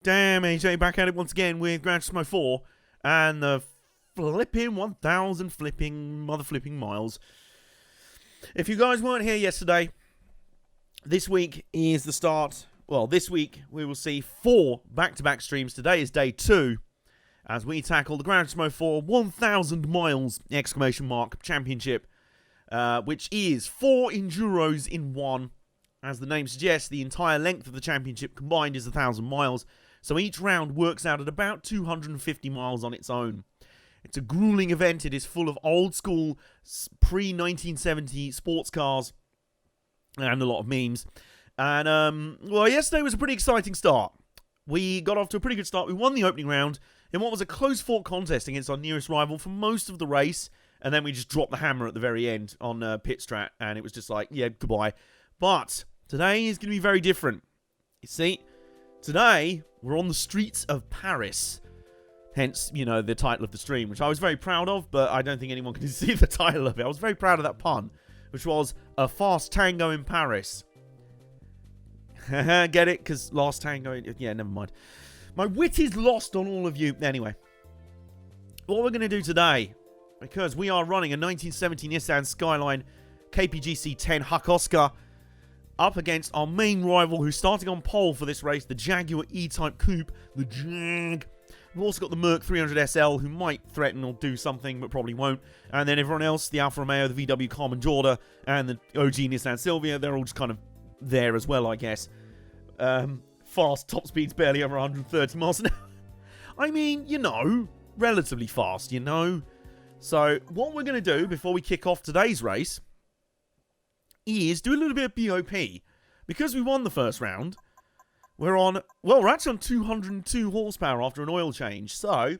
Damn, AJ, back at it once again with Gran Turismo 4 and the flipping 1,000 flipping miles. If you guys weren't here yesterday, this week is the start. Well, this week we will see 4 back-to-back streams. Today is day 2 as we tackle the Gran Turismo 4 1,000 miles championship, which is 4 enduros in one. As the name suggests, the entire length of the championship combined is 1,000 miles, so each round works out at about 250 miles on its own. It's a grueling event. It is full of old-school, pre-1970 sports cars and a lot of memes. And, well, yesterday was a pretty exciting start. We got off to a pretty good start. We won the opening round in what was a close-fought contest against our nearest rival for most of the race, and then we just dropped the hammer at the very end on pit strat, and it was just like, yeah, goodbye. But today is going to be very different. You see, today we're on the streets of Paris. Hence, you know, the title of the stream, which I was very proud of, but I don't think anyone can see the title of it. I was very proud of that pun, which was A Fast Tango in Paris. Get it? Because last tango... Yeah, never mind. My wit is lost on all of you. Anyway, what we're going to do today, because we are running a 1970 Nissan Skyline KPGC 10 Huck Oscar up against our main rival who's starting on pole for this race, the Jaguar E-Type Coupe, the Jag. We've also got the Merc 300 SL who might threaten or do something but probably won't. And then everyone else, the Alfa Romeo, the VW Carmen Jorda, and the OG Nissan Silvia, they're all just kind of there as well, I guess. Fast, top speed's barely over 130 miles an hour. I mean, you know, relatively fast, you know. So what we're going to do before we kick off today's race is do a little bit of BOP. Because we won the first round, we're actually on 202 horsepower after an oil change. So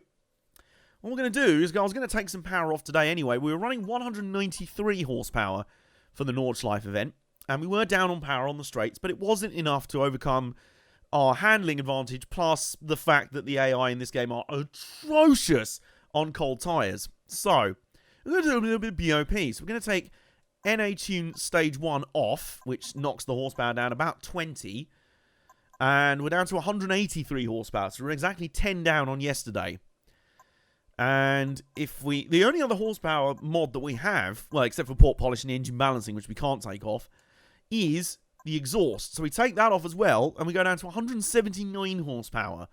what we're going to do is, I was going to take some power off today anyway. We were running 193 horsepower for the Nordschleife event, and we were down on power on the straights, but it wasn't enough to overcome our handling advantage, plus the fact that the AI in this game are atrocious on cold tyres. So we're going to do a little bit of BOP. So we're going to take NA Tune Stage 1 off, which knocks the horsepower down about 20. And we're down to 183 horsepower, so we're exactly 10 down on yesterday. And the only other horsepower mod that we have, well, except for port polish and engine balancing, which we can't take off, is the exhaust. So we take that off as well, and we go down to 179 horsepower.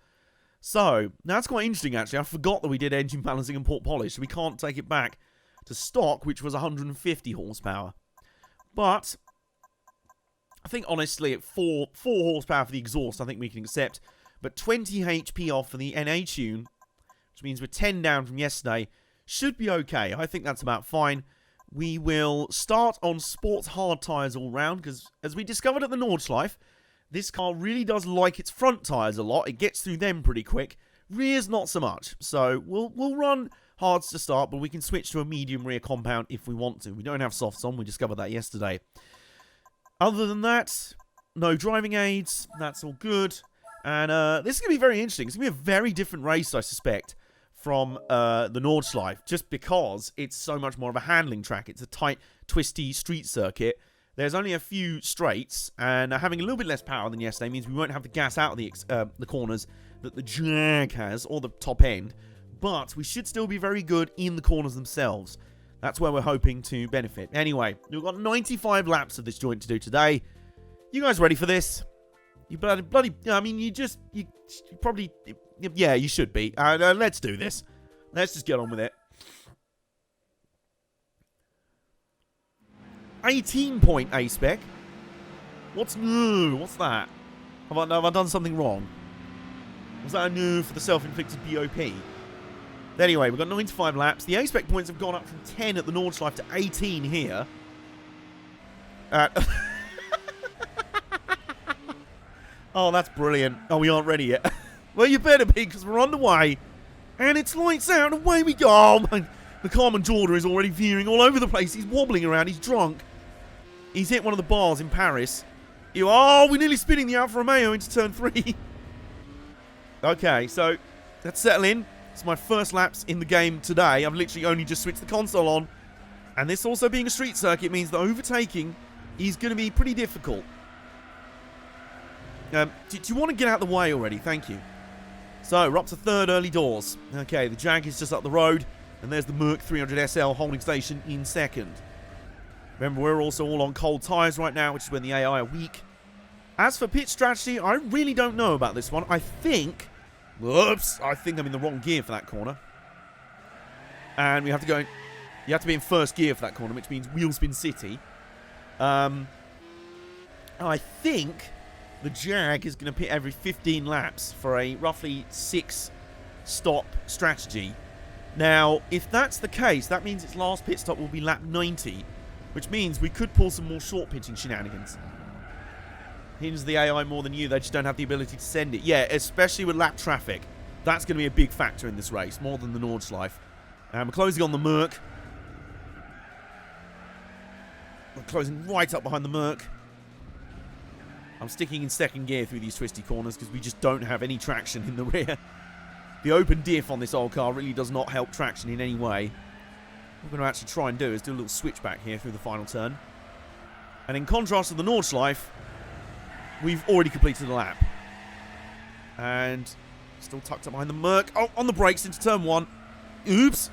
So, that's quite interesting, actually. I forgot that we did engine balancing and port polish, so we can't take it back to stock, which was 150 horsepower. But I think, honestly, at 4 horsepower for the exhaust, I think we can accept. But 20 HP off for the NA tune, which means we're 10 down from yesterday, should be okay. I think that's about fine. We will start on sports hard tyres all round, because as we discovered at the Nordschleife, this car really does like its front tyres a lot. It gets through them pretty quick. Rears, not so much. So we'll run hards to start, but we can switch to a medium rear compound if we want to. We don't have softs on. We discovered that yesterday. Other than that, no driving aids. That's all good. And this is going to be very interesting. It's going to be a very different race, I suspect, from the Nordschleife, just because it's so much more of a handling track. It's a tight, twisty street circuit. There's only a few straights, and having a little bit less power than yesterday means we won't have to gas out of the corners that the Jag has, or the top end. But we should still be very good in the corners themselves. That's where we're hoping to benefit. Anyway, we've got 95 laps of this joint to do today. You guys ready for this? You bloody I mean, you probably, yeah, you should be. Let's do this. Let's just get on with it. 18-point A-spec. What's new? What's that? Have I done something wrong? Was that a new for the self-inflicted BOP? Anyway, we've got 95 laps. The A-spec points have gone up from 10 at the Nordschleife to 18 here. Oh, that's brilliant. Oh, we aren't ready yet. Well, you better be, because we're underway. And it's lights out, and away we go. Oh, my. The Carmen Jorda is already veering all over the place. He's wobbling around. He's drunk. He's hit one of the bars in Paris. Oh, we're nearly spinning the Alfa Romeo into turn 3. Okay, so let's settle in. It's my first laps in the game today. I've literally only just switched the console on. And this also being a street circuit means that overtaking is going to be pretty difficult. Do you want to get out of the way already? Thank you. So, we're up to third early doors. Okay, the Jag is just up the road. And there's the Merc 300 SL holding station in second. Remember, we're also all on cold tyres right now, which is when the AI are weak. As for pit strategy, I really don't know about this one. I think... Whoops! I think I'm in the wrong gear for that corner. And we have to go... You have to be in first gear for that corner, which means wheel spin city. I think the Jag is going to pit every 15 laps for a roughly 6-stop strategy. Now, if that's the case, that means its last pit stop will be lap 90, which means we could pull some more short pitting shenanigans. Hinders the AI more than you, they just don't have the ability to send it. Yeah, especially with lap traffic. That's going to be a big factor in this race, more than the Nordschleife. And we're closing on the Merc. We're closing right up behind the Merc. I'm sticking in second gear through these twisty corners because we just don't have any traction in the rear. The open diff on this old car really does not help traction in any way. What we're going to actually try and do is do a little switchback here through the final turn. And in contrast to the Nordschleife, we've already completed the lap. And still tucked up behind the Merc. Oh, on the brakes into turn 1. Oops.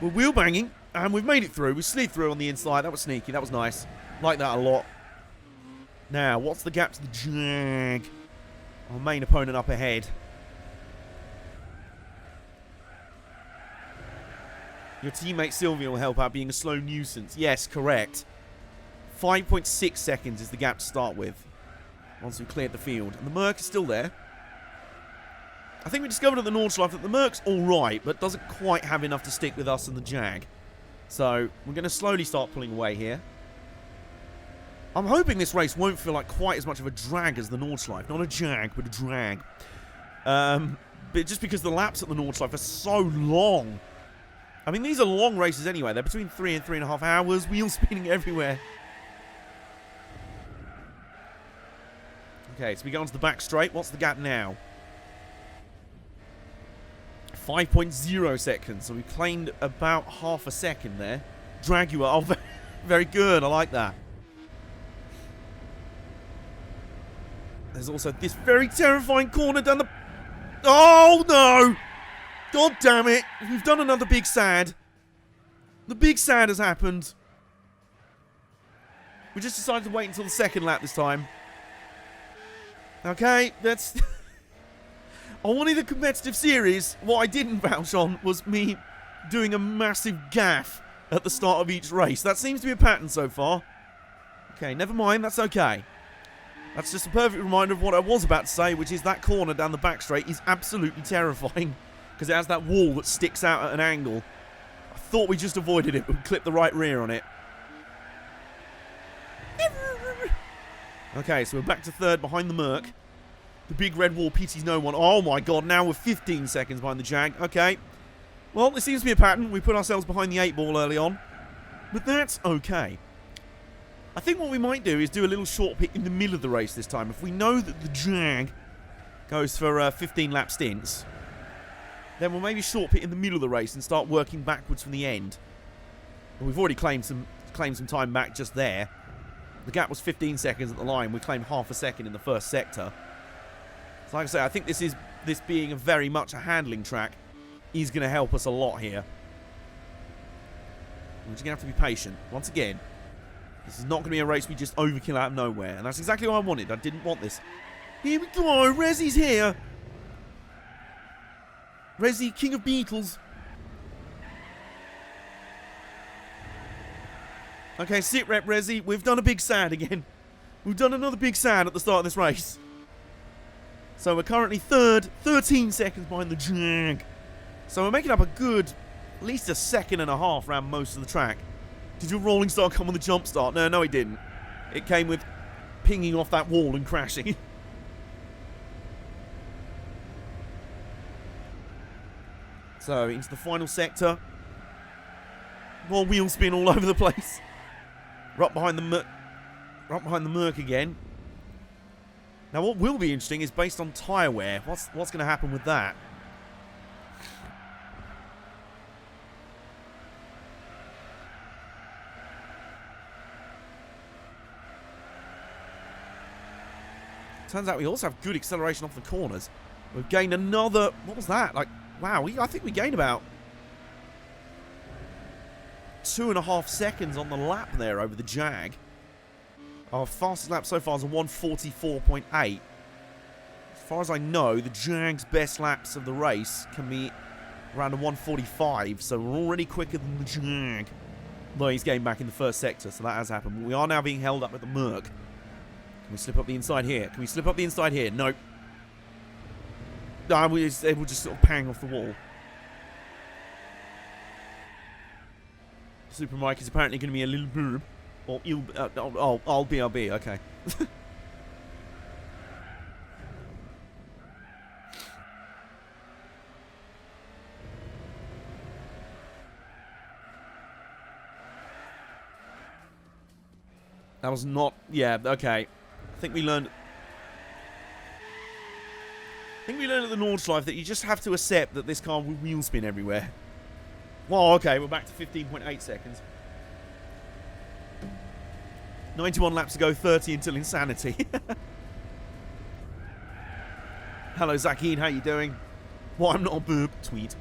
We're wheel banging. And we've made it through. We slid through on the inside. That was sneaky. That was nice. Like that a lot. Now, what's the gap to the Jag? Our main opponent up ahead. Your teammate Sylvia will help out being a slow nuisance. Yes, correct. 5.6 seconds is the gap to start with. Once we've cleared the field. And the Merc is still there. I think we discovered at the Nordschleife that the Merc's alright, but doesn't quite have enough to stick with us and the Jag. So, we're going to slowly start pulling away here. I'm hoping this race won't feel like quite as much of a drag as the Nordschleife. Not a Jag, but a drag. But just because the laps at the Nordschleife are so long. I mean, these are long races anyway. They're between 3 and 3.5 hours. Wheel spinning everywhere. Okay, so we go onto the back straight. What's the gap now? 5.0 seconds. So we claimed about half a second there. Dragua. Oh, very good. I like that. There's also this very terrifying corner down the... Oh, no! God damn it. We've done another big sad. The big sad has happened. We just decided to wait until the second lap this time. Okay, that's... On one of the competitive series, what I didn't vouch on was me doing a massive gaffe at the start of each race. That seems to be a pattern so far. Okay, never mind, that's okay. That's just a perfect reminder of what I was about to say, which is that corner down the back straight is absolutely terrifying. Because it has that wall that sticks out at an angle. I thought we just avoided it, but we clipped the right rear on it. Okay, so we're back to third behind the Merc. The big red wall pities no one. Oh my god, now we're 15 seconds behind the Jag. Okay. Well, this seems to be a pattern. We put ourselves behind the 8 ball early on. But that's okay. I think what we might do is do a little short pit in the middle of the race this time. If we know that the Jag goes for 15 lap stints, then we'll maybe short pit in the middle of the race and start working backwards from the end. Well, we've already claimed some time back just there. The gap was 15 seconds at the line. We claimed half a second in the first sector. So like I say, I think this being a very much a handling track is going to help us a lot here. We're just going to have to be patient. Once again, this is not going to be a race we just overkill out of nowhere. And that's exactly what I wanted. I didn't want this. Here we go. Rezzy's here. Rezzy, King of Beatles. Okay, sit rep, Rezzy. We've done a big sad again. We've done another big sad at the start of this race. So we're currently third, 13 seconds behind the Jag. So we're making up a good, at least a second and a half around most of the track. Did your rolling start come on the jump start? No, it didn't. It came with pinging off that wall and crashing. So, into the final sector. More wheel spin all over the place. We're up behind the Merc again. Now, what will be interesting is based on tyre wear. What's going to happen with that? Turns out we also have good acceleration off the corners. We've gained another... What was that? Like, wow, I think we gained about 2.5 seconds on the lap there over the Jag. Our fastest lap so far is a 1:44.8. As far as I know, the Jag's best laps of the race can be around a 1:45, so we're already quicker than the Jag. Though he's getting back in the first sector, so that has happened. We are now being held up at the Merc. Can we slip up the inside here? Can we slip up the inside here? Nope. No, we'll just sort of pang off the wall. Super Mike is apparently going to be a little boob. Or you... I'll be, okay. That was not... Yeah, okay. I think we learned... at the Nordschleife that you just have to accept that this car will wheel spin everywhere. Well, okay, we're back to 15.8 seconds. 91 laps to go, 30 until insanity. Hello, Zakid, how you doing? Well, I'm not a boob. Tweet.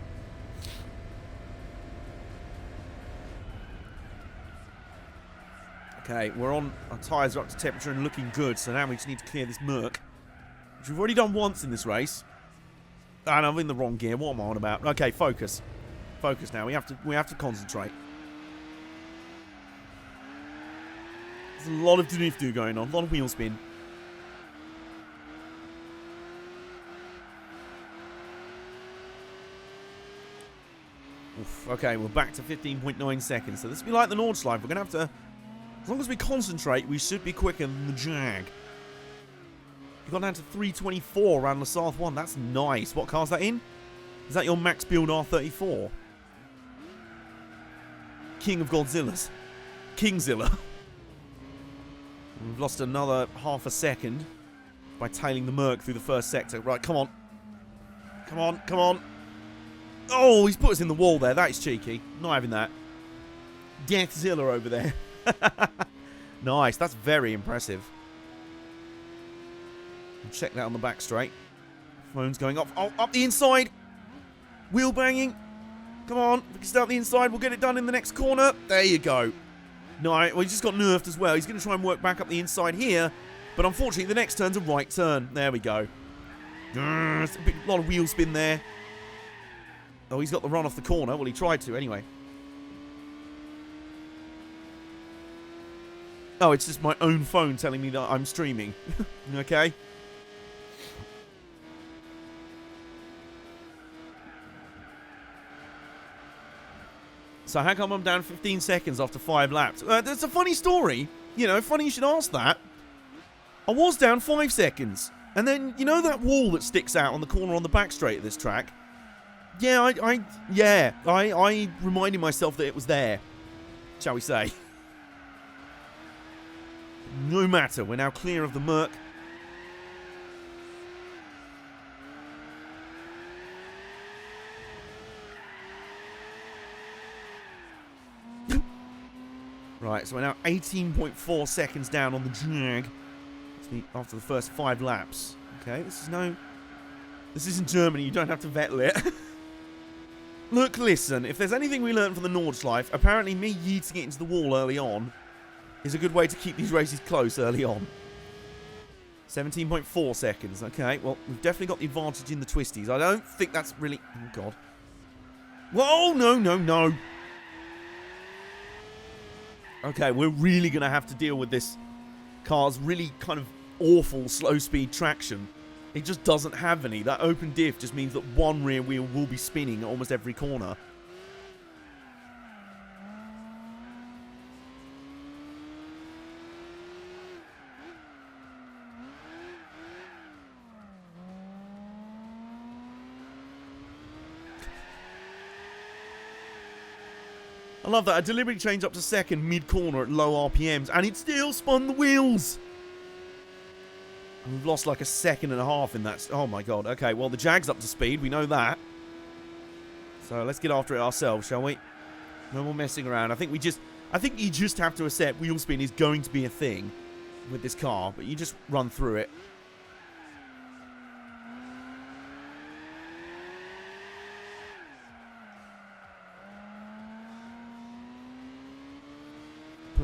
Okay, we're on. Our tyres are up to temperature and looking good, so now we just need to clear this Merc, which we've already done once in this race. And I'm in the wrong gear. What am I on about? Okay, focus. Focus now. We have to concentrate. There's a lot of drift going on. A lot of wheel spin. Oof, okay, we're back to 15.9 seconds. So this will be like the Nordschleife. We're going to have to... As long as we concentrate, we should be quicker than the Jag. We've gone down to 3:24 around Lasarth 1. That's nice. What car's that in? Is that your max build R34? King of Godzillas. Kingzilla. We've lost another half a second by tailing the Merc through the first sector. Right, come on. Come on, come on. Oh, he's put us in the wall there. That is cheeky. Not having that. Deathzilla over there. Nice. That's very impressive. Check that on the back straight. Phone's going off. Oh, up the inside. Wheel banging. Come on. If we can start the inside, we'll get it done in the next corner. There you go. No, well, he just got nerfed as well. He's going to try and work back up the inside here. But unfortunately, the next turn's a right turn. There we go. A lot of wheel spin there. Oh, he's got the run off the corner. Well, he tried to anyway. Oh, it's just my own phone telling me that I'm streaming. Okay. So how come I'm down 15 seconds after 5 laps? That's a funny story. You know, funny you should ask that. I was down 5 seconds. And then, you know that wall that sticks out on the corner on the back straight of this track? Yeah, I reminded myself that it was there. Shall we say. No matter, we're now clear of the Merc. Right, so we're now 18.4 seconds down on the Jag after the first 5 laps. Okay, this isn't Germany, you don't have to vettle it. Look, listen, if there's anything we learned from the Nordschleife, apparently me yeeting it into the wall early on is a good way to keep these races close early on. 17.4 seconds. Okay, well, we've definitely got the advantage in the twisties. I don't think that's really... Oh, God. Whoa, no, no, no. Okay, we're really going to have to deal with this car's really kind of awful slow-speed traction. It just doesn't have any. That open diff just means that one rear wheel will be spinning at almost every corner. I love that. I deliberately changed up to second mid-corner at low RPMs, and it still spun the wheels. And we've lost like a second and a half in that. Oh my God. Okay, well, the Jag's up to speed. We know that. So let's get after it ourselves, shall we? No more messing around. I think you just have to accept wheel spin is going to be a thing with this car, but you just run through it.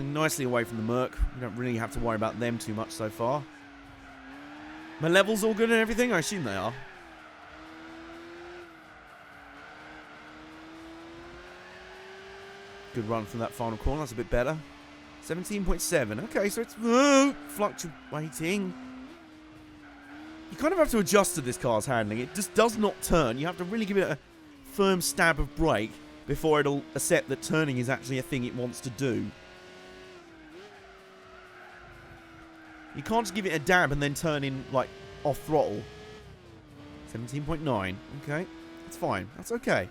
Pulling nicely away from the Merc. We don't really have to worry about them too much so far. My levels all good and everything? I assume they are. Good run from that final corner. That's a bit better. 17.7. Okay, so it's fluctuating. You kind of have to adjust to this car's handling. It just does not turn. You have to really give it a firm stab of brake before it'll accept that turning is actually a thing it wants to do. You can't just give it a dab and then turn in, like, off throttle. 17.9. Okay, that's fine. That's okay.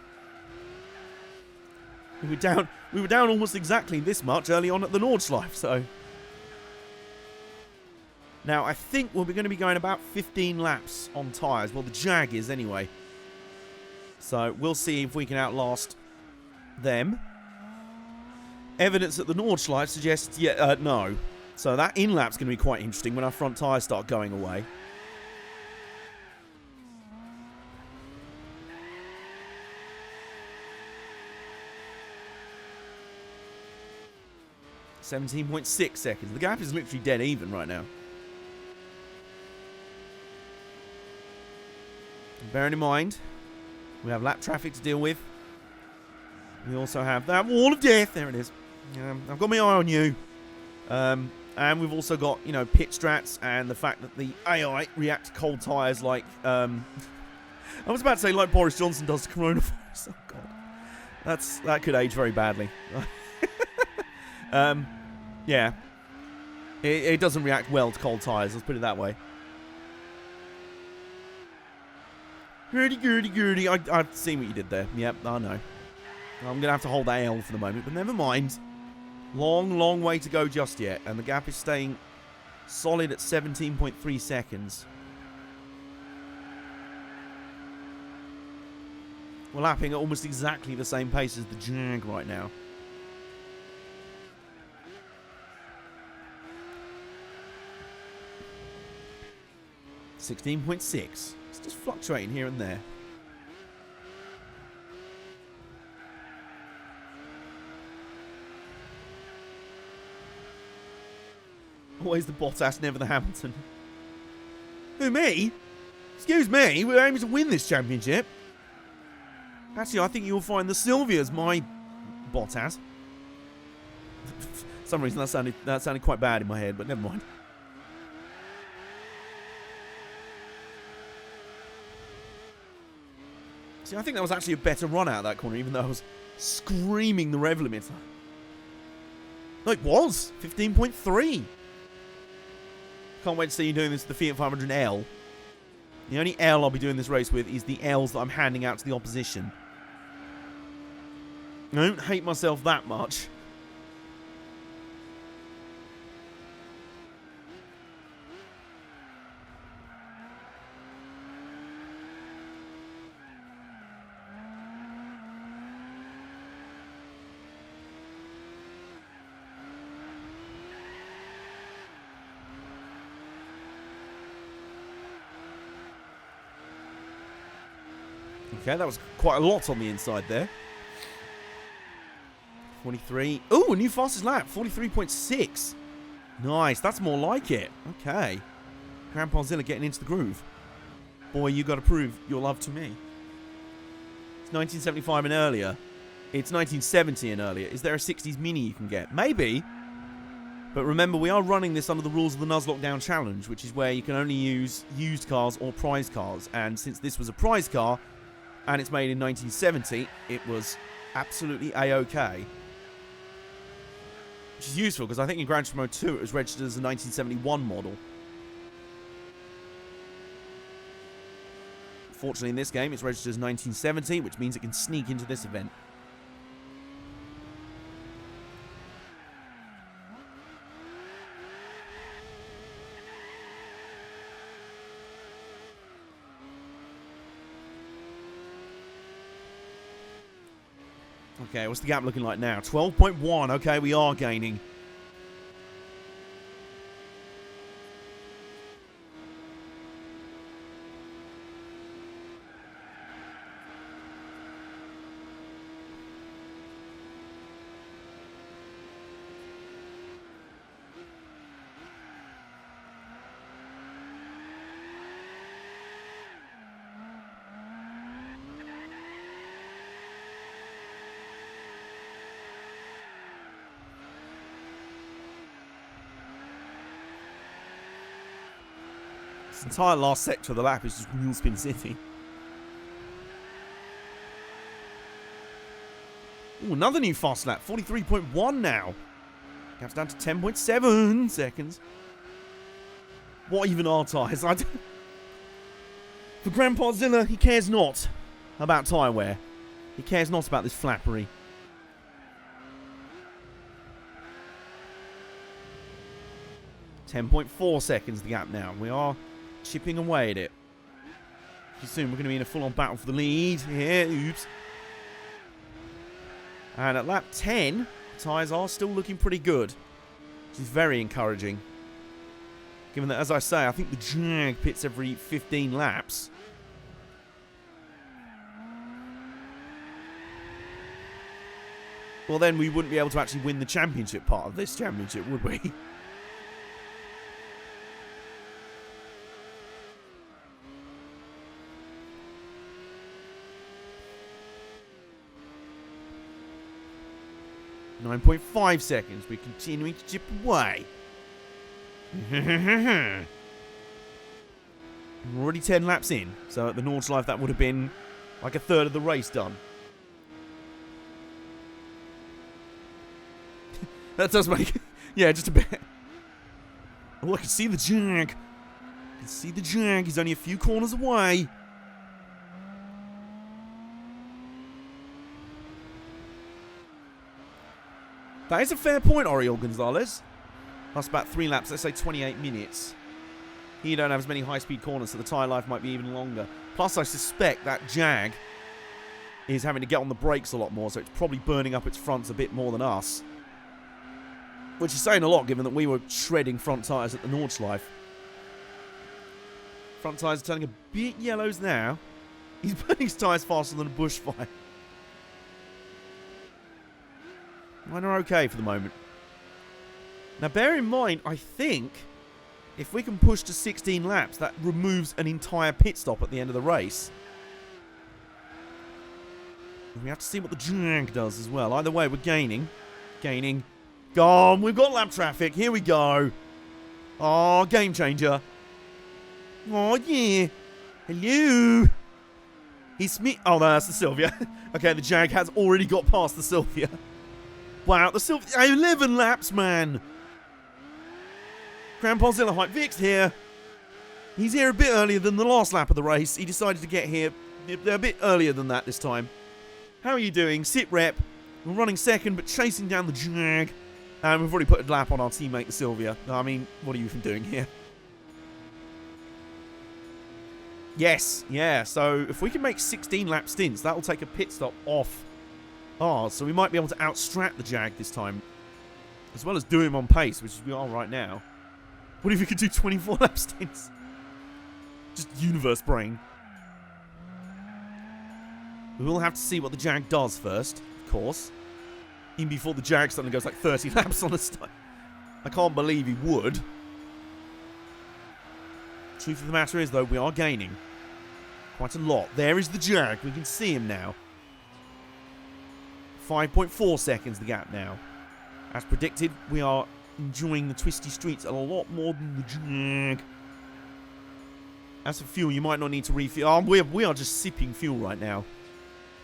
We were down almost exactly this much early on at the Nordschleife, so... Now, I think we're going to be going about 15 laps on tyres. Well, the Jag is, anyway. So, we'll see if we can outlast them. Evidence at the Nordschleife suggests, no. So, that in-lap's going to be quite interesting when our front tyres start going away. .6 seconds. The gap is literally dead even right now. Bearing in mind, we have lap traffic to deal with. We also have that wall of death. There it is. I've got my eye on you. And we've also got, you know, pit strats and the fact that the AI react to cold tyres like... I was about to say like Boris Johnson does to coronavirus. Oh, God. That could age very badly. Yeah. It doesn't react well to cold tyres, let's put it that way. Goody. I've seen what you did there. Yep, I know. I'm going to have to hold that L for the moment, but never mind. Long way to go just yet, and the gap is staying solid at 17.3 seconds. We're lapping at almost exactly the same pace as the Jag right now. .6. It's just fluctuating here and there. Always the Bottas, never the Hamilton. Who, me? Excuse me, we're aiming to win this championship. Actually, I think you'll find the Sylvia's my Bottas. For some reason that sounded quite bad in my head, but never mind. See, I think that was actually a better run out of that corner, even though I was screaming the rev limiter. No, it was 15.3. Can't wait to see you doing this with the Fiat 500L. The only L I'll be doing this race with is the L's that I'm handing out to the opposition. I don't hate myself that much. Okay, that was quite a lot on the inside there. 43. Ooh, a new fastest lap. 43.6. Nice. That's more like it. Okay. Grandpazilla getting into the groove. Boy, you got to prove your love to me. It's 1975 and earlier. It's 1970 and earlier. Is there a 60s Mini you can get? Maybe. But remember, we are running this under the rules of the Nuzlocke Down Challenge, which is where you can only use used cars or prize cars. And since this was a prize car, and it's made in 1970, it was absolutely A-OK. Which is useful, because I think in Gran Turismo 2 it was registered as a 1971 model. Fortunately in this game it's registered as 1970, which means it can sneak into this event. Okay, what's the gap looking like now? 12.1. Okay, we are gaining. This entire last sector of the lap is just wheel spin city. Ooh, another new fast lap. 43.1 now. Gap's down to 10.7 seconds. What even are tyres? For Grandpazilla, he cares not about tyre wear. He cares not about this flappery. .4 seconds the gap now. We are chipping away at it. Pretty soon we're going to be in a full-on battle for the lead. Here, oops. And at lap 10, the tyres are still looking pretty good. Which is very encouraging. Given that, as I say, I think the Jag pits every 15 laps. Well, then we wouldn't be able to actually win the championship part of this championship, would we? .5 seconds. We're continuing to chip away. We're already 10 laps in. So at the Nordschleife, that would have been like a third of the race done. That does make... yeah, just a bit. Oh, I can see the Jag. I can see the Jag. He's only a few corners away. That is a fair point, Oriol Gonzalez. That's about 3 laps, let's say 28 minutes. Here you don't have as many high-speed corners, so the tyre life might be even longer. Plus, I suspect that Jag is having to get on the brakes a lot more, so it's probably burning up its fronts a bit more than us. Which is saying a lot, given that we were shredding front tyres at the Nordschleife. Front tyres are turning a bit yellows now. He's burning his tyres faster than a bushfire. Mine are okay for the moment. Now, bear in mind, I think if we can push to 16 laps, that removes an entire pit stop at the end of the race. We have to see what the Jag does as well. Either way, we're gaining. Gaining. Gone. We've got lap traffic. Here we go. Oh, game changer. Oh, yeah. Hello. He's me. Oh, no, that's the Sylvia. Okay, the Jag has already got past the Sylvia. Wow, the Sylvia. 11 laps, man. Grandpazilla Hype Vic's here. He's here a bit earlier than the last lap of the race. He decided to get here a bit earlier than that this time. How are you doing? Sit rep. We're running second, but chasing down the Jag. And we've already put a lap on our teammate, the Sylvia. I mean, what are you even doing here? Yes, yeah. So if we can make 16 lap stints, that will take a pit stop off ours. So we might be able to outstrat the Jag this time. As well as do him on pace, which we are right now. What if we could do 24 lap stints? Just universe brain. We will have to see what the Jag does first, of course. Even before the Jag suddenly goes like 30 laps on a start. I can't believe he would. Truth of the matter is, though, we are gaining quite a lot. There is the Jag. We can see him now. 5.4 seconds the gap now. As predicted, we are enjoying the twisty streets a lot more than the Jag. As for fuel, you might not need to refuel. Oh, we are just sipping fuel right now.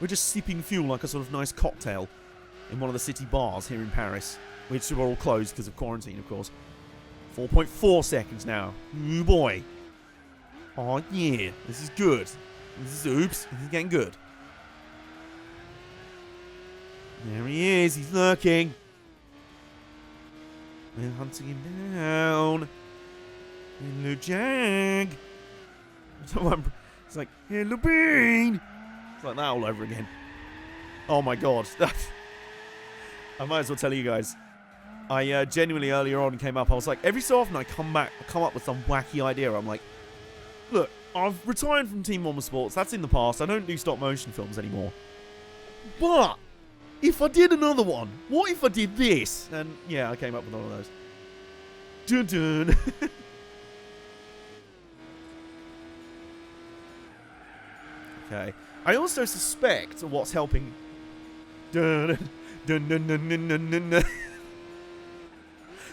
We're just sipping fuel like a sort of nice cocktail in one of the city bars here in Paris, which are all closed because of quarantine, of course. 4.4 seconds now. Oh boy. Oh yeah, this is good. This is getting good. There he is, he's lurking. We're hunting him down. Hello, Jag. It's like, hello, Bean. It's like that all over again. Oh my god. I might as well tell you guys. I genuinely earlier on came up, I was like, every so often I come up with some wacky idea. I'm like, look, I've retired from Team Motorsports. That's in the past. I don't do stop motion films anymore. But if I did another one, what if I did this? And yeah, I came up with one of those. Dun dun. Okay. I also suspect what's helping. Dun dun dun dun dun dun dun.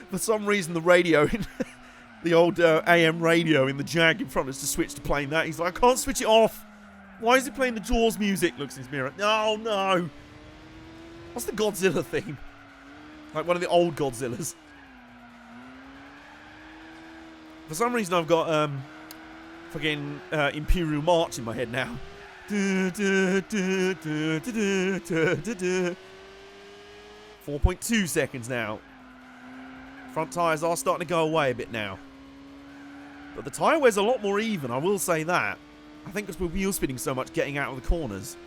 For some reason, the radio the old AM radio in the Jag in front of us to switch to playing that. He's like, I can't switch it off. Why is it playing the Jaws music? Looks in his mirror. Oh, no. What's the Godzilla theme? Like one of the old Godzillas. For some reason, I've got fucking Imperial March in my head now. 4.2 seconds now. Front tyres are starting to go away a bit now. But the tyre wear's a lot more even, I will say that. I think because we're wheel spinning so much getting out of the corners.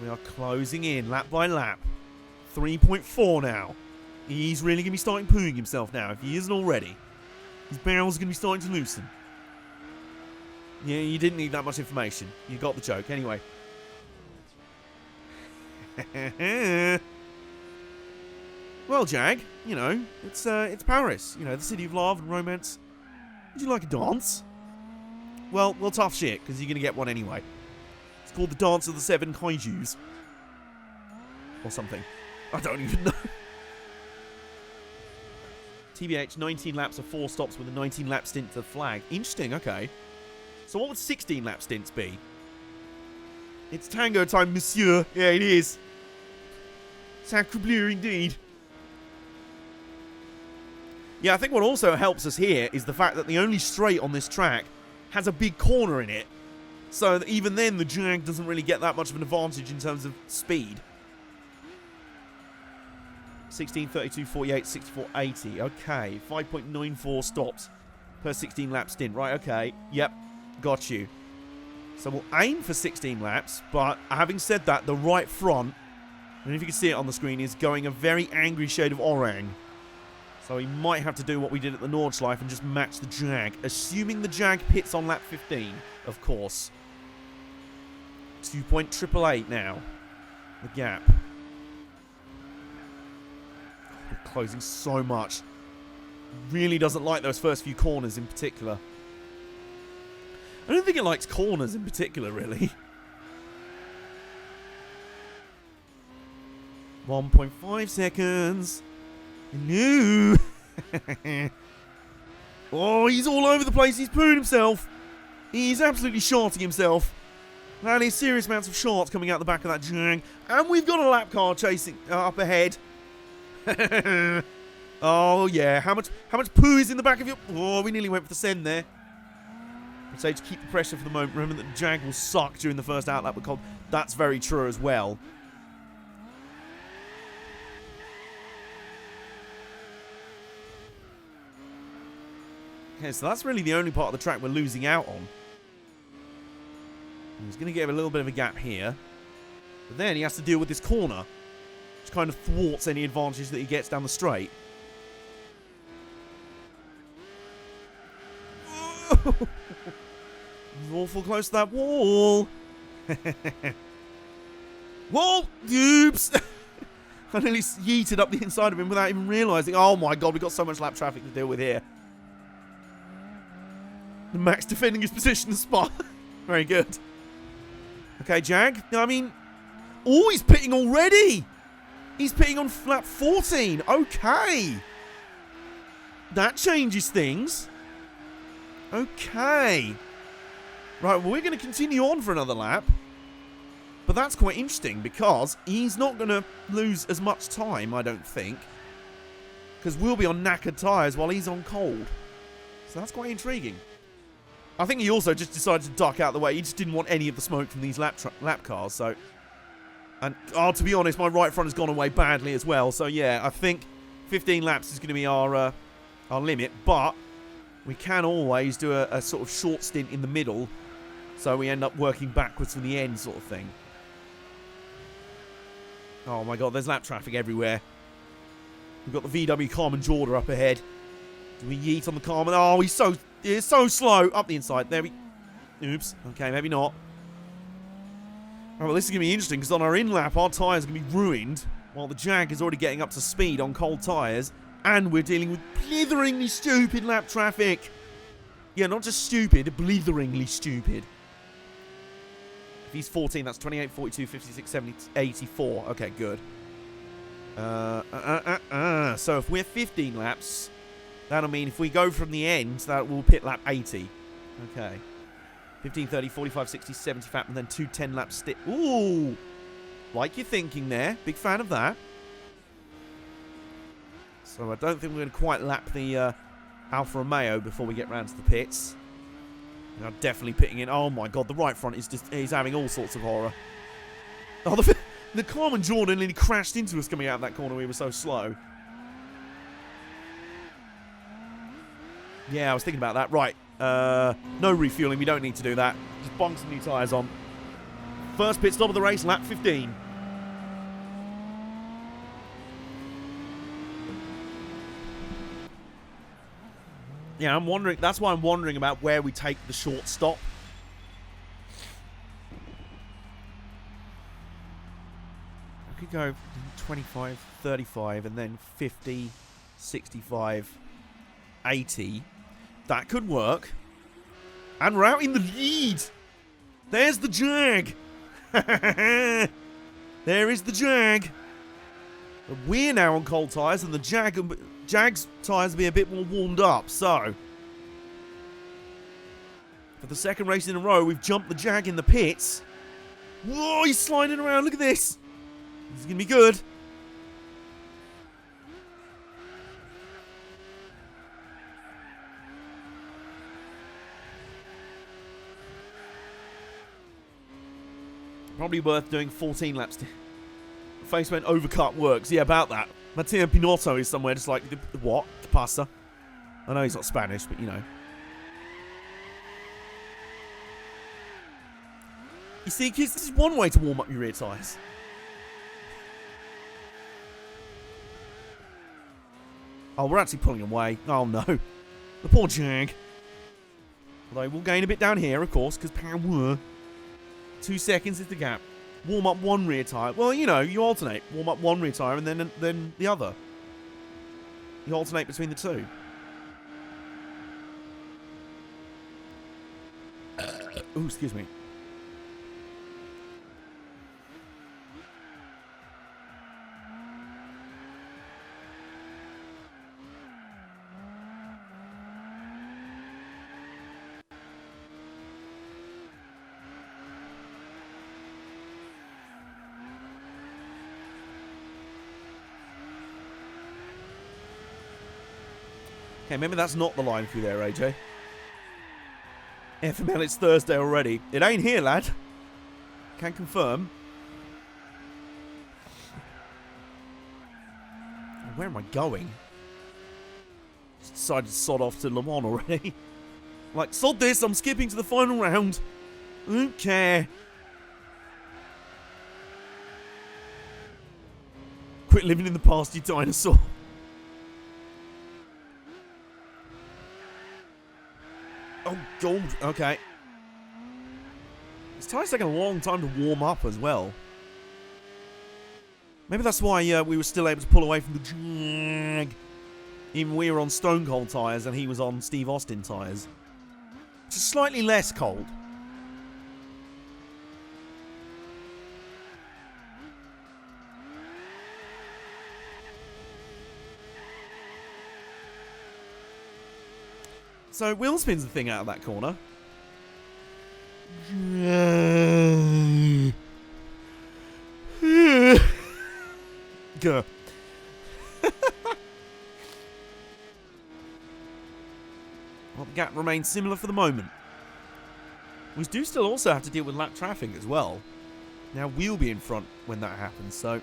We are closing in lap by lap. 3.4 now. He's really going to be starting pooing himself now, if he isn't already. His bowels are going to be starting to loosen. Yeah, you didn't need that much information. You got the joke. Anyway. Well, Jag, you know, it's Paris. You know, the city of love and romance. Would you like a dance? Well, tough shit, because you're going to get one anyway. It's called the Dance of the Seven Kaijus. Or something. I don't even know. TBH, 19 laps of 4 stops with a 19-lap stint to the flag. Interesting, okay. So what would 16-lap stints be? It's tango time, monsieur. Yeah, it is. Sacre bleu, indeed. Yeah, I think what also helps us here is the fact that the only straight on this track has a big corner in it. So that even then, the Jag doesn't really get that much of an advantage in terms of speed. 16, 32, 48, 64, 80. Okay, 5.94 stops per 16 lap stint. Right, okay. Yep, got you. So we'll aim for 16 laps, but having said that, the right front, and if you can see it on the screen, is going a very angry shade of orang. So we might have to do what we did at the Nordschleife and just match the Jag. Assuming the Jag pits on lap 15, of course. 2.888 now. The gap. We're closing so much. Really doesn't like those first few corners in particular. I don't think it likes corners in particular, really. 1.5 seconds. No. Oh, he's all over the place. He's pooing himself. He's absolutely sharting himself. That is serious amounts of sharts coming out the back of that Jag. And we've got a lap car chasing up ahead. Oh, yeah. How much poo is in the back of your... Oh, we nearly went for the send there. I'd say to keep the pressure for the moment. Remember that the Jag will suck during the first outlap with cold. That's very true as well. Okay, so that's really the only part of the track we're losing out on. He's going to get a little bit of a gap here. But then he has to deal with this corner, which kind of thwarts any advantage that he gets down the straight. He's awful close to that wall. Whoa! Oops! I nearly yeeted up the inside of him without even realising. Oh my god, we've got so much lap traffic to deal with here. The Max defending his position in the spot. Very good. Okay, Jag. I mean... Oh, he's pitting already! He's pitting on lap 14. Okay. That changes things. Okay. Right, well, we're going to continue on for another lap. But that's quite interesting because he's not going to lose as much time, I don't think. Because we'll be on knackered tyres while he's on cold. So that's quite intriguing. I think he also just decided to duck out the way. He just didn't want any of the smoke from these lap cars, so... And, oh, to be honest, my right front has gone away badly as well. So, yeah, I think 15 laps is going to be our limit. But we can always do a sort of short stint in the middle. So we end up working backwards from the end sort of thing. Oh, my God, there's lap traffic everywhere. We've got the VW Carmen Jorda up ahead. Do we yeet on the Carmen? Oh, he's so slow. Up the inside. There we... Oops. Okay, maybe not. Oh, well, this is going to be interesting because on our in-lap, our tyres are going to be ruined while the Jag is already getting up to speed on cold tyres and we're dealing with blitheringly stupid lap traffic. Yeah, not just stupid, blitheringly stupid. If he's 14, that's 28, 42, 56, 70, 84. Okay, good. So if we're 15 laps, that'll mean if we go from the end, that will pit lap 80. Okay. 15, 30, 45, 60, 70 fap, and then 2 10-lap stick. Ooh! Like you're thinking there. Big fan of that. So I don't think we're going to quite lap the Alfa Romeo before we get round to the pits. We are definitely pitting in. Oh my god, the right front is just... He's having all sorts of horror. Oh, the Carmen Jordan nearly crashed into us coming out of that corner. We were so slow. Yeah, I was thinking about that. Right. No refueling. We don't need to do that. Just bong some new tyres on. First pit stop of the race, lap 15. Yeah, I'm wondering. That's why I'm wondering about where we take the short stop. I could go 25, 35, and then 50, 65, 80. That could work. And we're out in the lead. There's the Jag. There is the Jag. We're now on cold tyres, and the Jag's tyres will be a bit more warmed up. So, for the second race in a row, we've jumped the Jag in the pits. Whoa, he's sliding around. Look at this. This is going to be good. Probably worth doing 14 laps. Face went overcut works. Yeah, about that. Matteo Pinotto is somewhere just like, what? The pasta? I know he's not Spanish, but you know. You see, kids, this is one way to warm up your rear tyres. Oh, we're actually pulling away. Oh, no. The poor Jag. Although we'll gain a bit down here, of course, because power. 2 seconds is the gap. Warm up one rear tyre. Well, you know, you alternate. Warm up one rear tyre and then the other. You alternate between the two. Ooh, excuse me. Okay, maybe that's not the line through there, AJ. FML, it's Thursday already. It ain't here, lad. Can confirm. Where am I going? Just decided to sod off to Le Mans already. Like, sod this, I'm skipping to the final round. I don't care. Quit living in the past, you dinosaur. Oh, gold. Okay. This tyre's taking a long time to warm up as well. Maybe that's why we were still able to pull away from the Jag. Even we were on Stone Cold tyres and he was on Steve Austin tyres. Just slightly less cold. So, wheel spin's the thing out of that corner. Gah. Well, the gap remains similar for the moment. We do still also have to deal with lap traffic as well. Now, we'll be in front when that happens, so...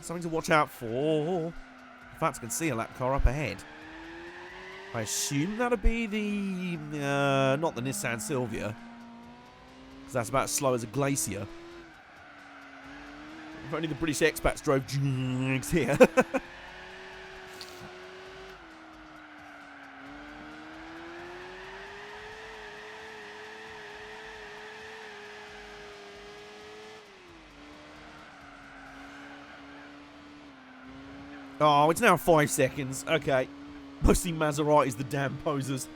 something to watch out for. In fact, I can see a lap car up ahead. I assume that'll be the... not the Nissan Silvia. Because that's about as slow as a Glacier. If only the British expats drove Jags here. Oh, it's now 5 seconds. Okay. Mostly Maseratis, the damn posers.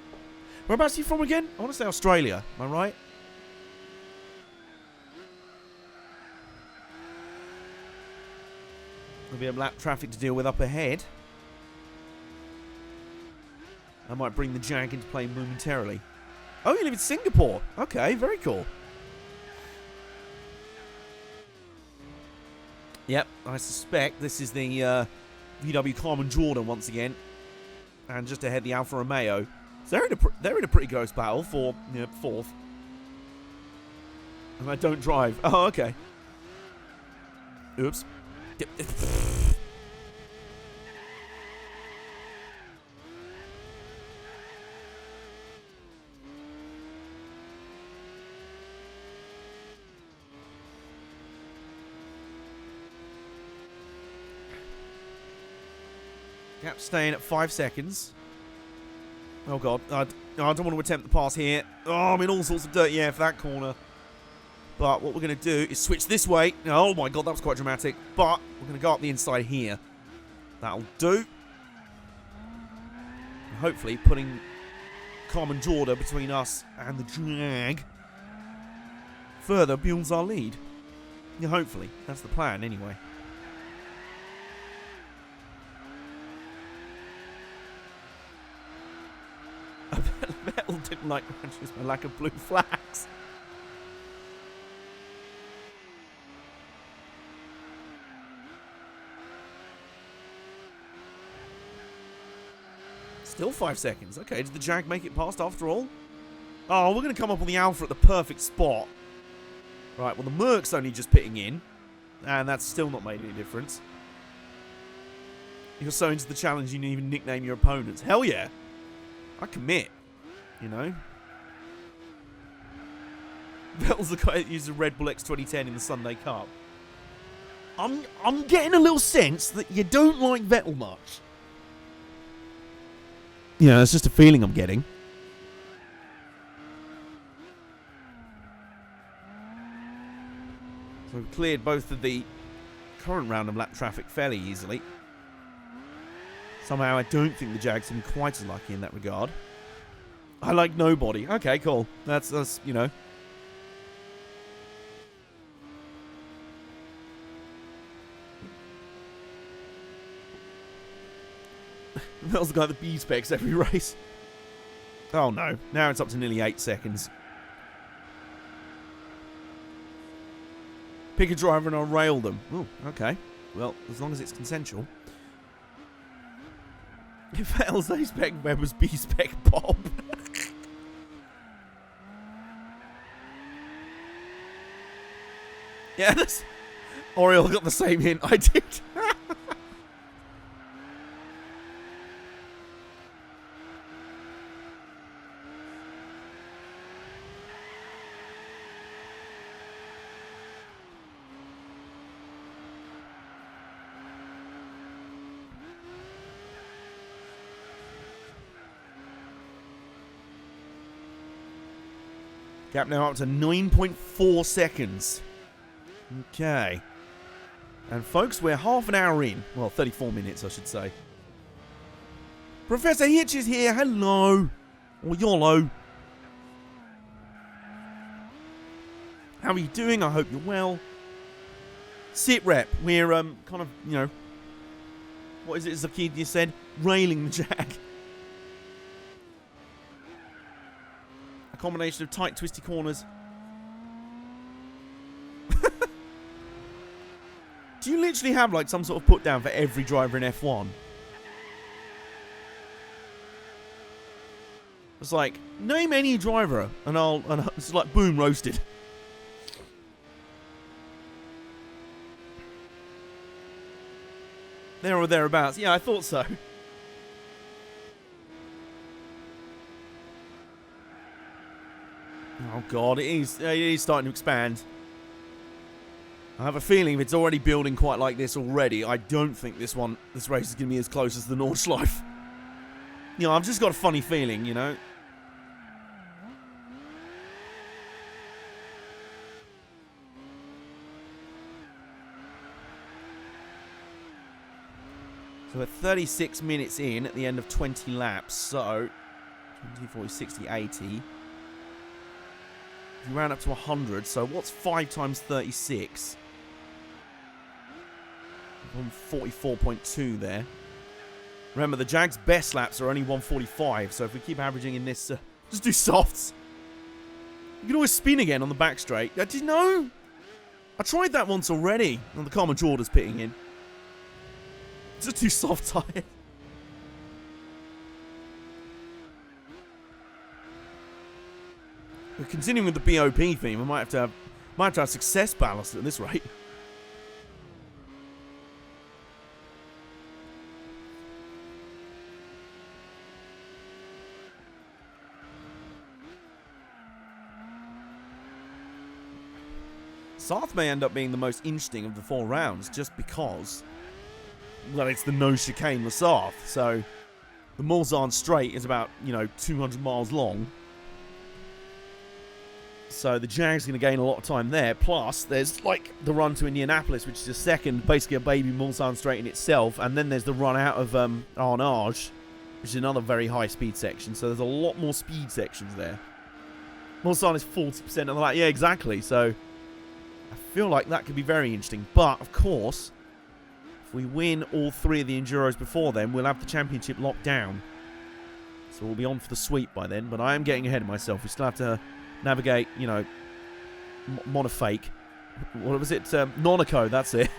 Whereabouts are you from again? I want to say Australia. Am I right? There'll be a lap traffic to deal with up ahead. I might bring the Jag into play momentarily. Oh, you live in Singapore. Okay, very cool. Yep, I suspect this is the VW Carmen Jordan once again. And just ahead, the Alfa Romeo. So they're in a pretty close battle for fourth. And I don't drive. Oh, okay. Oops. Gap staying at 5 seconds. Oh, God. I don't want to attempt the pass here. Oh, I'm in all sorts of dirty air for that corner. But what we're going to do is switch this way. Oh, my God, that was quite dramatic. But we're going to go up the inside here. That'll do. And hopefully putting Carmen Jordan between us and the Jag further builds our lead. Yeah, hopefully. That's the plan, anyway. Vettel didn't like my lack of blue flags. Still 5 seconds. Okay, did the Jag make it past after all? Oh, we're going to come up on the Alfa at the perfect spot. Right, well, the Merc's only just pitting in. And that's still not made any difference. You're so into the challenge you didn't even nickname your opponents. Hell yeah. I commit. You know? Vettel's the guy that used a Red Bull X2010 in the Sunday Cup. I'm getting a little sense that you don't like Vettel much. Yeah, it's just a feeling I'm getting. So we've cleared both of the current round of lap traffic fairly easily. Somehow I don't think the Jags have been quite as lucky in that regard. I like nobody. Okay, cool. That's you know. That was the guy that B-specs every race. Oh no. Now it's up to nearly 8 seconds. Pick a driver and I'll rail them. Oh, okay. Well, as long as it's consensual. If Vettel's A-spec, Webber's B-spec, Bob. Yeah, that's... Oriole got the same hint I did. Gap now up to 9.4 seconds. Okay. And folks, we're half an hour in. Well, 34 minutes, I should say. Professor Hitch is here. Hello. Or YOLO. How are you doing? I hope you're well. Sit rep. We're, kind of, you know... What is it, Zakid, you said? Railing the Jag. A combination of tight, twisty corners. Do you literally have, like, some sort of put down for every driver in F1? It's like, name any driver, and it's like, boom, roasted. There or thereabouts. Yeah, I thought so. Oh, God, it is starting to expand. I have a feeling if it's already building quite like this already, I don't think this race is going to be as close as the Nordschleife. You know, I've just got a funny feeling, you know. So we're 36 minutes in at the end of 20 laps, so 20, 40, 60, 80. If you round up to 100, so what's 5 times 36? 144.2 there. Remember, the Jag's best laps are only 145, so if we keep averaging in this... just do softs. You can always spin again on the back straight. Did you know? I tried that once already on the car Majorda's pitting in. Just do soft tyre. We're continuing with the BOP theme. I might have to have success ballast at this rate. Sarth may end up being the most interesting of the 4 rounds just because, well, it's the no chicane with Sarth. So the Mulsanne straight is about, 200 miles long. So the Jag's going to gain a lot of time there. Plus, there's like the run to Indianapolis, which is a second, basically a baby Mulsanne straight in itself. And then there's the run out of Arnage, which is another very high speed section. So there's a lot more speed sections there. Mulsanne is 40% of that. Yeah, exactly. So I feel like that could be very interesting. But, of course, if we win all 3 of the Enduros before then, we'll have the championship locked down. So we'll be on for the sweep by then. But I am getting ahead of myself. We still have to navigate, Monofake. What was it? Monaco, that's it.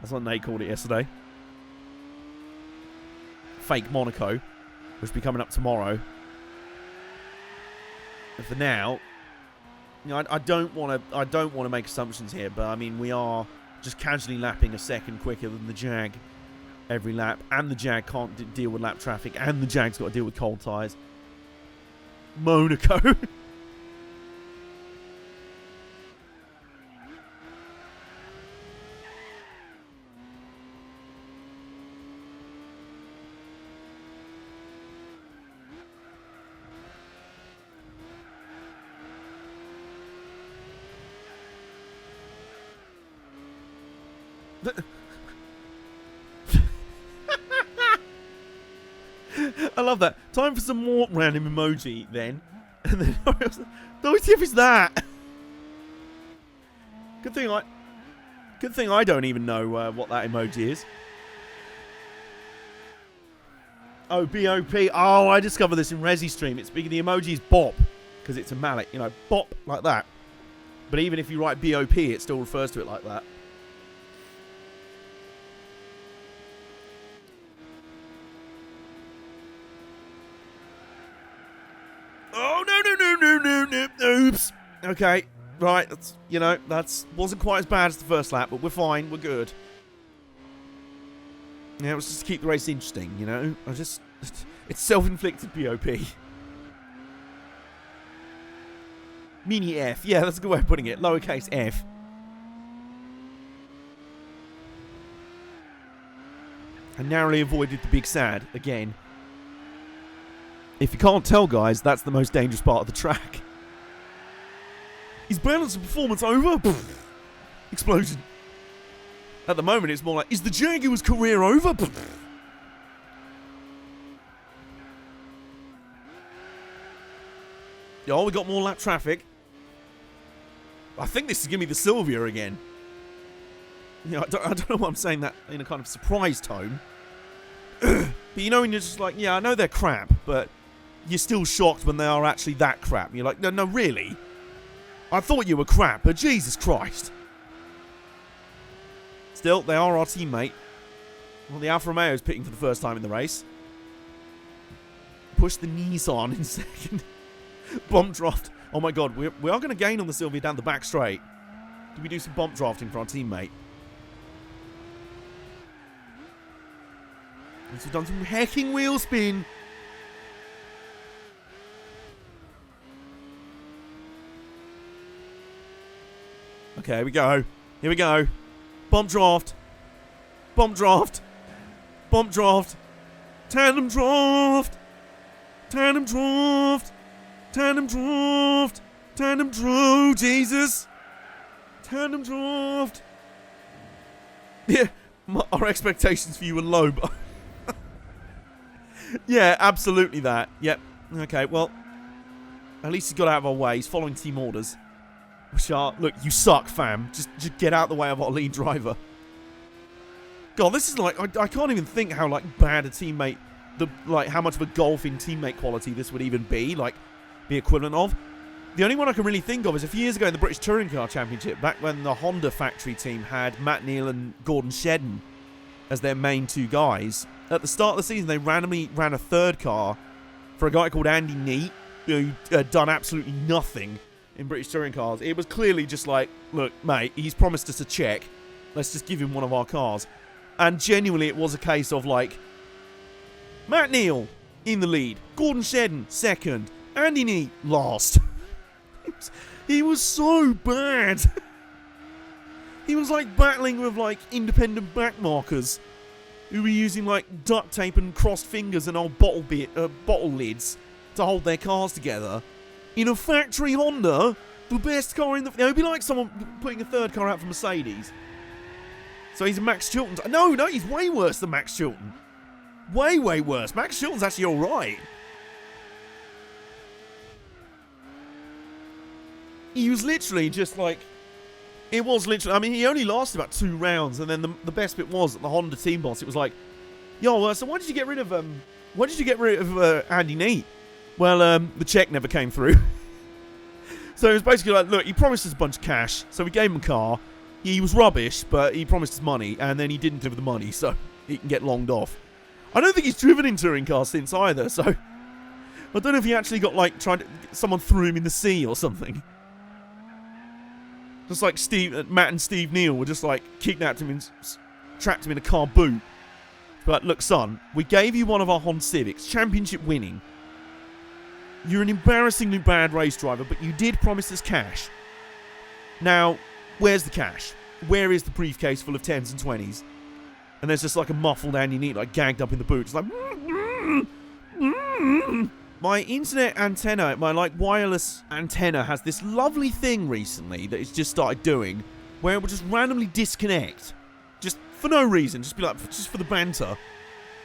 That's what Nate called it yesterday. Fake Monaco, which will be coming up tomorrow. And for now, I don't want to make assumptions here, but I mean we are just casually lapping a second quicker than the Jag every lap, and the Jag can't deal with lap traffic, and the Jag's got to deal with cold tyres. Monaco. I love that. Time for some more random emoji then. And then WTF is that? Good thing I don't even know what that emoji is. Oh, BOP. Oh, I discovered this in Resi Stream. It's the emoji is bop because it's a mallet, bop like that. But even if you write BOP, it still refers to it like that. Oh, no. Oops. Okay. Right. That's wasn't quite as bad as the first lap, but we're fine. We're good. Yeah, let's just keep the race interesting, it's self-inflicted BOP. Mini F. Yeah, that's a good way of putting it. Lowercase f. I narrowly avoided the big sad again. If you can't tell, guys, that's the most dangerous part of the track. Is balance and performance over? Pfft. Explosion. At the moment, it's more like, is the Jaguar's career over? Pfft. Oh, we got more lap traffic. I think this is going to be the Sylvia again. I don't know why I'm saying that in a kind of surprise tone. But when you're just like, yeah, I know they're crap, but you're still shocked when they are actually that crap. And you're like, no, really? I thought you were crap, but Jesus Christ. Still, they are our teammate. Well, the Alfa Romeo is picking for the first time in the race. Push the Nissan in second. Bump draft. Oh my god, we are going to gain on the Sylvia down the back straight. Do we do some bump drafting for our teammate? Once we've done some hacking wheel spin. Okay, here we go. Here we go. Bump draft. Bump draft. Bump draft. Tandem draft. Tandem draft. Tandem draft. Tandem draft. Jesus. Tandem draft. Yeah, our expectations for you are low, but yeah, absolutely that. Yep. Okay, well, at least he's got out of our way. He's following team orders. Which are, look, you suck, fam. Just get out of the way of our lead driver. God, this is like, I can't even think how, like, bad a teammate, how much of a golfing teammate quality this would even be, like, the equivalent of. The only one I can really think of is a few years ago in the British Touring Car Championship, back when the Honda factory team had Matt Neal and Gordon Shedden as their main two guys. At the start of the season, they randomly ran a third car for a guy called Andy Neat, who had done absolutely nothing in British Touring Cars. It was clearly just like, look, mate, he's promised us a check. Let's just give him one of our cars. And genuinely, it was a case of, like, Matt Neal in the lead, Gordon Shedden second, Andy Neat last. He was so bad. He was, like, battling with, like, independent back markers who were using, like, duct tape and crossed fingers and old bottle lids to hold their cars together. In a factory Honda, the best car in the... It would be like someone putting a third car out for Mercedes. So he's a Max Chilton. No, he's way worse than Max Chilton. Way, way worse. Max Chilton's actually alright. He was literally just like... It was literally... I mean, he only lasted about 2 rounds, and then the best bit was that the Honda team boss, it was like, yo, so why did you get rid of... Andy Neat? Well, the check never came through. So it was basically like, look, he promised us a bunch of cash, so we gave him a car. He was rubbish, but he promised us money, and then he didn't deliver the money, so he can get longed off. I don't think he's driven in touring cars since either, so... I don't know if he actually got, like, someone threw him in the sea or something. Just like Matt and Steve Neal were just, like, kidnapped him and trapped him in a car boot. But, look, son, we gave you one of our Honda Civics, championship winning. You're an embarrassingly bad race driver, but you did promise us cash. Now... Where's the cash? Where is the briefcase full of 10s and 20s? And there's just like a muffled Andy Neat, like gagged up in the boot. It's like... My internet antenna, my like wireless antenna has this lovely thing recently that it's just started doing where it will just randomly disconnect. Just for no reason. Just be like, just for the banter.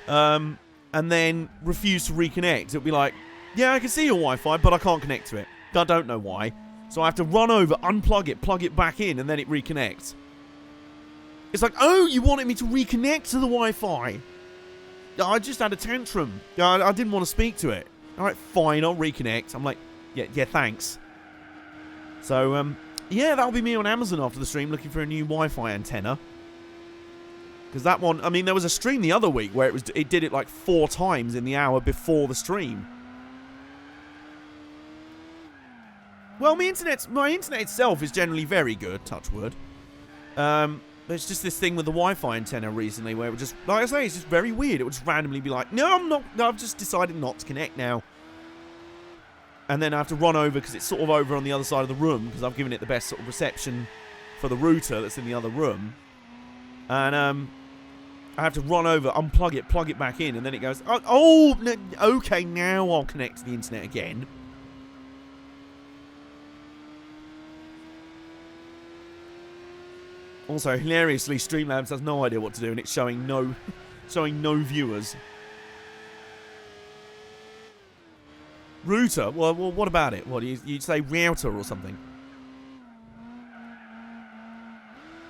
And then refuse to reconnect. It'll be like, yeah, I can see your Wi-Fi, but I can't connect to it. I don't know why. So I have to run over, unplug it, plug it back in, and then it reconnects. It's like, oh, you wanted me to reconnect to the Wi-Fi. I just had a tantrum. I didn't want to speak to it. All right, fine, I'll reconnect. I'm like, yeah, thanks. So, yeah, that'll be me on Amazon after the stream looking for a new Wi-Fi antenna. Because that one, I mean, there was a stream the other week where it did it like 4 times in the hour before the stream. Well, my internet itself is generally very good, touch wood. There's just this thing with the Wi-Fi antenna recently where it would just, like I say, it's just very weird. It would just randomly be like, no, I'm not, no, I've just decided not to connect now. And then I have to run over because it's sort of over on the other side of the room because I've given it the best sort of reception for the router that's in the other room. And I have to run over, unplug it, plug it back in, and then it goes, oh no, okay, now I'll connect to the internet again. Also, hilariously, Streamlabs has no idea what to do, and it's showing no viewers. Router? Well, what about it? What, you'd say router or something?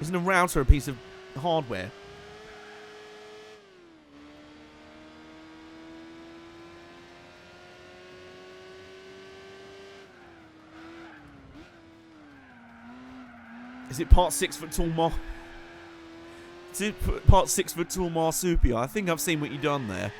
Isn't a router a piece of hardware? Is it part 6 foot tall Is it part 6 foot tall marsupia? I think I've seen what you've done there.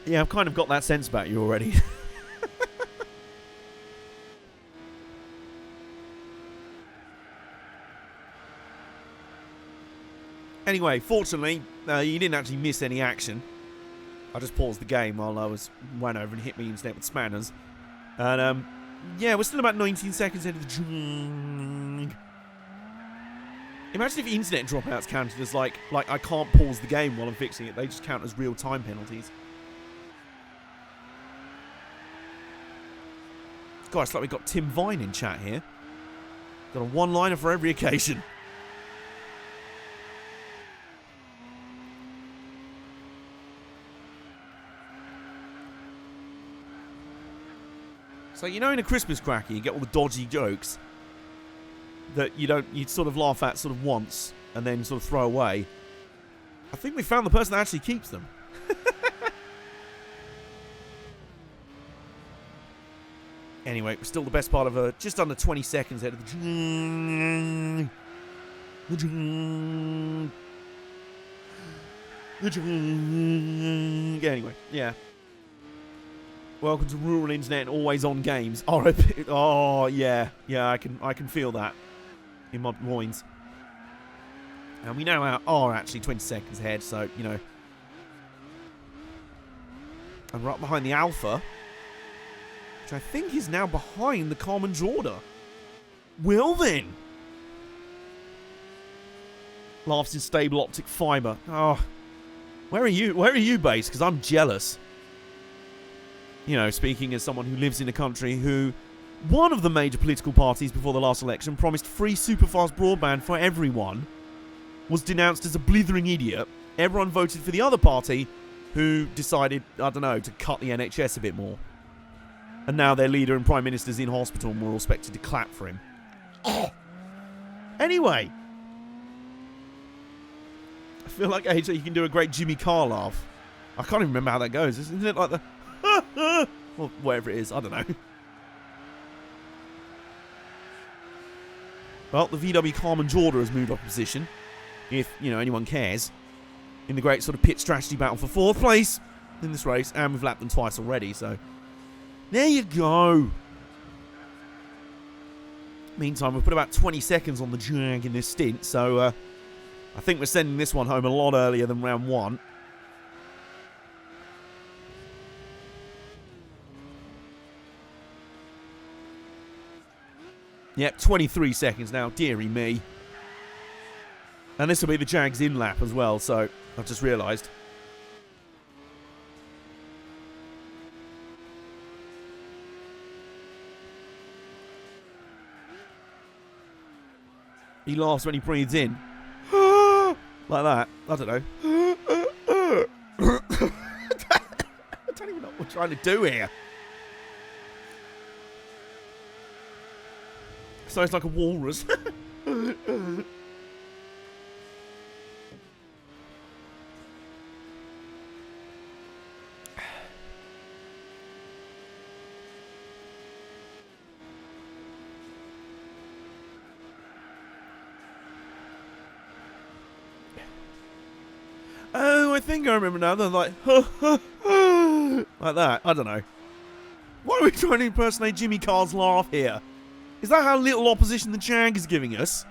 Yeah, I've kind of got that sense about you already. Anyway, fortunately, you didn't actually miss any action. I just paused the game while I ran over and hit me internet with spanners. And, yeah, we're still about 19 seconds into the drag. Imagine if internet dropouts counted as, like I can't pause the game while I'm fixing it. They just count as real-time penalties. God, it's like we've got Tim Vine in chat here. Got a one-liner for every occasion. So, you know, in a Christmas cracker, you get all the dodgy jokes that you sort of laugh at sort of once and then sort of throw away. I think we found the person that actually keeps them. Anyway, we're still the best part of just under 20 seconds ahead of Anyway, yeah. Welcome to rural internet and always on games. Oh yeah, I can feel that in my loins. And we now are actually 20 seconds ahead, so you know. And we're up behind the Alpha, which I think is now behind the Common Order. Well then. Laughs in stable optic fibre. Oh, where are you? Where are you based? Because I'm jealous. You know, speaking as someone who lives in a country who, one of the major political parties before the last election promised free superfast broadband for everyone, was denounced as a blithering idiot. Everyone voted for the other party, who decided, I don't know, to cut the NHS a bit more. And now their leader and prime minister's in hospital and we're all expected to clap for him. Anyway. I feel like, AJ, you can do a great Jimmy Carr laugh. I can't even remember how that goes. Isn't it like the... well, whatever it is, I don't know. Well, the VW Common Order has moved up position, if, you know, anyone cares, in the great sort of pit strategy battle for 4th place in this race, and we've lapped them twice already, so there you go. Meantime, we've put about 20 seconds on the Jag in this stint, so I think we're sending this one home a lot earlier than round 1. Yep, 23 seconds now, dearie me. And this will be the Jag's in lap as well, so I've just realised. He laughs when he breathes in. Like that. I don't know. I don't even know what we're trying to do here. So it's like a walrus. Oh, I think I remember now. They're like, like that. I don't know. Why are we trying to impersonate Jimmy Carr's laugh here? Is that how little opposition the Jag is giving us?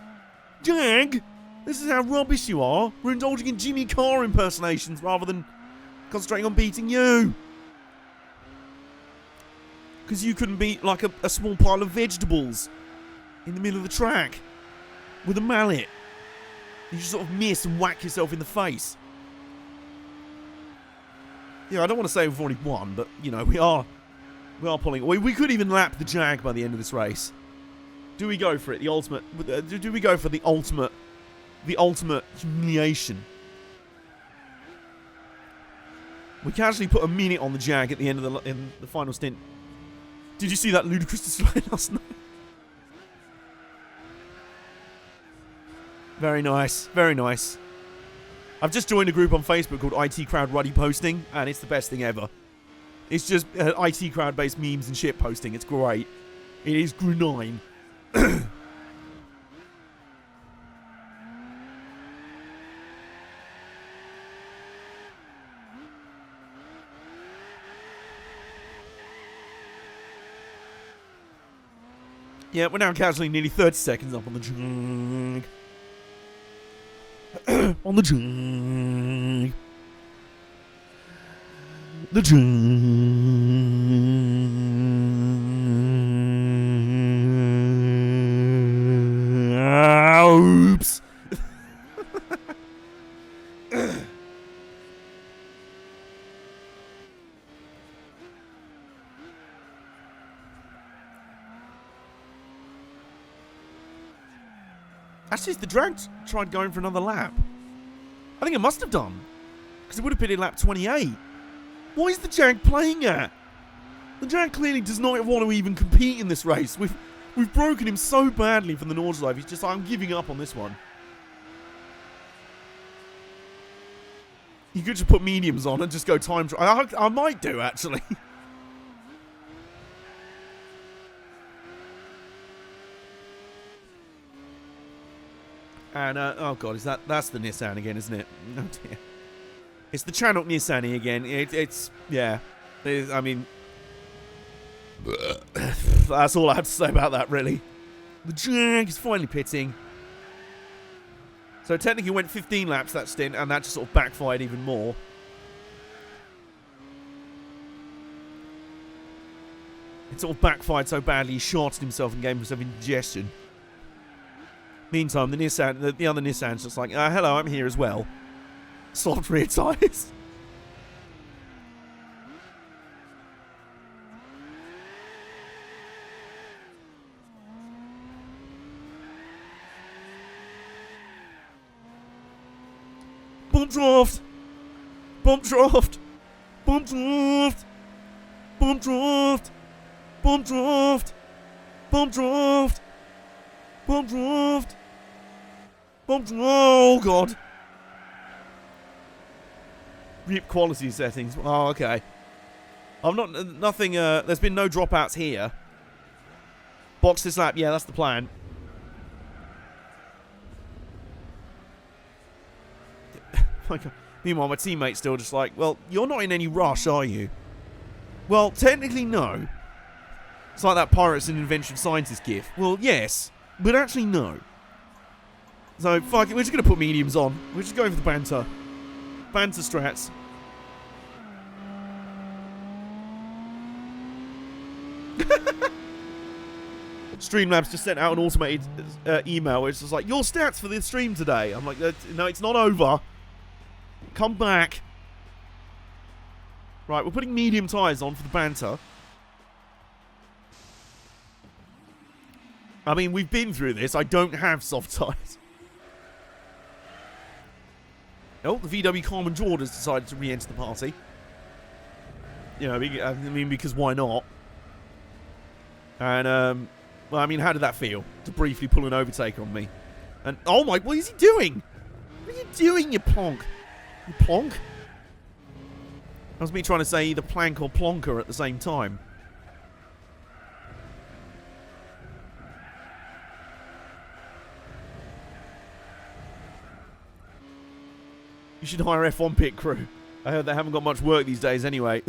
Jag, this is how rubbish you are. We're indulging in Jimmy Carr impersonations rather than concentrating on beating you. Because you couldn't beat like a small pile of vegetables in the middle of the track with a mallet. You just sort of miss and whack yourself in the face. Yeah, I don't want to say we've already won, but, you know, we are pulling... We could even lap the Jag by the end of this race. Do we go for it? The ultimate... Do we go for the ultimate humiliation? We can actually put a minute on the Jag at the end of the final stint. Did you see that ludicrous display last night? Very nice. Very nice. I've just joined a group on Facebook called IT Crowd Ruddy Posting, and it's the best thing ever. It's just IT crowd-based memes and shit posting. It's great. It is grunine. Yeah, we're now casually nearly 30 seconds up on the Jag. On the Jag. The Jag. Oops. Actually, the drag tried going for another lap. I think it must have done. Because it would have been in lap 28. What is the Jag playing at? The Jag clearly does not want to even compete in this race. We've broken him so badly from the Nordschleife. He's just like, I'm giving up on this one. You could just put mediums on and just go time trial. I might do, actually. And, oh god, that's the Nissan again, isn't it? Oh dear. It's the Chanook Nissan again. Yeah. I mean, that's all I have to say about that, really. The Jag is finally pitting. So technically went 15 laps that stint, and that just sort of backfired even more. It sort of backfired so badly he shorted himself and gave himself indigestion. Meantime, the other Nissan's just like, hello, I'm here as well. Soft rear tyres. Bump draft! Bump draft! Bump draft! Bump draft! Bump draft! Bump draft! Bump draft! Bump draft! Oh god! Rip quality settings. Oh, okay. I'm not... Nothing... there's been no dropouts here. Box this lap. Yeah, that's the plan. Meanwhile, my teammate's still just like, well, you're not in any rush, are you? Well, technically, no. It's like that Pirates and Invention Scientist gif. Well, yes, but actually, no. So, fuck it, we're just going to put mediums on. We're just going for the banter. Banter strats. Streamlabs just sent out an automated email where it's just like, your stats for the stream today. I'm like, no, it's not over. Come back. Right, we're putting medium tyres on for the banter. I mean, we've been through this. I don't have soft tyres. Oh, the VW Carmen Jord has decided to re-enter the party. You know, I mean, because why not? And, well, I mean, how did that feel? To briefly pull an overtake on me. And, oh my, what is he doing? What are you doing, you plonk? You plonk? That was me trying to say either plank or plonker at the same time. You should hire F1 pit crew. I heard they haven't got much work these days anyway.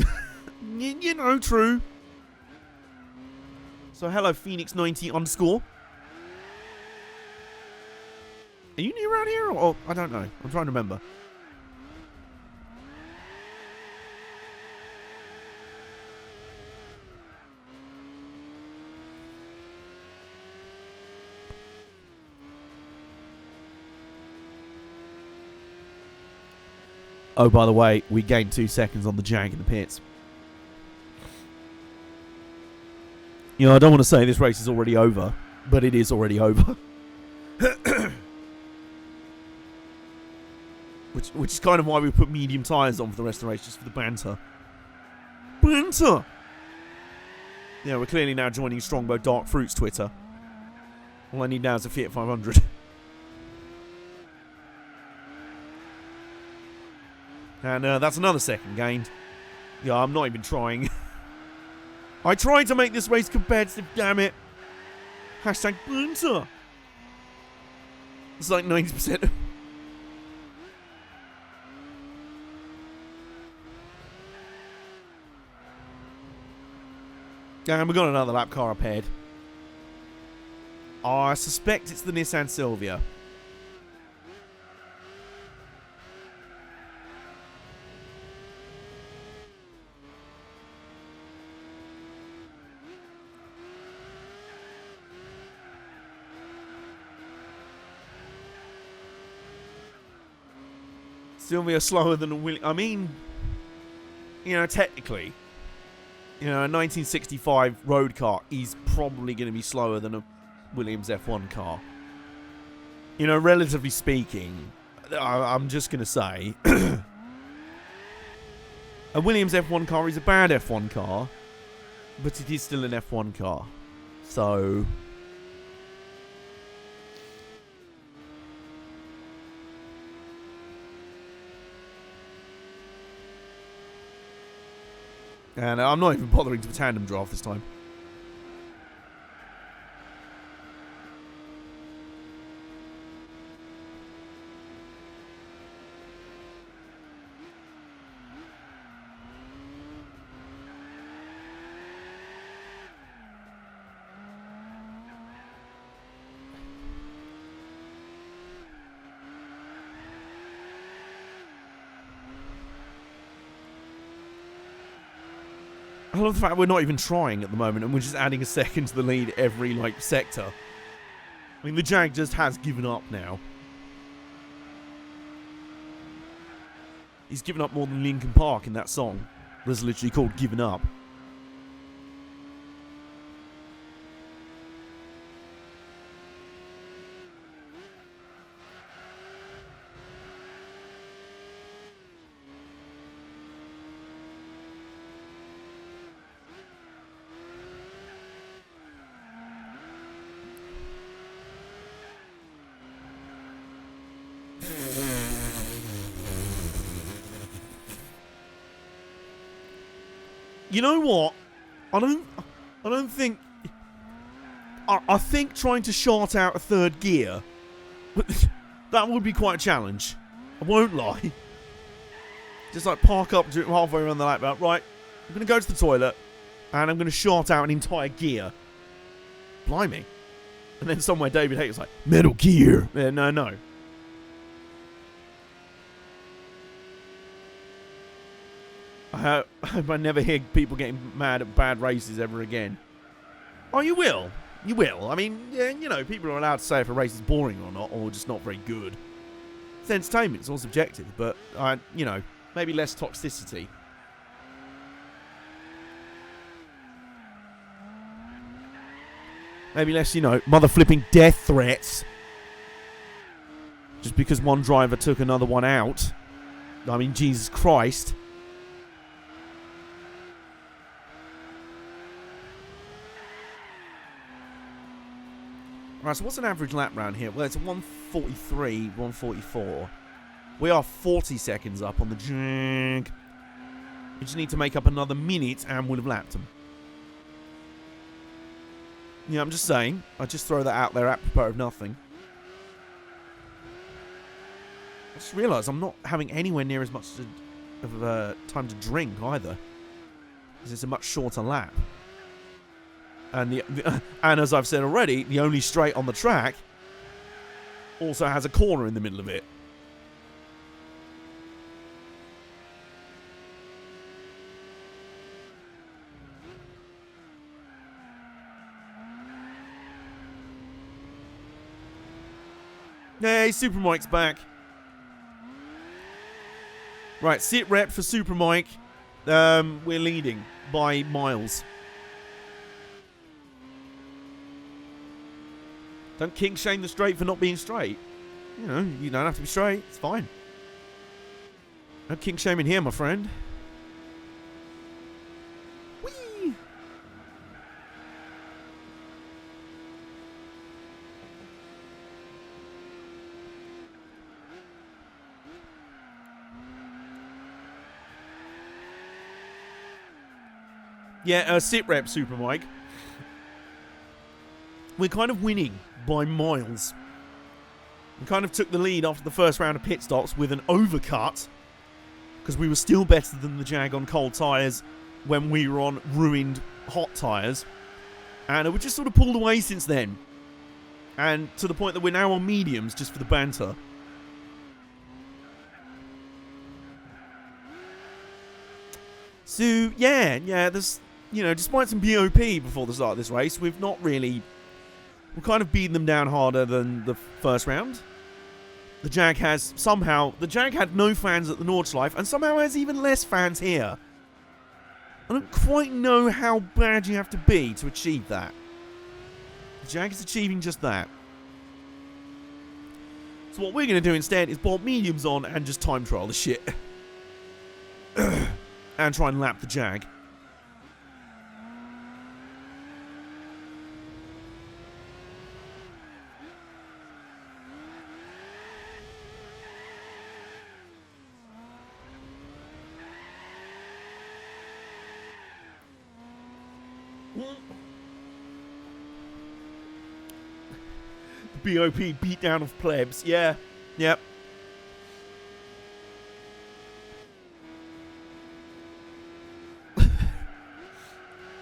You know, true. So, hello, Phoenix90 _. Are you new around here? Or I don't know. I'm trying to remember. Oh, by the way, we gained 2 seconds on the Jag in the pits. You know, I don't want to say this race is already over, but it is already over. Which is kind of why we put medium tyres on for the rest of the race, just for the banter. Banter! Yeah, we're clearly now joining Strongbow Dark Fruits Twitter. All I need now is a Fiat 500. And that's another second gained. Yeah, I'm not even trying. I tried to make this race competitive, damn it. Hashtag banter. It's like 90%. And we got another lap car up ahead. I suspect it's the Nissan Silvia. Silvia slower than a Williams. I mean, you know, technically, you know, a 1965 road car is probably going to be slower than a Williams F1 car. You know, relatively speaking, I'm just going to say, a Williams F1 car is a bad F1 car, But it is still an F1 car. So... And I'm not even bothering to tandem draft this time. I love the fact we're not even trying at the moment and we're just adding a second to the lead every, like, sector. I mean, the Jag just has given up now. He's given up more than Linkin Park in that song. That's literally called Given Up. You know what? I don't think... I think trying to short out a third gear, that would be quite a challenge. I won't lie. Just like park up halfway around the lap, about, right, I'm going to go to the toilet, and I'm going to short out an entire gear. Blimey. And then somewhere David Hayter's like, Metal Gear. Yeah, no. I hope I never hear people getting mad at bad races ever again. Oh, you will. You will. I mean, yeah, you know, people are allowed to say if a race is boring or not, or just not very good. It's entertainment. It's all subjective. But, you know, maybe less toxicity. Maybe less, you know, mother-flipping death threats. Just because one driver took another one out. I mean, Jesus Christ. Right, so what's an average lap round here? Well, it's 143, 144. We are 40 seconds up on the Jag. We just need to make up another minute and we'll have lapped them. Yeah, I'm just saying. I just throw that out there apropos of nothing. I just realised I'm not having anywhere near as much of time to drink either. Because it's a much shorter lap. And and as I've said already, the only straight on the track also has a corner in the middle of it. Hey, Super Mike's back. Right, sit rep for Super Mike. We're leading by miles. Don't kink shame the straight for not being straight. You know, you don't have to be straight. It's fine. No kink shame in here, my friend. Whee! Yeah, sit rep, Super Mike. We're kind of winning by miles. We kind of took the lead after the first round of pit stops with an overcut because we were still better than the Jag on cold tyres when we were on ruined hot tyres. And we just sort of pulled away since then. And to the point that we're now on mediums just for the banter. So, yeah, there's, you know, despite some BOP before the start of this race, we've kind of beaten them down harder than the first round. The Jag had no fans at the Nordschleife, and somehow has even less fans here. I don't quite know how bad you have to be to achieve that. The Jag is achieving just that. So what we're going to do instead is bolt mediums on and just time trial the shit. And try and lap the Jag. BOP, beatdown of plebs. Yeah. Yep.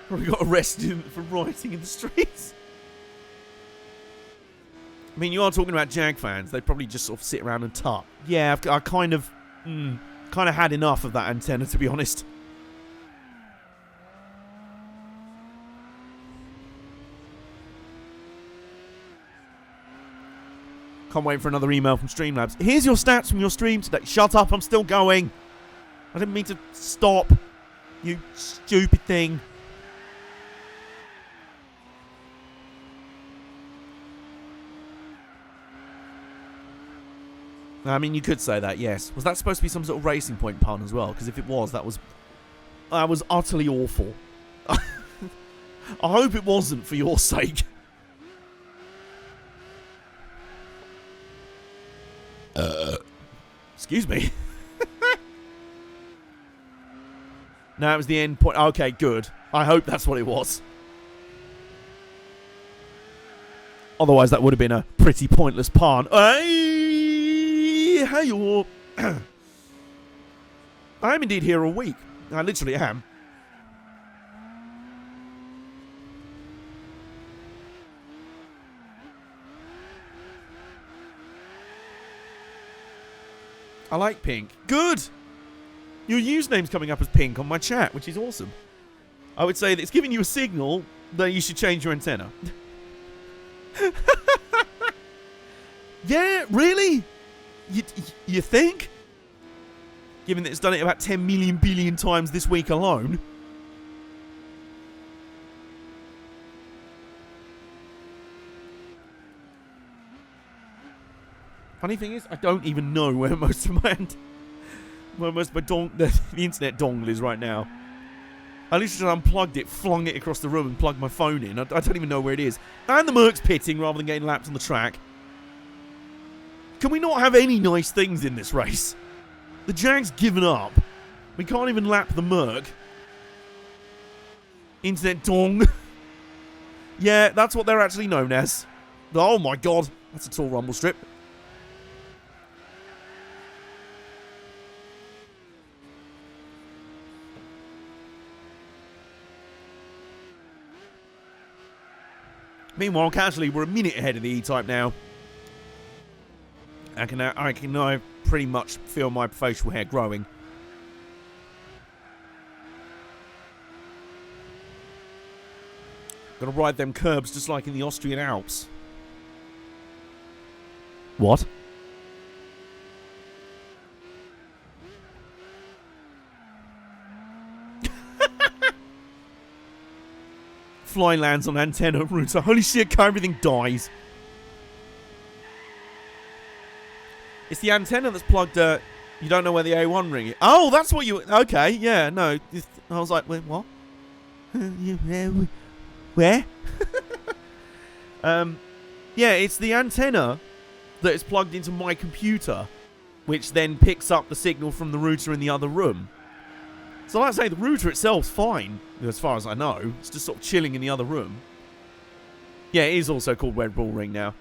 Probably got arrested for rioting in the streets. I mean, you are talking about Jag fans. They probably just sort of sit around and tut. Yeah, I kind of had enough of that antenna, to be honest. Can't wait for another email from Streamlabs. Here's your stats from your stream today. Shut up, I'm still going. I didn't mean to stop. You stupid thing. I mean, you could say that, yes. Was that supposed to be some sort of Racing Point pun as well? Because if it was, that was utterly awful. I hope it wasn't, for your sake. Excuse me. No, it was the end point. Okay, good. I hope that's what it was. Otherwise, that would have been a pretty pointless pun. Hey, you're... I am indeed here all week. I literally am. I like pink. Good! Your username's coming up as pink on my chat, which is awesome. I would say that it's giving you a signal that you should change your antenna. Yeah, really? You think? Given that it's done it about 10 million billion times this week alone. Funny thing is, I don't even know where most of my the internet dongle is right now. I literally just unplugged it, flung it across the room, and plugged my phone in. I don't even know where it is. And the Merc's pitting rather than getting lapped on the track. Can we not have any nice things in this race? The Jag's given up. We can't even lap the Merc. Internet dong. Yeah, that's what they're actually known as. Oh my god, that's a tall rumble strip. Meanwhile, casually, we're a minute ahead of the E-Type now. I can now pretty much feel my facial hair growing. Gonna ride them curbs just like in the Austrian Alps. What? Fly lands on antenna router. Holy shit, everything dies. It's the antenna that's plugged, you don't know where the A1 ring is. Oh, that's what you... Okay, yeah, no. I was like, wait, what? Where? Yeah, it's the antenna that is plugged into my computer, which then picks up the signal from the router in the other room. So like I say, the router itself's fine, as far as I know. It's just sort of chilling in the other room. Yeah, it is also called Red Bull Ring now.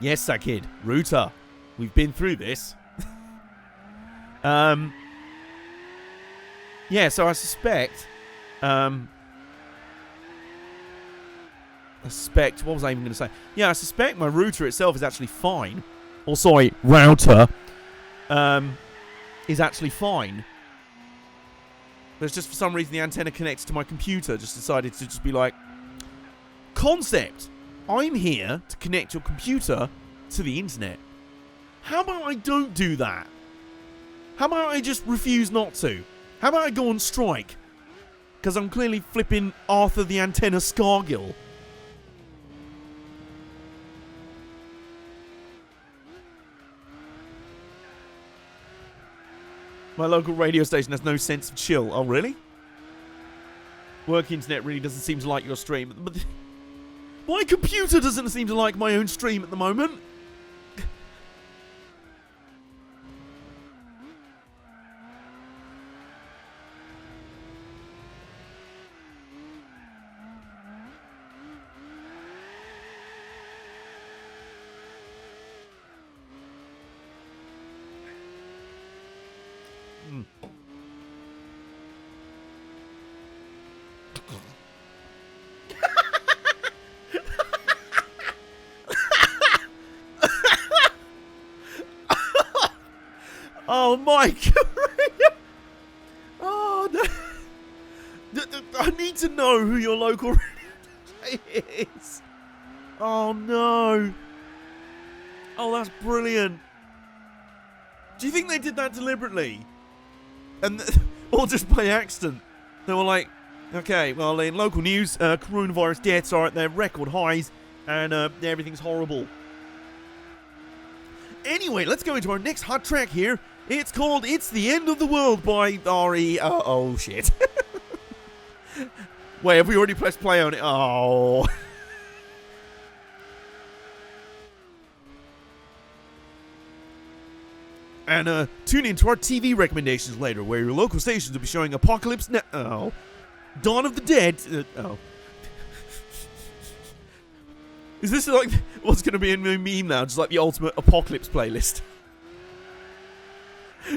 Yes, that kid. Router. We've been through this. Yeah, so I suspect... what was I even going to say? Yeah, I suspect my router itself is actually fine. Or, sorry, router. Is actually fine. But it's just for some reason the antenna connects to my computer just decided to just be like... Concept! I'm here to connect your computer to the internet. How about I don't do that? How about I just refuse not to? How about I go on strike? Because I'm clearly flipping Arthur the Antenna Scargill. My local radio station has no sense of chill. Oh, really? Work internet really doesn't seem to like your stream. But my computer doesn't seem to like my own stream at the moment. Oh, Mike! Oh, no. I need to know who your local is. Oh, no. Oh, that's brilliant. Do you think they did that deliberately? Or just by accident? They were like, okay, well, in local news, coronavirus deaths are at their record highs, and everything's horrible. Anyway, let's go into our next hot track here. It's called It's the End of the World by R.E. Oh, shit. Wait, have we already pressed play on it? Oh. And tune in to our TV recommendations later, where your local stations will be showing Apocalypse Now. Oh. Dawn of the Dead. Oh. Is this like what's going to be in the meme now? Just like the ultimate apocalypse playlist.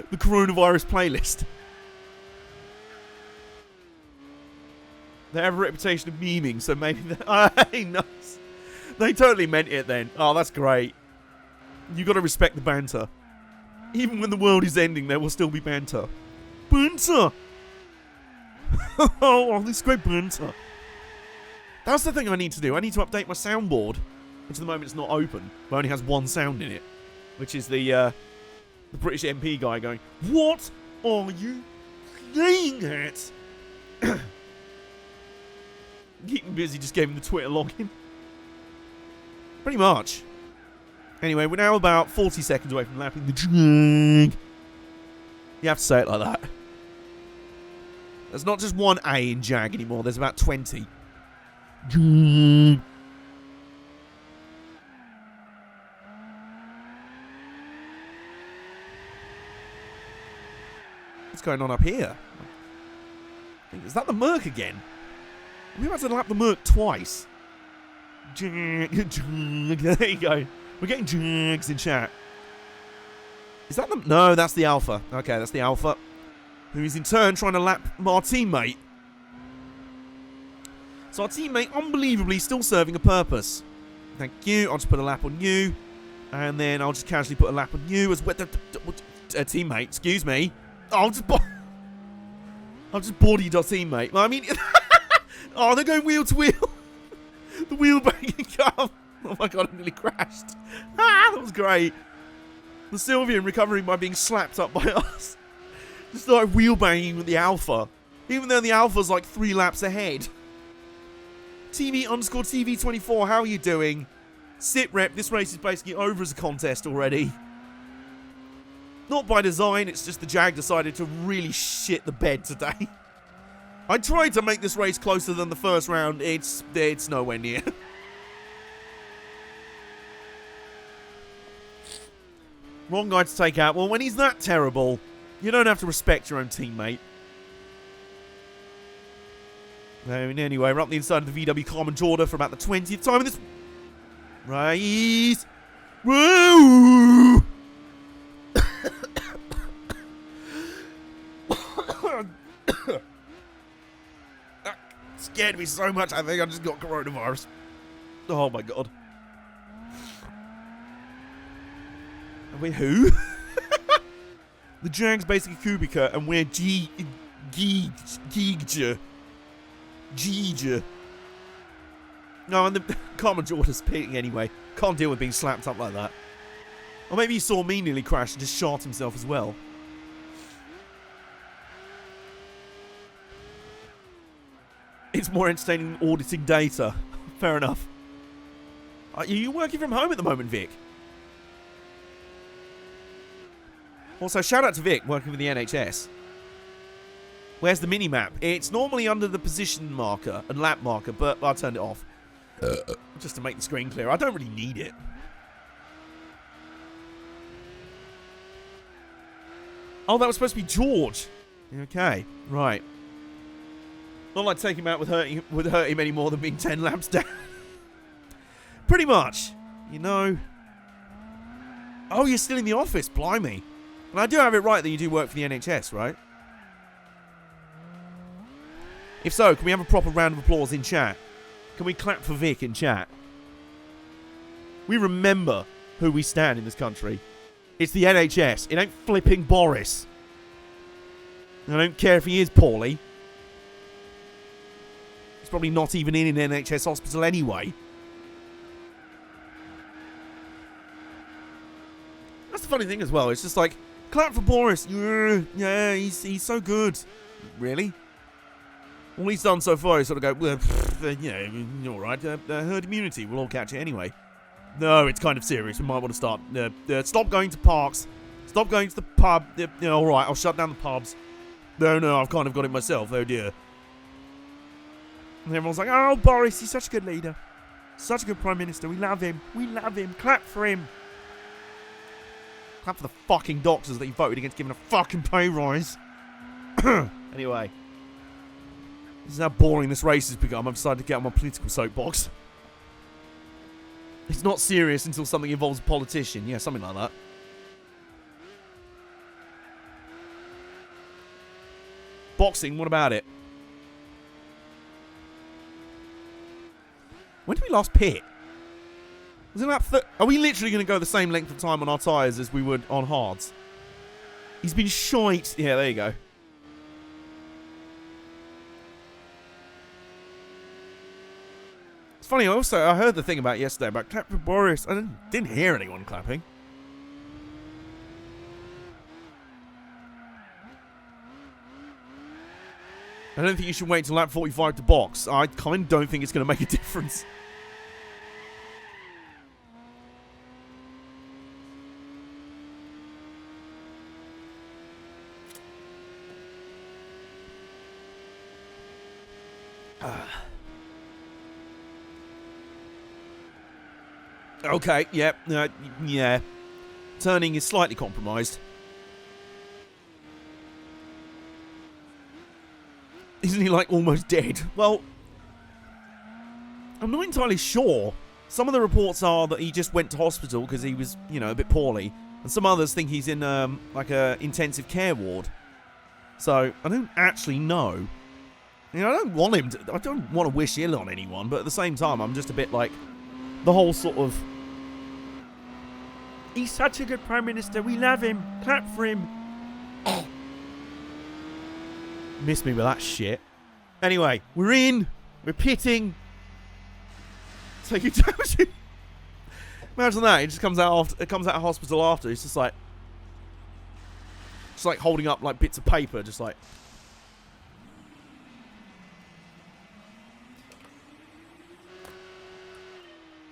The coronavirus playlist. They have a reputation of memeing, so maybe hey, nice. They totally meant it then. Oh, that's great. You got to respect the banter. Even when the world is ending, there will still be banter. Banter! Oh, this is great banter. That's the thing I need to do. I need to update my soundboard, which at the moment is not open, but only has one sound in it, which is the British MP guy going, "What are you playing at?" Keeping busy, just gave him the Twitter login. Pretty much. Anyway, we're now about 40 seconds away from lapping the Jag. You have to say it like that. There's not just one A in Jag anymore, there's about 20. Jag. What's going on up here? Is that the Merc again? We're about to lap the Merc twice. Jag, Jag. There you go. We're getting Jags in chat. Is that the... No, that's the Alpha. Okay, that's the Alpha. Who is in turn trying to lap our teammate. So our teammate, unbelievably, still serving a purpose. Thank you. I'll just put a lap on you. And then I'll just casually put a lap on you as well. Teammate, excuse me. I'll just bodied our teammate. I mean... Oh, they're going wheel to wheel. The wheel banging car. Oh my god, I nearly crashed. Ah, that was great. The Sylvian recovering by being slapped up by us. Just started wheel banging with the Alpha. Even though the Alpha's like 3 laps ahead. TV_TV24, how are you doing? Sit rep, this race is basically over as a contest already. Not by design, it's just the Jag decided to really shit the bed today. I tried to make this race closer than the first round. It's nowhere near. Wrong guy to take out. Well, when he's that terrible, you don't have to respect your own teammate. Anyway, we're up the inside of the VW Common Jordan for about the 20th time in this race. Woo! That scared me so much, I think I just got coronavirus. Oh my god. Wait, who? The Jag's basically Kubica, and we're Gigja. No, and the Common Jordan's pitting anyway. Can't deal with being slapped up like that. Or maybe he saw me nearly crash and just shot himself as well. It's more entertaining than auditing data. Fair enough. Are you working from home at the moment, Vic? Also, shout out to Vic, working with the NHS. Where's the mini-map? It's normally under the position marker and lap marker, but I turned it off. Just to make the screen clear. I don't really need it. Oh, that was supposed to be George. Okay, right. Not like taking him out would hurt him any more than being 10 laps down. Pretty much. You know. Oh, you're still in the office. Blimey. And I do have it right that you do work for the NHS, right? If so, can we have a proper round of applause in chat? Can we clap for Vic in chat? We remember who we stand in this country. It's the NHS. It ain't flipping Boris. I don't care if he is poorly. He's probably not even in an NHS hospital anyway. That's the funny thing as well. It's just like, clap for Boris. Yeah, he's so good. Really? All he's done so far is sort of go, well, yeah, all right. Herd immunity. We'll all catch it anyway. No, it's kind of serious. We might want to start. Stop going to parks. Stop going to the pub. All right, I'll shut down the pubs. No, I've kind of got it myself. Oh dear. And everyone's like, oh, Boris, he's such a good leader. Such a good Prime Minister. We love him. We love him. Clap for him. Clap for the fucking doctors that he voted against giving a fucking pay rise. Anyway. This is how boring this race has become. I've decided to get on my political soapbox. It's not serious until something involves a politician. Yeah, something like that. Boxing, what about it? When did we last pit? Wasn't that... Are we literally going to go the same length of time on our tyres as we would on hards? He's been shite. Yeah, there you go. It's funny, I heard the thing about yesterday about clap for Boris. I didn't hear anyone clapping. I don't think you should wait till lap 45 to box. I kind of don't think it's going to make a difference. Okay, yeah. Turning is slightly compromised. Isn't he, like, almost dead? Well, I'm not entirely sure. Some of the reports are that he just went to hospital because he was, you know, a bit poorly. And some others think he's in, like, a intensive care ward. So, I don't actually know. You know, I don't want to wish ill on anyone, but at the same time, I'm just a bit like, the whole sort of, he's such a good Prime Minister, we love him, clap for him. Miss me with that shit. Anyway, we're pitting. So you imagine that, he just comes out of hospital after, he's just like holding up like bits of paper, just like.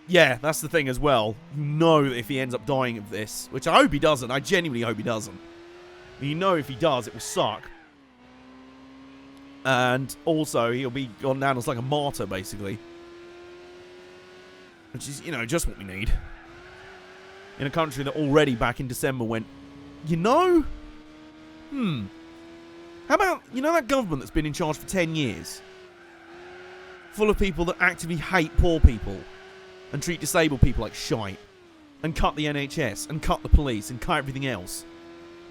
Yeah, that's the thing as well. You know that if he ends up dying of this, which I hope he doesn't, I genuinely hope he doesn't. But you know if he does, it will suck. And also, he'll be gone down as like a martyr, basically. Which is, you know, just what we need. In a country that already back in December went, you know? How about, you know that government that's been in charge for 10 years? Full of people that actively hate poor people. And treat disabled people like shite. And cut the NHS. And cut the police. And cut everything else.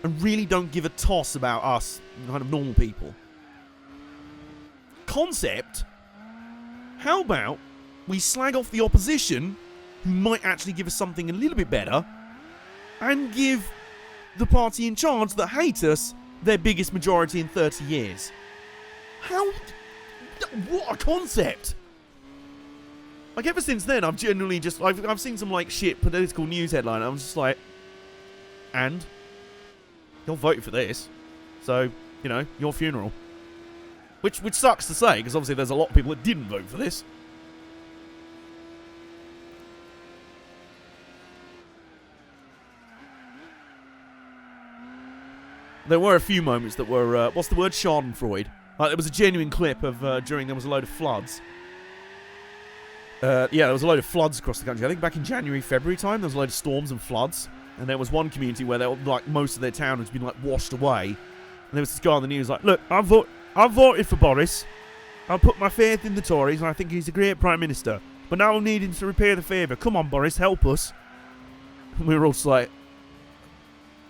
And really don't give a toss about us, kind of normal people. Concept? How about we slag off the opposition, who might actually give us something a little bit better, and give the party in charge that hate us their biggest majority in 30 years? How? What a concept! Like, ever since then, I've generally just... I've seen some, like, shit political news headline, and I'm just like... And? You'll vote for this. So, you know, your funeral. Which sucks to say, because obviously there's a lot of people that didn't vote for this. There were a few moments that were, what's the word? Schadenfreude. Like, there was a genuine clip of, during there was a load of floods. Yeah, there was a load of floods across the country. I think back in January, February time, there was a load of storms and floods. And there was one community where, like, most of their town has been, like, washed away. And there was this guy on the news like, look, I voted for Boris. I put my faith in the Tories, and I think he's a great Prime Minister. But now I'm needing to repay the favour. Come on, Boris, help us. And we were all just like,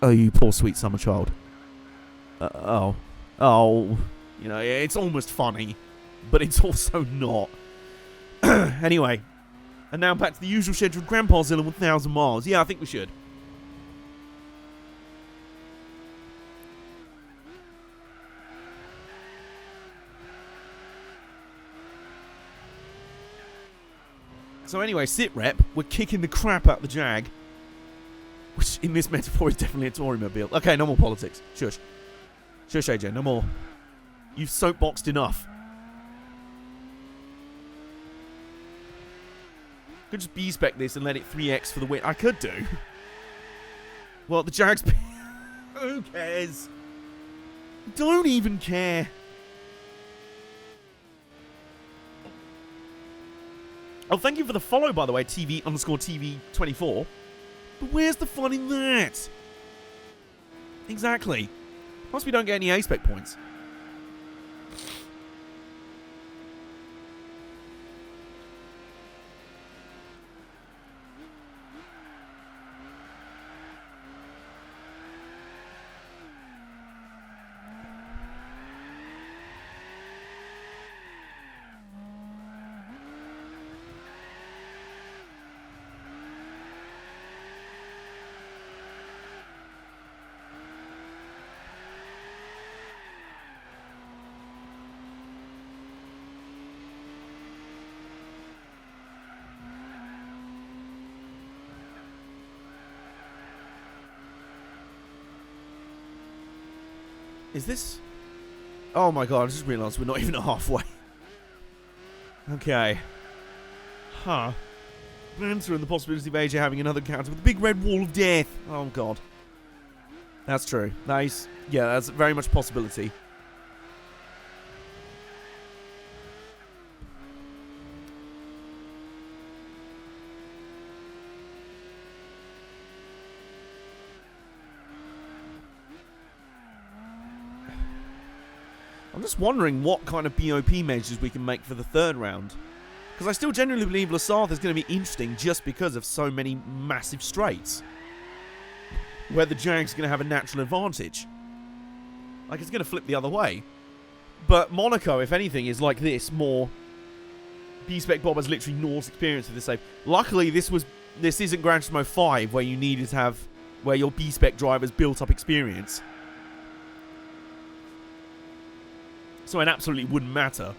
oh, you poor sweet summer child. Oh. You know, it's almost funny, but it's also not. Anyway, and now back to the usual schedule. Grandpa's ill in 1,000 miles. Yeah, I think we should. So anyway, sit rep. We're kicking the crap out of the Jag. Which, in this metaphor, is definitely a Tory-mobile. Okay, no more politics. Shush. Shush, AJ, no more. You've soapboxed enough. Could just B-spec this and let it 3x for the win. I could do. Well, the Jag's... Who cares? Don't even care. Oh, thank you for the follow, by the way, TV_TV24. But where's the fun in that? Exactly. Plus, we don't get any A-spec points. Is this... Oh my god, I just realised we're not even halfway. Okay. Huh. Answer and the possibility of AJ having another encounter with the big red wall of death. Oh god. That's true. Nice. Yeah, that's very much a possibility. I'm just wondering what kind of BOP measures we can make for the third round. Because I still genuinely believe Lasarth is going to be interesting just because of so many massive straights. Where the Jag's going to have a natural advantage. Like, it's going to flip the other way. But Monaco, if anything, is like this, more... B-Spec Bob has literally Norse experience with this save. Luckily, this isn't Gran Turismo 5, where you needed to have... where your B-Spec drivers built up experience. So it absolutely wouldn't matter.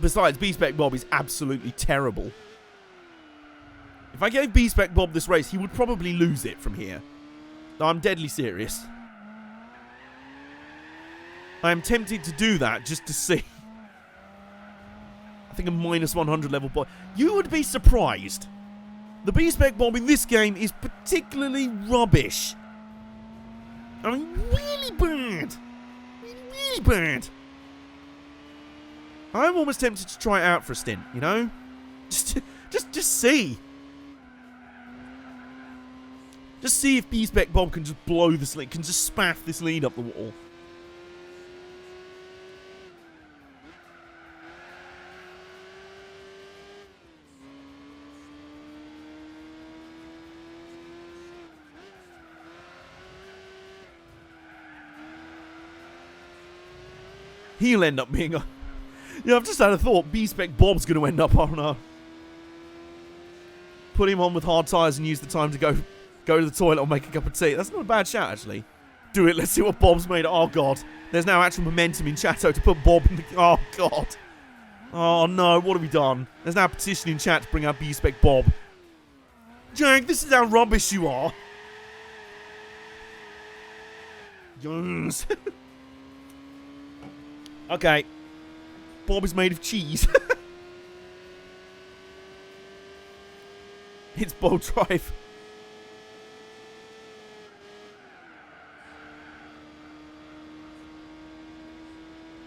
Besides, B-Spec Bob is absolutely terrible. If I gave B-Spec Bob this race, he would probably lose it from here. I'm deadly serious. I am tempted to do that just to see. I think a -100 level boy. You would be surprised. The B-Spec Bob in this game is particularly rubbish. I mean, really bad. Really bad. I'm almost tempted to try it out for a stint, you know? Just see. Just see if B-Spec Bob can just blow this lead, can just spaff this lead up the wall. He'll end up being a... Yeah, I've just had a thought. B-Spec Bob's going to end up on a... Put him on with hard tyres and use the time to go to the toilet or make a cup of tea. That's not a bad shout, actually. Do it. Let's see what Bob's made. Oh, God. There's now actual momentum in Chatto to put Bob in the... Oh, God. Oh, no. What have we done? There's now a petition in chat to bring out B-Spec Bob. Jag, this is how rubbish you are. Yes. Okay. Bob is made of cheese. It's Bob Drive.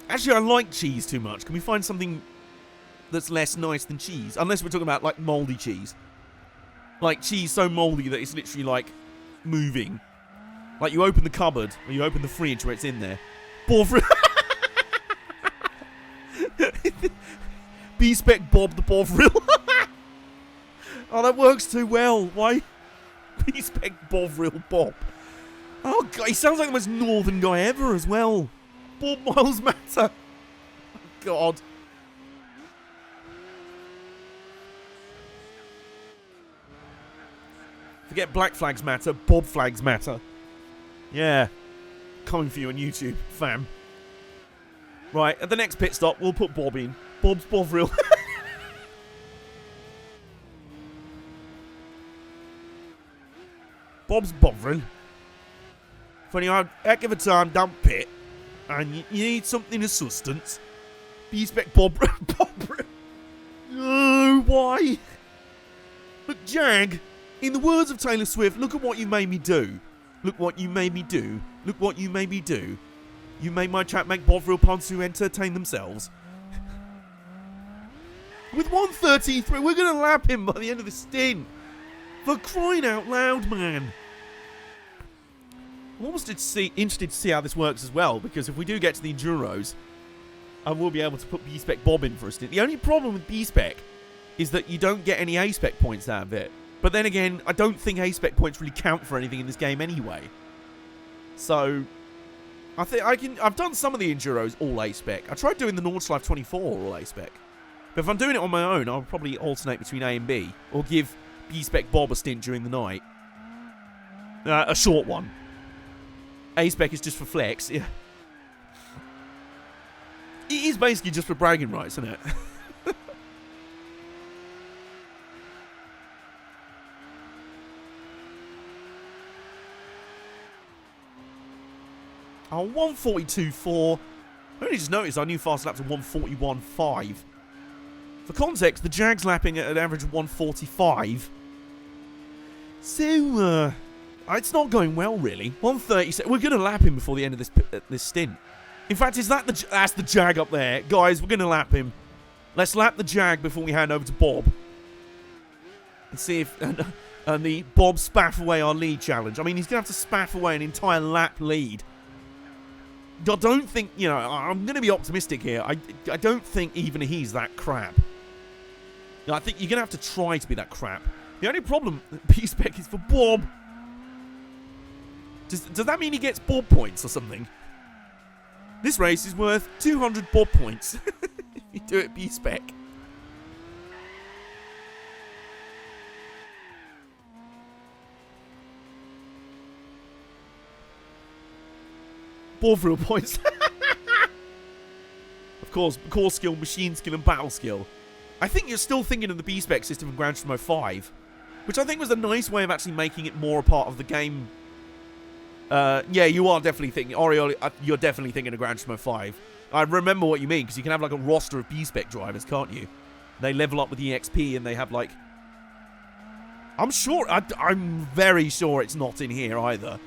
Actually, I like cheese too much. Can we find something that's less nice than cheese? Unless we're talking about, like, mouldy cheese. Like, cheese so mouldy that it's literally, like, moving. Like, you open the cupboard, or you open the fridge where it's in there. B-Spec Bob the Bovril. Oh, that works too well. Why? B-Spec Bovril Bob. Oh, God, he sounds like the most northern guy ever as well. Bob Miles Matter. Oh, God. Forget Black Flags Matter. Bob Flags Matter. Yeah. Coming for you on YouTube, fam. Right, at the next pit stop, we'll put Bob in. Bob's Bovril. Bob's bothering. Funny, I had a heck of a time down pit, and you need something of substance. B-Spec Bob. No, why? Look, Jag, in the words of Taylor Swift, look at what you made me do. Look what you made me do. Look what you made me do. You made my chat make Bovril puns to entertain themselves. With 133, we're going to lap him by the end of the stint. For crying out loud, man. I'm almost interested to see how this works as well, because if we do get to the Enduros, I will be able to put B-Spec Bob in for a stint. The only problem with B-Spec is that you don't get any A-Spec points out of it. But then again, I don't think A-Spec points really count for anything in this game anyway. So, I think I've done some of the Enduros all A-Spec. I tried doing the Nordschleife 24 all A-Spec. But if I'm doing it on my own, I'll probably alternate between A and B. Or give B-Spec Bob a stint during the night. A short one. A-Spec is just for flex. Yeah. It is basically just for bragging rights, isn't it? Oh, 142.4. I only just noticed our new fast lap's at 141.5. For context, the Jag's lapping at an average of 145. So, it's not going well, really. 130. We're going to lap him before the end of this stint. In fact, that's the Jag up there. Guys, we're going to lap him. Let's lap the Jag before we hand over to Bob. And see if... And the Bob spaff away our lead challenge. I mean, he's going to have to spaff away an entire lap lead. I don't think, you know, I'm going to be optimistic here. I don't think even he's that crap. I think you're going to have to try to be that crap. The only problem with B-Spec is for Bob. Does that mean he gets Bob points or something? This race is worth 200 Bob points if you do it B-Spec. Bovril points. Of course, core skill, machine skill, and battle skill. I think you're still thinking of the B-Spec system in Gran Turismo 5, which I think was a nice way of actually making it more a part of the game. Yeah, you are definitely thinking, Orioli, you're definitely thinking of Gran Turismo 5. I remember what you mean, because you can have like a roster of B-Spec drivers, can't you? They level up with EXP, and they have like... I'm very sure it's not in here either.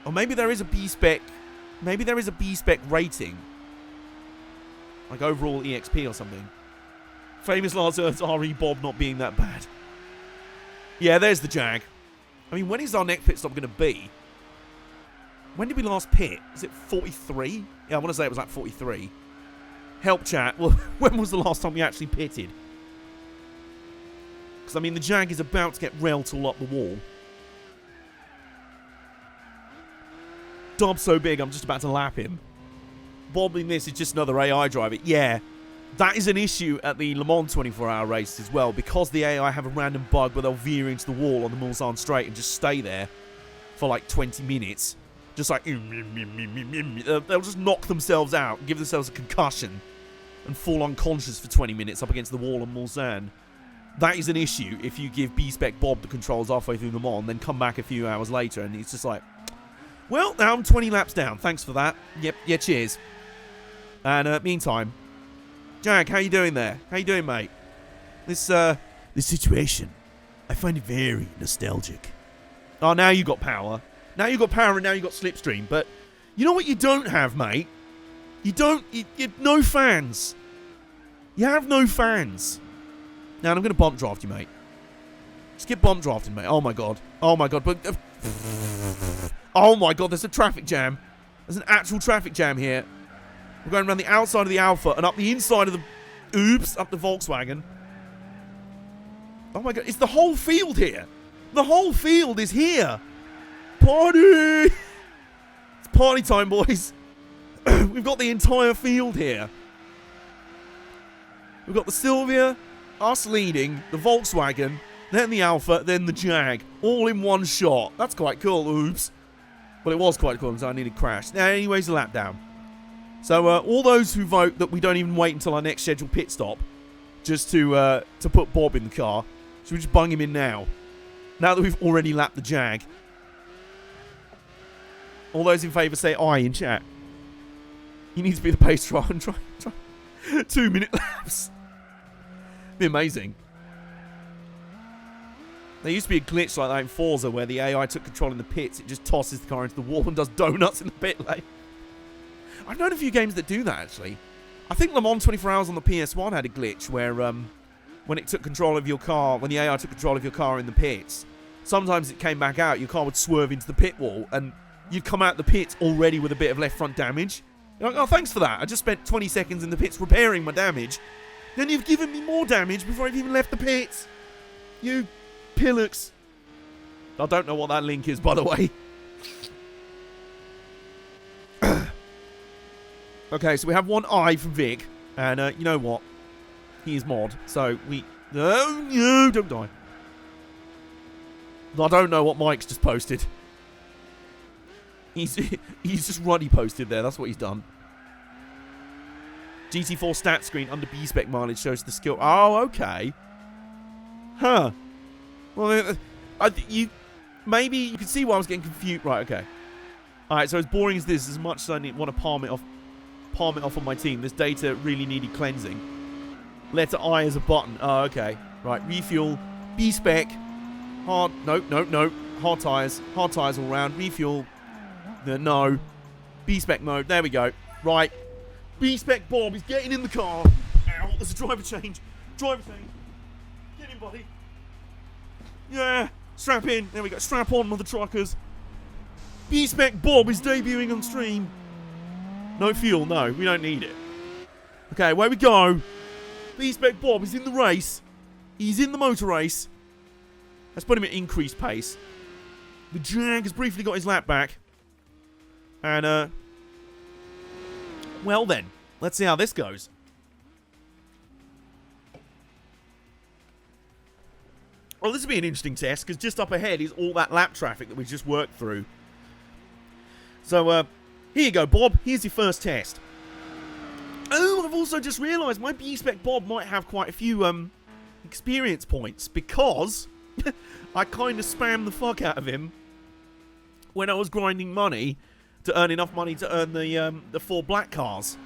Or maybe there is a B-Spec... Maybe there is a B-Spec rating. Like overall EXP or something. Famous last Earth's RE Bob not being that bad. Yeah, there's the Jag. I mean, when is our next pit stop going to be? When did we last pit? Is it 43? Yeah, I want to say it was like 43. Help chat. Well, when was the last time we actually pitted? Because, I mean, the Jag is about to get railed all up the wall. Dob's so big, I'm just about to lap him. Bob in this is just another AI driver. Yeah, that is an issue at the Le Mans 24-hour race as well, because the AI have a random bug where they'll veer into the wall on the Mulsanne straight and just stay there for like 20 minutes. Just like... They'll just knock themselves out, give themselves a concussion, and fall unconscious for 20 minutes up against the wall on Mulsanne. That is an issue if you give B-Spec Bob the controls halfway through Le Mans, then come back a few hours later and he's just like... Well, now I'm 20 laps down. Thanks for that. Yep, yeah, cheers. And meantime, Jag, how you doing there? How you doing, mate? This situation, I find it very nostalgic. Oh, now you got power. Now you got power and now you got slipstream. But you know what you don't have, mate? You no fans. You have no fans. Now I'm going to bump draft you, mate. Just get bump drafted, mate. Oh my god. Oh my god. But oh my god, there's a traffic jam. There's an actual traffic jam here. We're going around the outside of the Alpha and up the inside of the... Oops, up the Volkswagen. Oh my god, it's the whole field here. The whole field is here. Party! It's party time, boys. We've got the entire field here. We've got the Sylvia, us leading, the Volkswagen, then the Alpha, then the Jag. All in one shot. That's quite cool. Oops. Well, it was quite cool because I nearly crashed. Now, anyways, a lap down. So, all those who vote that we don't even wait until our next scheduled pit stop just to put Bob in the car, should we just bung him in now? Now that we've already lapped the Jag. All those in favour say aye in chat. You need to be the pace trial and try 2-minute laps. Be amazing. There used to be a glitch like that in Forza where the AI took control in the pits. It just tosses the car into the wall and does donuts in the pit lane. I've known a few games that do that, actually. I think Le Mans 24 Hours on the PS1 had a glitch where when it took control of your car, when the AI took control of your car in the pits, sometimes it came back out, your car would swerve into the pit wall, and you'd come out the pits already with a bit of left front damage. You're like, oh, thanks for that. I just spent 20 seconds in the pits repairing my damage. Then you've given me more damage before I've even left the pits. You pillocks. I don't know what that link is, by the way. Okay, so we have one eye from Vic. And you know what? He is mod. So we... Oh, no, don't die. I don't know what Mike's just posted. He's just ruddy posted there. That's what he's done. GT4 stat screen under B-spec mileage shows the skill. Oh, okay. Huh. Well, maybe you can see why I was getting confused. Right, okay. Alright, so as boring as this, as much as I want to palm it off on my team, this data really needed cleansing. Letter I as a button. Oh, okay. Right, refuel. B-spec. Hard. No. Hard tires all round. Refuel. No. B-spec mode. There we go. Right. B-spec Bob is getting in the car. Ow. There's a driver change. Get in, buddy. Yeah. Strap in. There we go. Strap on, mother truckers. B-spec Bob is debuting on stream. No fuel. No. We don't need it. Okay, where we go. B-spec Bob is in the race. He's in the motor race. Let's put him at increased pace. The Jag has briefly got his lap back. And, well then, let's see how this goes. Well, this will be an interesting test, because just up ahead is all that lap traffic that we just worked through. So, here you go, Bob. Here's your first test. Oh, I've also just realised my B-spec Bob might have quite a few, experience points, because I kind of spammed the fuck out of him when I was grinding money to earn enough money to earn the 4 black cars.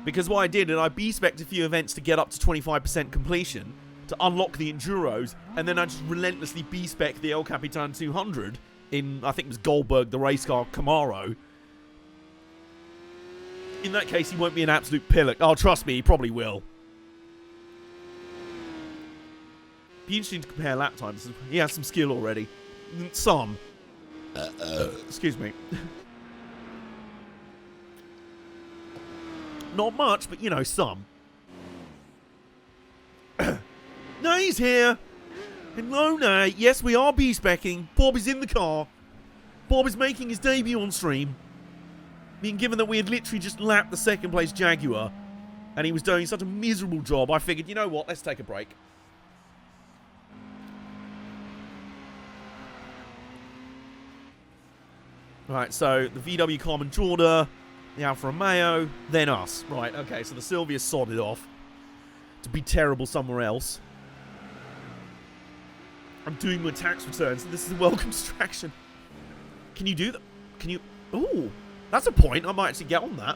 Because what I did, and I B-spec'd a few events to get up to 25% completion to unlock the Enduros, and then I just relentlessly B-spec'd the El Capitan 200 in, I think it was Goldberg, the race car Camaro. In that case, he won't be an absolute pillock. Oh, trust me, he probably will. Be interesting to compare lap times. He has some skill already. Some. Excuse me. Not much, but you know, some. No, he's here. Hello, Nay. Yes, we are B-specking. Bob is in the car. Bob is making his debut on stream. Being given that we had literally just lapped the second place Jaguar, and he was doing such a miserable job, I figured, you know what, let's take a break. Right, so the VW Carmen Jorda, the Alfa Romeo, then us. Right, okay, so the Sylvia sodded off to be terrible somewhere else. I'm doing my tax returns, so this is a welcome distraction. Can you do that? Can you... Ooh, that's a point. I might actually get on that.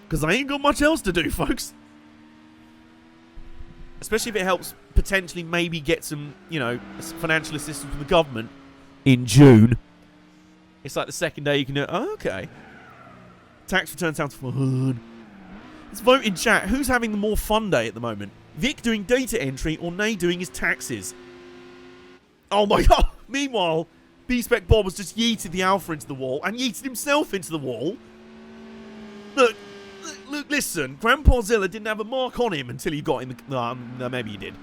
Because I ain't got much else to do, folks. Especially if it helps potentially maybe get some, you know, financial assistance from the government in June. It's like the second day you can do it. Oh, okay. Tax return sounds fun. Let's vote in chat. Who's having the more fun day at the moment? Vic doing data entry or Nay doing his taxes? Oh my god. Meanwhile, B-spec Bob has just yeeted the Alpha into the wall and yeeted himself into the wall. Look, listen. Grandpa Zilla didn't have a mark on him until he got in the... No, maybe he did.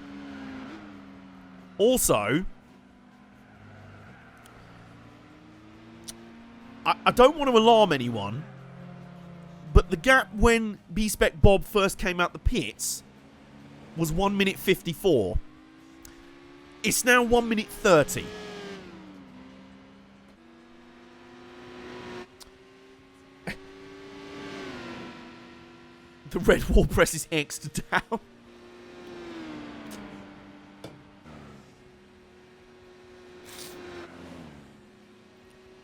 Also... I don't want to alarm anyone, but the gap when B-spec Bob first came out the pits was 1 minute 54. It's now 1 minute 30. The red wall presses X to down.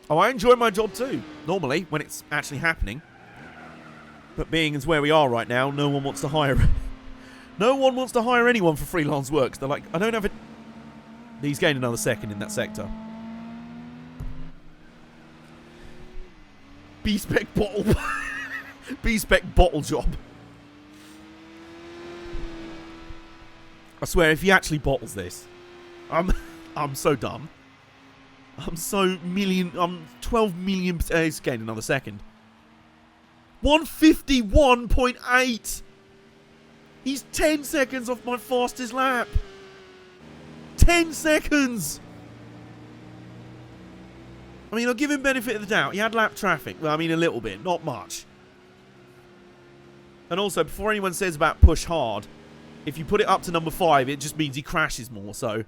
Oh, I enjoy my job too, normally, when it's actually happening. But being as where we are right now, no one wants to hire... no one wants to hire anyone for freelance work. They're like, I don't have it... He's gained another second in that sector. B-spec bottle... B-spec bottle job. I swear, if he actually bottles this... I'm so dumb. I'm 12 million... he's gained another second. 151.8. He's 10 seconds off my fastest lap. 10 seconds. I mean, I'll give him benefit of the doubt. He had lap traffic. Well, I mean, a little bit. Not much. And also, before anyone says about push hard, if you put it up to number 5, it just means he crashes more, so...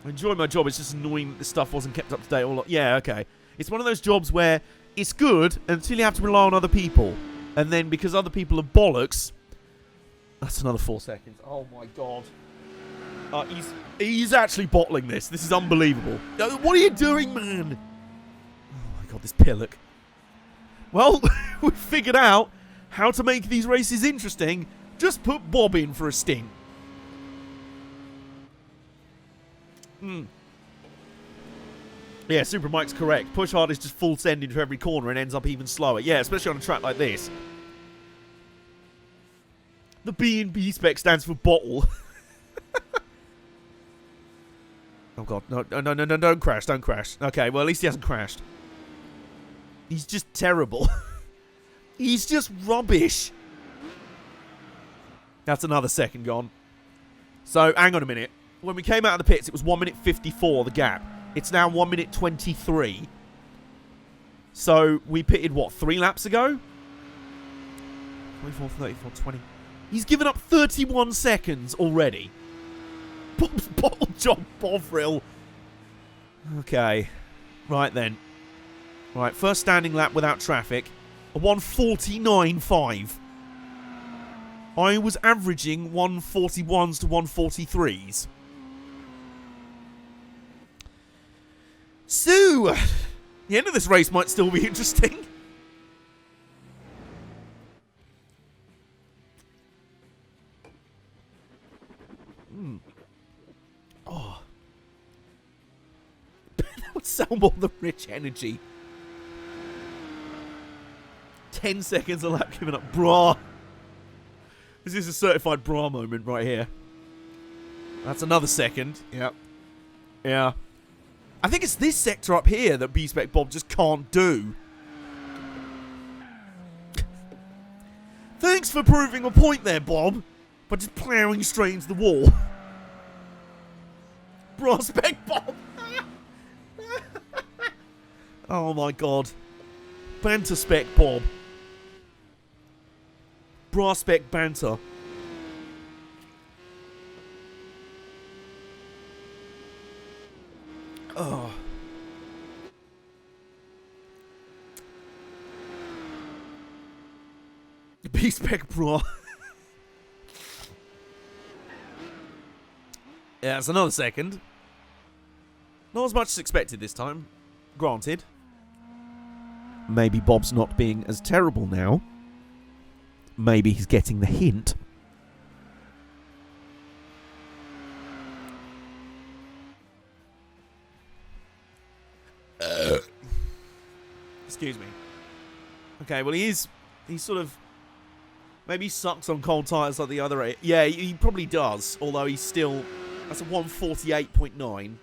I enjoy my job. It's just annoying that this stuff wasn't kept up to date. Yeah, okay. It's one of those jobs where it's good until you have to rely on other people. And then because other people are bollocks... That's another 4 seconds. Oh, my God. He's actually bottling this. This is unbelievable. What are you doing, man? Oh, my God, this pillock. Well, we figured out how to make these races interesting. Just put Bob in for a stint. Yeah, Super Mike's correct. Push hard is just full send into every corner and ends up even slower. Yeah, especially on a track like this. The B in B spec stands for bottle. Oh god, no, don't crash, don't crash. Okay, well at least he hasn't crashed. He's just terrible. He's just rubbish. That's another second gone. So, hang on a minute. When we came out of the pits, it was 1 minute 54, the gap. It's now 1 minute 23. So, we pitted, what, 3 laps ago? 24, 34, 20. He's given up 31 seconds already. Bob's bottle job, Bovril. Okay. Right then. Right, first standing lap without traffic. A 149.5. I was averaging 141s to 143s. So, the end of this race might still be interesting. Oh. That would sell more than rich energy. 10 seconds a lap giving up. Brah. This is a certified bra moment right here. That's another second. Yep. Yeah. I think it's this sector up here that B-Spec Bob just can't do. Thanks for proving a point there, Bob. But just ploughing straight into the wall. Bra-Spec Bob. Oh my god. Banter-Spec Bob. Bra-Spec Banter. Oh. B-Spec Bra. Yeah, it's another second. Not as much as expected this time. Granted. Maybe Bob's not being as terrible now. Maybe he's getting the hint. Excuse me. Okay, well he's sort of... Maybe he sucks on cold tyres like the other eight. Yeah, he probably does. Although he's still... That's a 148.9.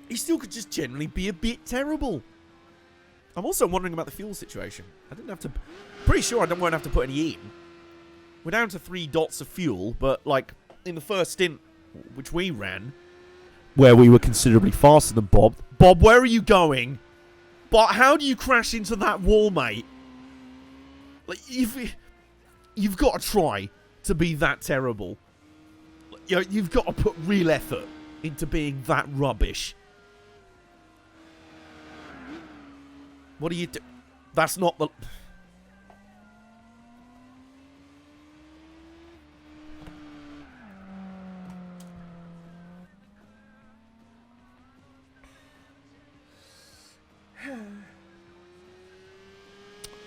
He still could just generally be a bit terrible. I'm also wondering about the fuel situation. I didn't have to... Pretty sure I won't have to put any in. We're down to 3 dots of fuel, but like in the first stint, which we ran, where we were considerably faster than Bob. Bob, where are you going? But how do you crash into that wall, mate? Like, you've got to try to be that terrible. You know, you've got to put real effort into being that rubbish. What do you do? That's not the...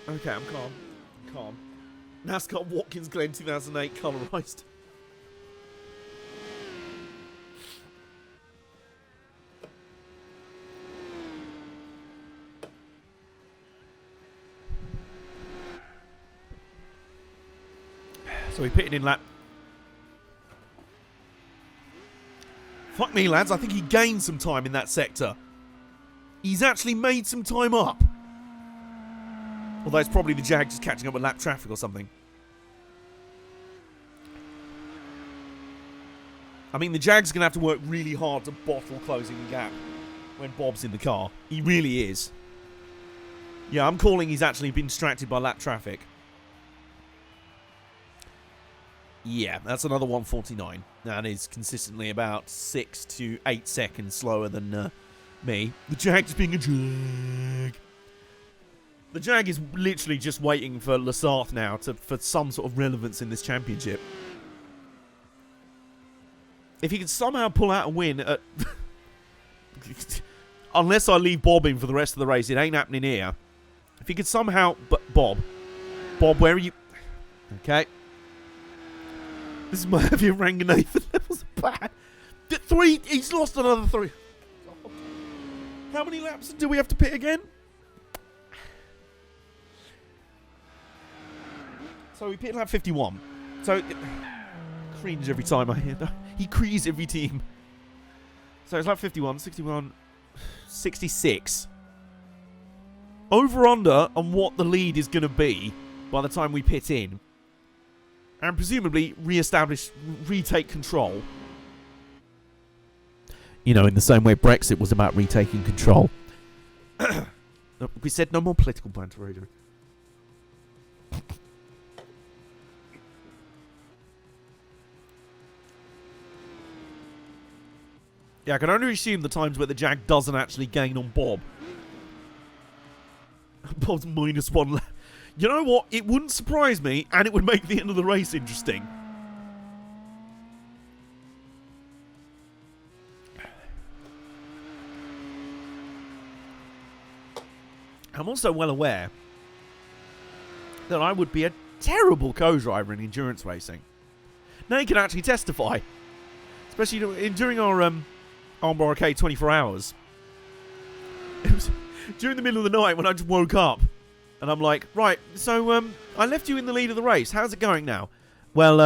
Okay, I'm calm. Calm. NASCAR Watkins Glen 2008 colorized. So we pitted in lap. Fuck me, lads. I think he gained some time in that sector. He's actually made some time up. Although it's probably the Jag just catching up with lap traffic or something. I mean, the Jag's going to have to work really hard to bottle closing the gap when Bob's in the car. He really is. Yeah, I'm calling he's actually been distracted by lap traffic. Yeah, that's another 149. That is consistently about 6 to 8 seconds slower than me. The Jag just being a Jag. The Jag is literally just waiting for Lasarth now for some sort of relevance in this championship. If he can somehow pull out a win at... unless I leave Bob in for the rest of the race, it ain't happening here. If he could somehow... Bob, where are you... Okay. This is my heavy Ranganathan levels are bad. 3, he's lost another 3. How many laps do we have to pit again? So we pit lap 51. So, cringe every time I hear that. He crees every team. So it's lap 51, 61, 66. Over under on what the lead is going to be by the time we pit in. And presumably re-establish, retake control. You know, in the same way Brexit was about retaking control. We said no more political banter, radio. Yeah, I can only assume the times where the Jag doesn't actually gain on Bob. Bob's -1 lap. You know what? It wouldn't surprise me, and it would make the end of the race interesting. I'm also well aware that I would be a terrible co-driver in endurance racing. Now you can actually testify. Especially during our Armbar Arcade 24 hours. It was during the middle of the night when I just woke up. And I'm like, right, so I left you in the lead of the race. How's it going now? Well,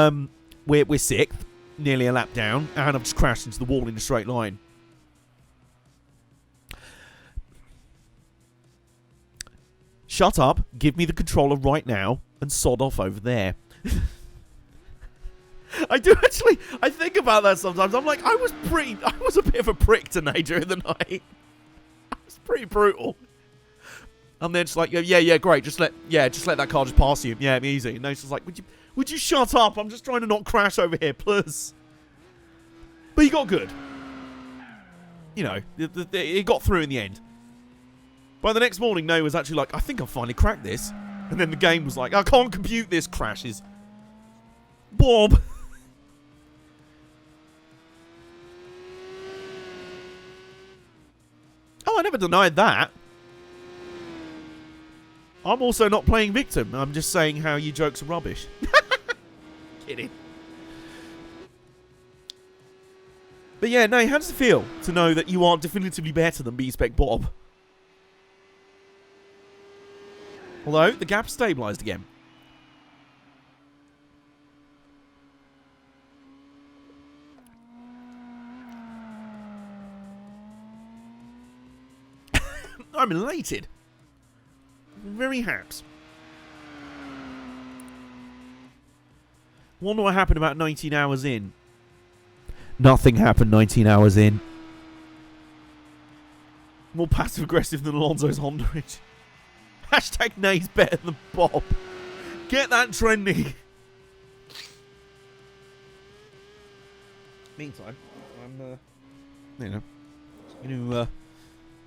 we're 6th, nearly a lap down, and I've just crashed into the wall in a straight line. Shut up, give me the controller right now, and sod off over there. I do actually, I think about that sometimes. I'm like, I was a bit of a prick today during the night. I was pretty brutal. And then it's like, yeah, great. Just let that car just pass you. Yeah, easy. And then it's just like, would you shut up? I'm just trying to not crash over here, please. But he got good. You know, it got through in the end. By the next morning, Noah was actually like, I think I've finally cracked this. And then the game was like, I can't compute this, crashes. Bob. Oh, I never denied that. I'm also not playing victim. I'm just saying how you jokes are rubbish. Kidding. But yeah, no, how does it feel to know that you are definitively better than B-Spec Bob? Although, the gap's stabilised again. I'm elated. Very happy. Wonder what happened about 19 hours in. Nothing happened 19 hours in. More passive-aggressive than Alonso's Honda. Hashtag Nay's better than Bob. Get that trending. Meantime, I'm,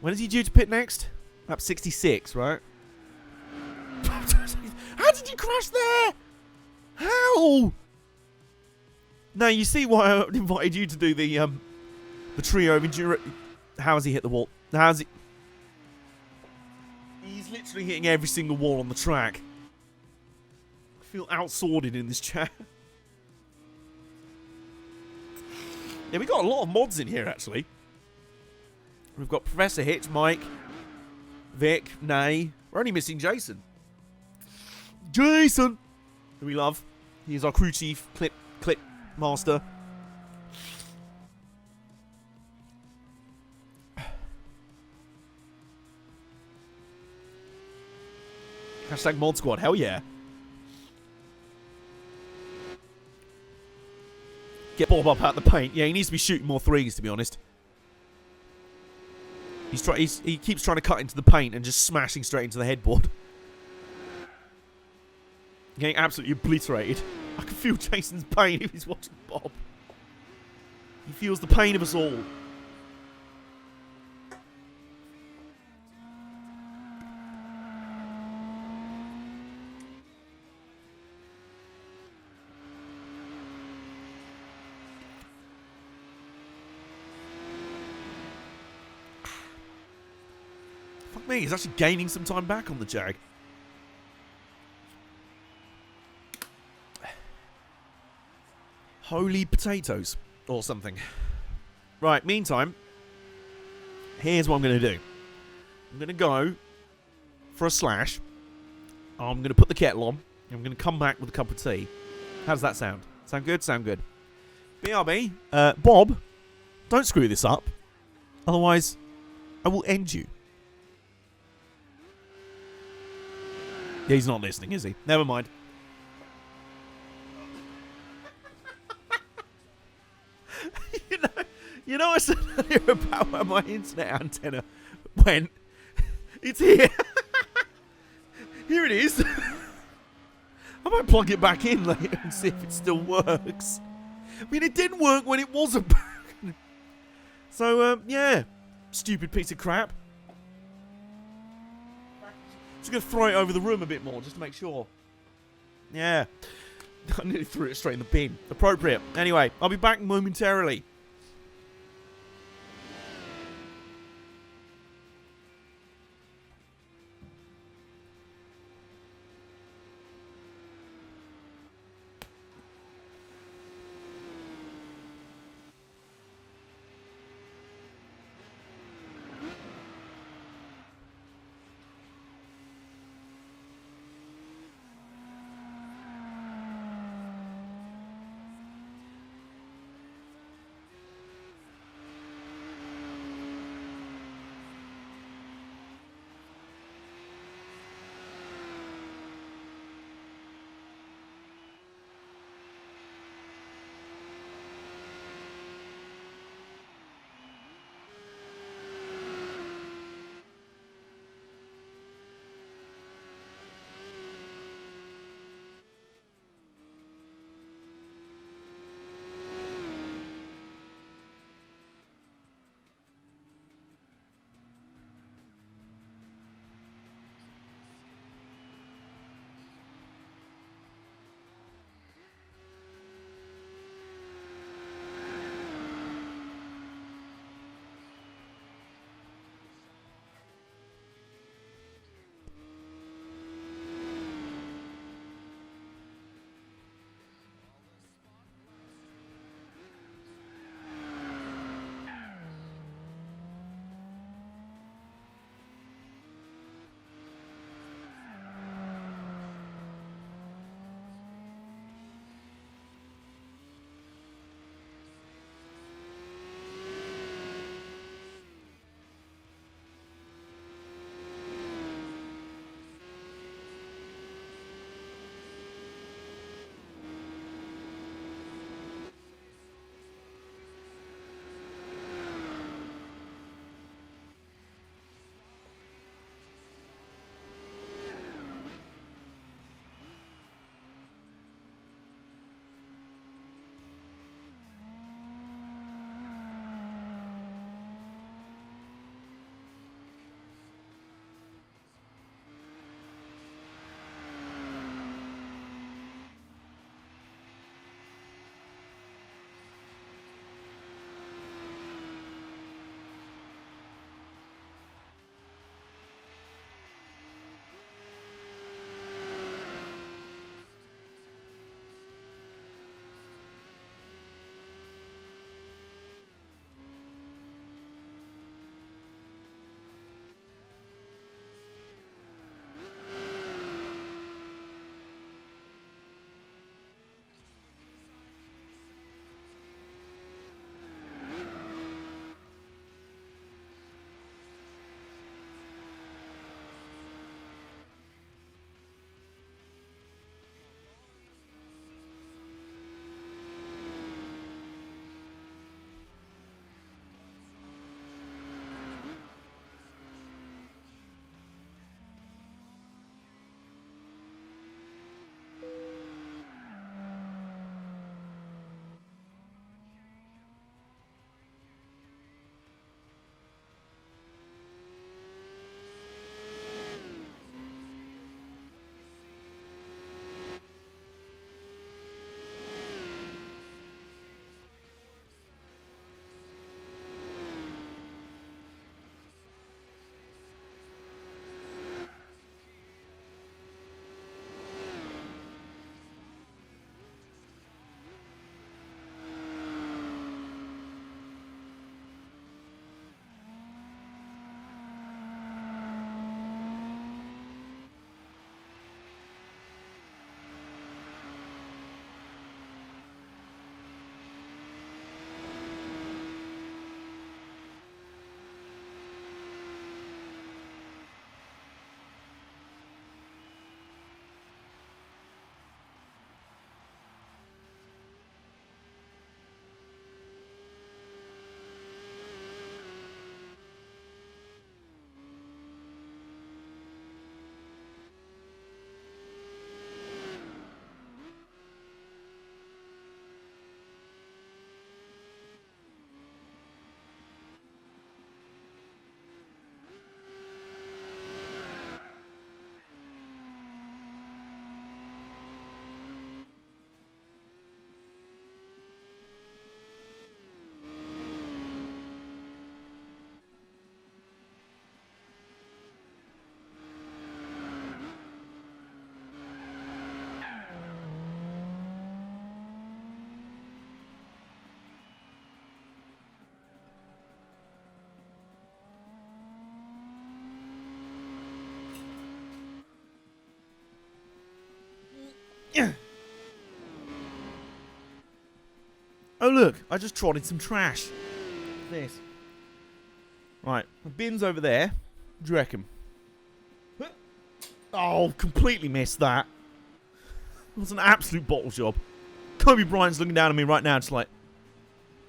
when is he due to pit next? Lap 66, right? How did you crash there? How? Now you see why I invited you to do the trio of endurance. How has he hit the wall? How's he? He's literally hitting every single wall on the track. I feel outsorted in this chat. Yeah, we got a lot of mods in here, actually. We've got Professor Hitch, Mike, Vic, Nay. We're only missing Jason. Jason! Who we love. He's our crew chief, clip master. Hashtag mod squad, hell yeah. Get Bob up out the paint. Yeah, he needs to be shooting more threes, to be honest. He keeps trying to cut into the paint and just smashing straight into the headboard. Getting absolutely obliterated. I can feel Jason's pain if he's watching Bob. He feels the pain of us all. Fuck me, he's actually gaining some time back on the Jag. Holy potatoes. Or something. Right, meantime, here's what I'm going to do. I'm going to go for a slash. I'm going to put the kettle on. I'm going to come back with a cup of tea. How does that sound? Sound good? Sound good. BRB, Bob, don't screw this up. Otherwise, I will end you. Yeah, he's not listening, is he? Never mind. You know I said earlier about where my internet antenna went? It's here. Here it is. I might plug it back in later and see if it still works. I mean, it didn't work when it wasn't broken. So, yeah. Stupid piece of crap. Just going to throw it over the room a bit more, just to make sure. Yeah. I nearly threw it straight in the bin. Appropriate. Anyway, I'll be back momentarily. Oh, look. I just trotted some trash. This. Right. The bin's over there. What do you reckon? Oh, completely missed that. It was an absolute bottle job. Kobe Bryant's looking down at me right now, just like,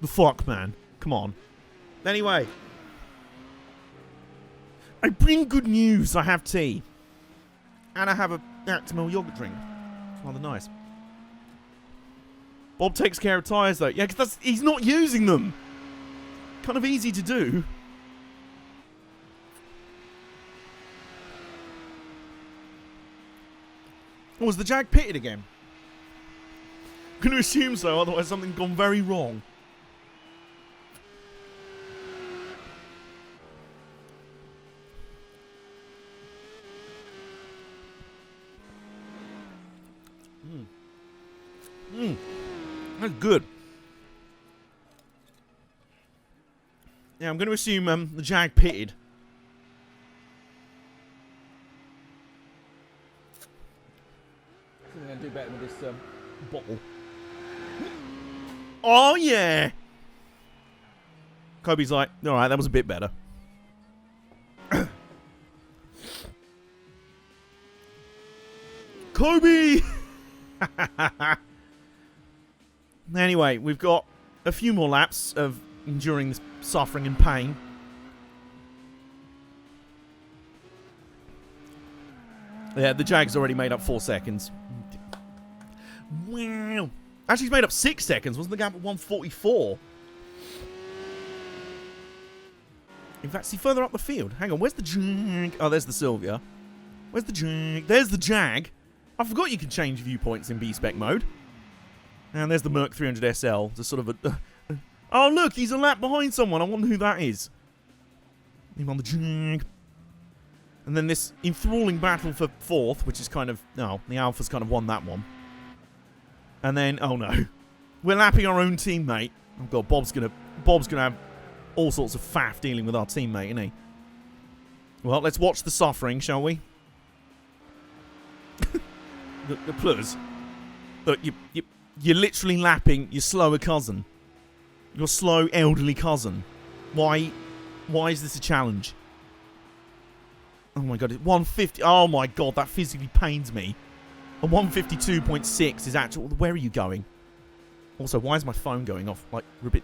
the fuck, man? Come on. Anyway. I bring good news. I have tea. And I have a Actimel yogurt drink. It's rather nice. Bob takes care of tyres, though. Yeah, because he's not using them. Kind of easy to do. Oh, was the Jag pitted again? I'm going to assume so, otherwise something's gone very wrong. That's good. Yeah, I'm going to assume the Jag pitted. I'm going to do better with this bottle. Oh, yeah! Kobe's like, alright, that was a bit better. Kobe! Anyway, we've got a few more laps of enduring this suffering and pain. Yeah, the Jag's already made up 4 seconds. Wow. Actually, he's made up 6 seconds. Wasn't the gap at 1:44? In fact, see further up the field. Hang on, where's the Jag? Oh, there's the Sylvia. Where's the Jag? There's the Jag. I forgot you can change viewpoints in B-Spec mode. And there's the Merc 300 SL. Just sort of a... oh, look, he's a lap behind someone. I wonder who that is. Him on the Jag. And then this enthralling battle for 4th, which is kind of... no, the Alpha's kind of won that one. And then... oh, no. We're lapping our own teammate. Oh, God, Bob's gonna have all sorts of faff dealing with our teammate, isn't he? Well, let's watch the suffering, shall we? the plus. Look, you're literally lapping your slower cousin. Your slow, elderly cousin. Why is this a challenge? Oh my god, it's 150. Oh my god, that physically pains me. A 152.6 is actual. Where are you going? Also, why is my phone going off? Like, repeat.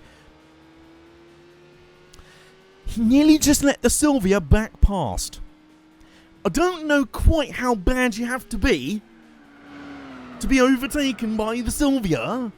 He nearly just let the Sylvia back past. I don't know quite how bad you have to be overtaken by the Sylvia.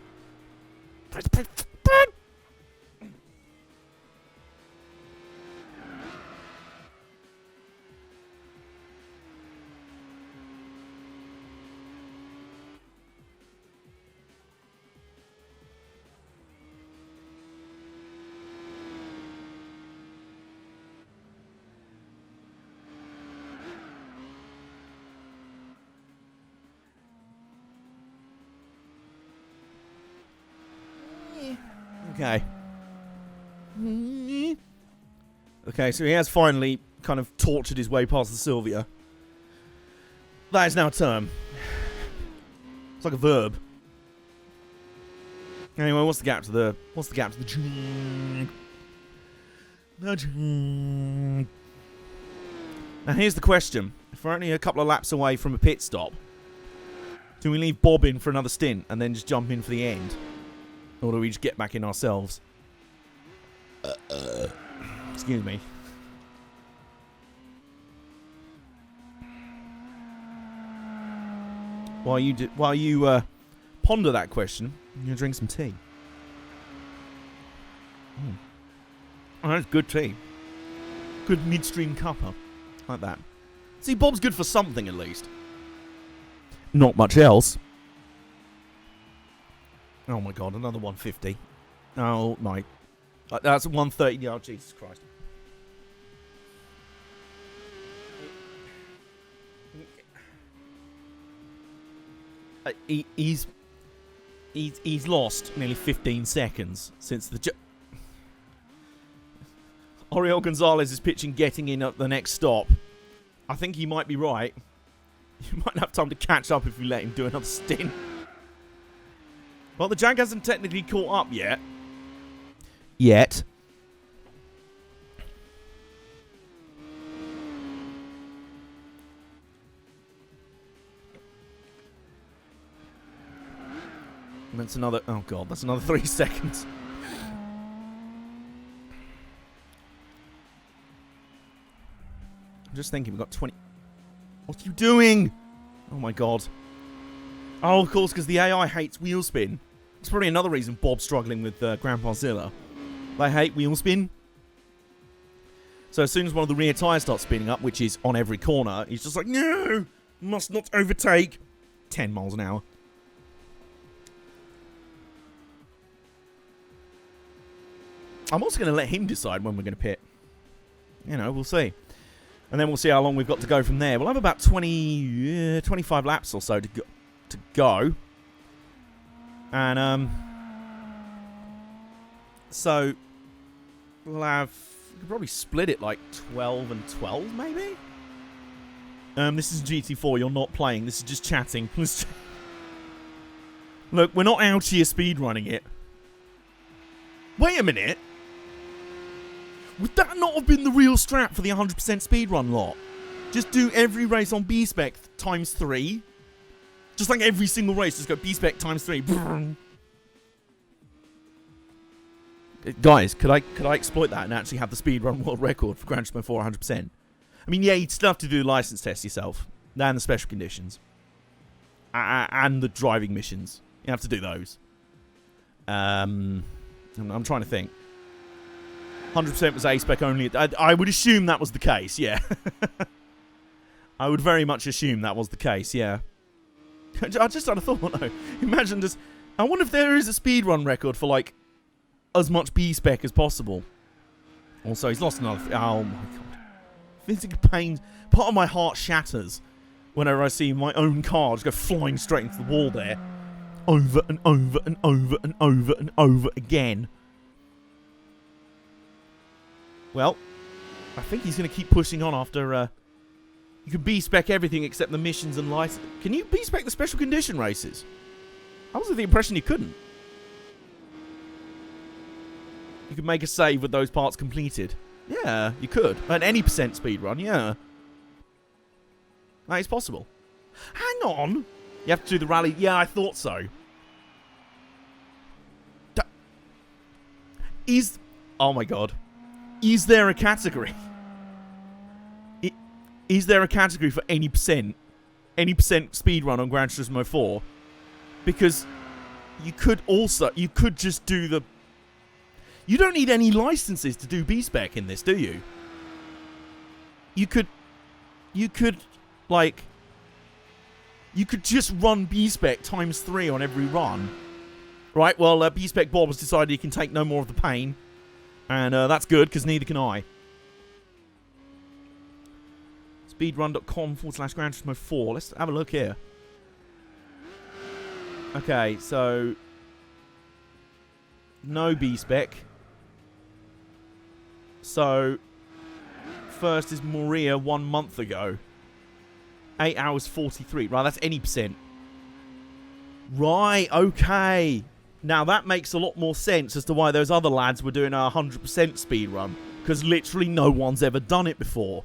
Okay. Okay, so he has finally kind of tortured his way past the Sylvia. That is now a term. It's like a verb. Anyway, what's the gap to the Jag? The Jag. Now here's the question. If we're only a couple of laps away from a pit stop, do we leave Bob in for another stint and then just jump in for the end? Or do we just get back in ourselves? Excuse me. While you ponder that question, I'm gonna drink some tea. Oh, that's good tea. Good midstream cuppa, like that. See, Bob's good for something at least. Not much else. Oh my god, another 150. Oh my. That's 130. Oh, Jesus Christ. He's lost nearly 15 seconds since the... Oriol Gonzalez is pitching getting in at the next stop. I think he might be right. You might have time to catch up if we let him do another stint. Well, the Jag hasn't technically caught up yet. And that's another... Oh, God. That's another 3 seconds. I'm just thinking. We've got 20... What are you doing? Oh, my God. Oh, of course, because the AI hates wheel spin. It's probably another reason Bob's struggling with Grandpazilla. They hate wheel spin. So as soon as one of the rear tyres starts spinning up, which is on every corner, he's just like, no! Must not overtake. 10 miles an hour. I'm also going to let him decide when we're going to pit. You know, we'll see. And then we'll see how long we've got to go from there. We'll have about 25 laps or so to go. And, so, we'll have... We could probably split it like 12 and 12, maybe? This is GT4. You're not playing. This is just chatting. Look, we're not out here speedrunning it. Wait a minute. Would that not have been the real strat for the 100% speedrun lot? Just do every race on B-Spec times 3. Just like every single race, just go B-Spec times 3. Guys, could I exploit that and actually have the speedrun world record for Gran Turismo 4 100%? I mean, yeah, you'd still have to do the license test yourself. And the special conditions. And the driving missions. You have to do those. I'm trying to think. 100% was A-Spec only. I would assume that was the case, yeah. I would very much assume that was the case, yeah. I just had a thought, though. Imagine just... I wonder if there is a speedrun record for, like, as much B-Spec as possible. Also, he's lost another... Oh, my God. Physical pain. Part of my heart shatters whenever I see my own car just go flying straight into the wall there. Over and over and over and over and over again. Well, I think he's going to keep pushing on after... you can B-Spec everything except the missions and lights. Can you B-Spec the special condition races? I was under the impression you couldn't. You could make a save with those parts completed. Yeah, you could. At any percent speed run, yeah. That is possible. Hang on. You have to do the rally. Yeah, I thought so. Oh my God. Is there a category? Is there a category for any percent speedrun on Gran Turismo 4? Because you could just do the... You don't need any licenses to do B-Spec in this, do you? You could just run B-Spec times 3 on every run. Right, well, B-Spec Bob has decided he can take no more of the pain. And that's good, because neither can I. Speedrun.com/Gran Turismo 4. Let's have a look here. Okay, so... No B-Spec. So... First is Moria 1 month ago. 8 hours 43. Right, that's any percent. Right, okay. Now that makes a lot more sense as to why those other lads were doing a 100% speedrun. Because literally no one's ever done it before.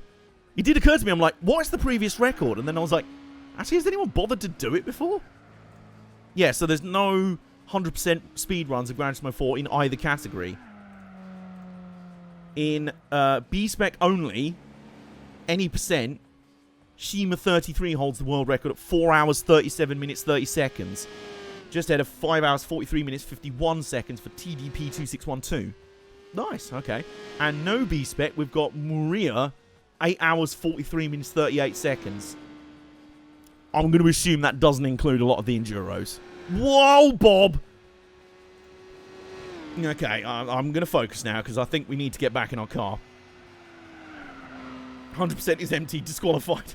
It did occur to me, I'm like, what is the previous record? And then I was like, actually, has anyone bothered to do it before? Yeah, so there's no 100% speedruns of Gran Turismo 4 in either category. In B-Spec only, any percent, Shima 33 holds the world record at 4 hours 37 minutes 30 seconds. Just ahead of 5 hours 43 minutes 51 seconds for TDP 2612. Nice, okay. And no B-Spec, we've got Muria, 8 hours 43 minutes 38 seconds. I'm going to assume that doesn't include a lot of the Enduros. Whoa, Bob! Okay, I'm going to focus now because I think we need to get back in our car. 100% is empty, disqualified.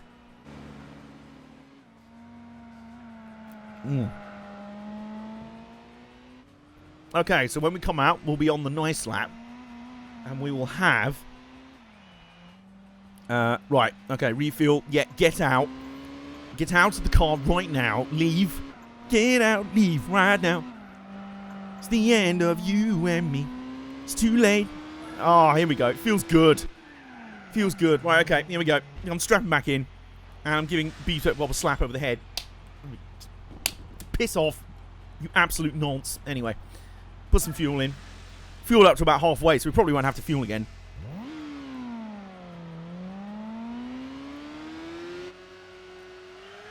Okay, so when we come out, we'll be on the nice lap. And we will have... right, okay, refuel. Yeah, get out. Get out of the car right now. Leave. Get out. Leave right now. It's the end of you and me. It's too late. Oh, here we go. It feels good. Feels good. Right, okay. Here we go. I'm strapping back in. And I'm giving Beef Bob a slap over the head. Piss off. You absolute nonce. Anyway. Put some fuel in. Fuel up to about halfway, so we probably won't have to fuel again.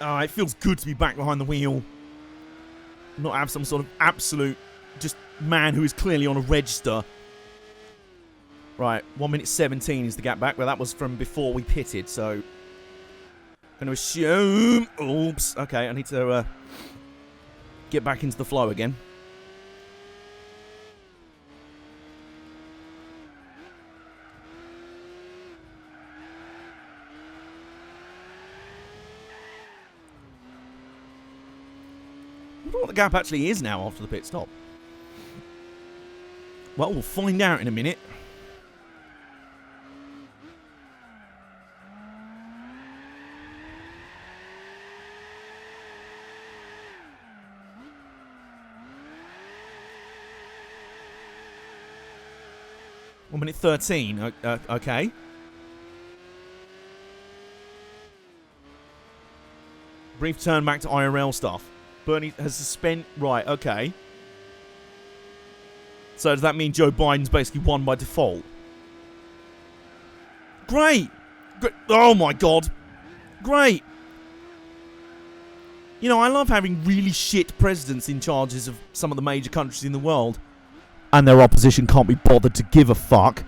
It feels good to be back behind the wheel. Not have some sort of absolute just man who is clearly on a register. Right, 1 minute 17 is the gap back. Well, that was from before we pitted, so... Going to assume... Oops. Okay, I need to get back into the flow again. I wonder what the gap actually is now after the pit stop. Well, we'll find out in a minute. One minute 13. Okay. Brief turn back to IRL stuff. Bernie has suspended... Right, okay. So does that mean Joe Biden's basically won by default? Great! Oh my god. Great! You know, I love having really shit presidents in charges of some of the major countries in the world. And their opposition can't be bothered to give a fuck.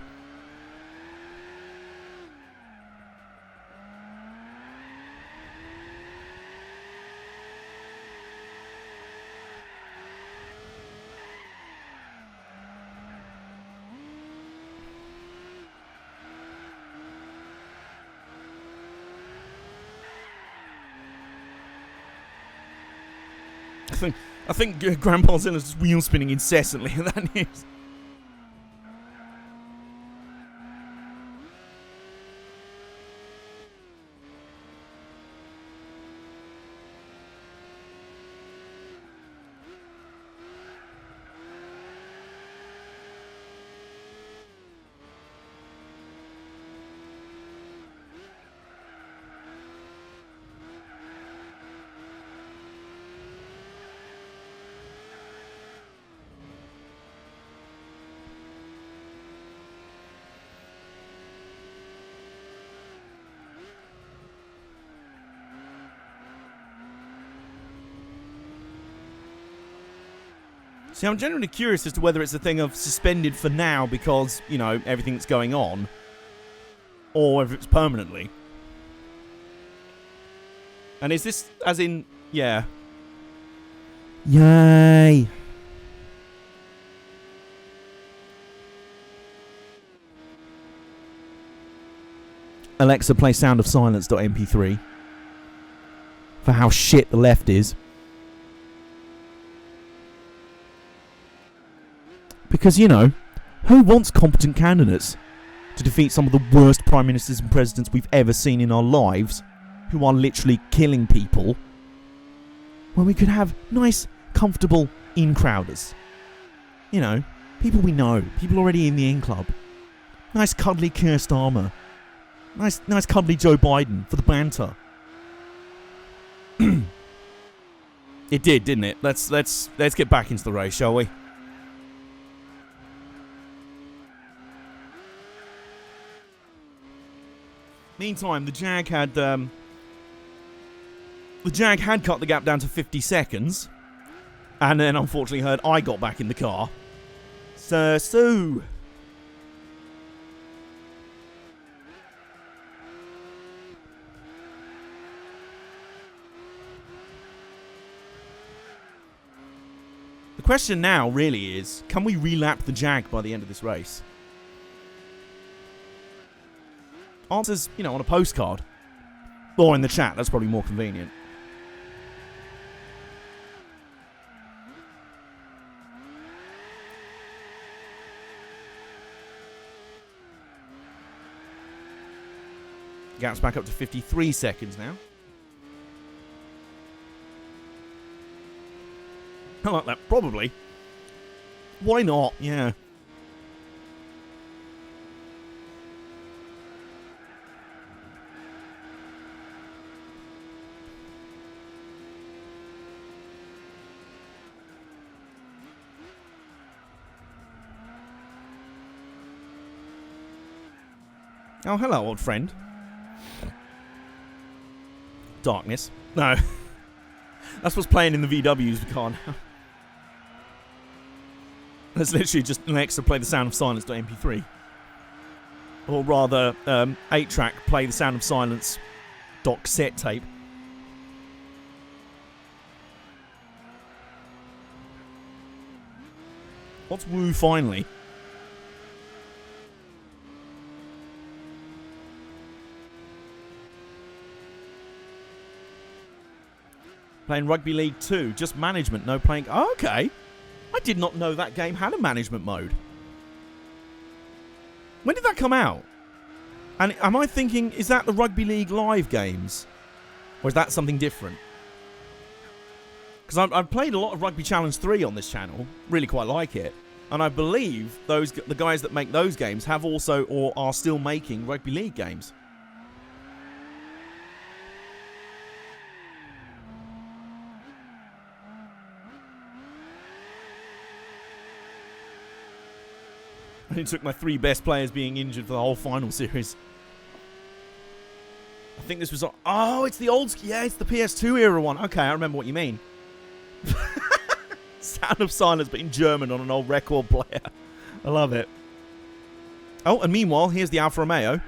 I think Grandpa's just wheel spinning incessantly, and that is. See, I'm genuinely curious as to whether it's a thing of suspended for now because, you know, everything that's going on, or if it's permanently. And is this, as in, yeah. Yay! Alexa, play Sound of Silence.mp3 for how shit the left is. Because, you know, who wants competent candidates to defeat some of the worst prime ministers and presidents we've ever seen in our lives, who are literally killing people, when we could have nice, comfortable in-crowders? You know, people we know, people already in the in-club. Nice, cuddly Keir Starmer. Nice, cuddly Joe Biden for the banter. It did, didn't it? Let's get back into the race, shall we? Meantime, the Jag had cut the gap down to 50 seconds, and then unfortunately heard I got back in the car. So. The question now really is, can we relap the Jag by the end of this race? Answers, you know, on a postcard. Or in the chat, that's probably more convenient. Gap's back up to 53 seconds now. I like that. Probably. Why not? Yeah. Oh, hello, old friend. Darkness. No. That's what's playing in the VWs, we can't. That's literally just Alexa play the Sound of Silence.mp3. Or rather, 8-track play the Sound of Silence cassette tape. What's Woo finally? Playing Rugby League 2, just management, no playing. Oh, okay. I did not know that game had a management mode. When did that come out? And am I thinking, is that the Rugby League Live games? Or is that something different? Because I've played a lot of Rugby Challenge 3 on this channel. Really quite like it. And I believe the guys that make those games have also or are still making Rugby League games. It took my 3 best players being injured for the whole final series. I think this was... Oh, it's the old... Yeah, it's the PS2 era one. Okay, I remember what you mean. Sound of Silence, but in German on an old record player. I love it. Oh, and meanwhile, here's the Alfa Romeo.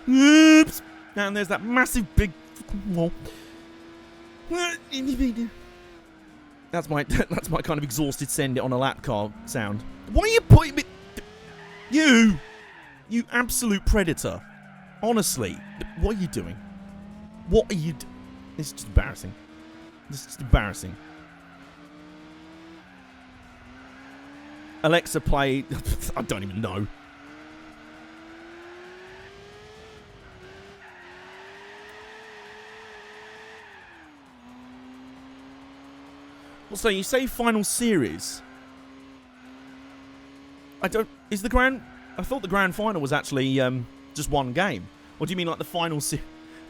Oops! And there's that massive big... That's my kind of exhausted send it on a lap car sound. Why are you putting me... You absolute predator. Honestly, what are you doing? What are you doing? This is just embarrassing. This is just embarrassing. Alexa play... I don't even know. Well, so you say final series... I don't... Is the Gran... I thought the Grand Final was actually just one game. Or do you mean like the final...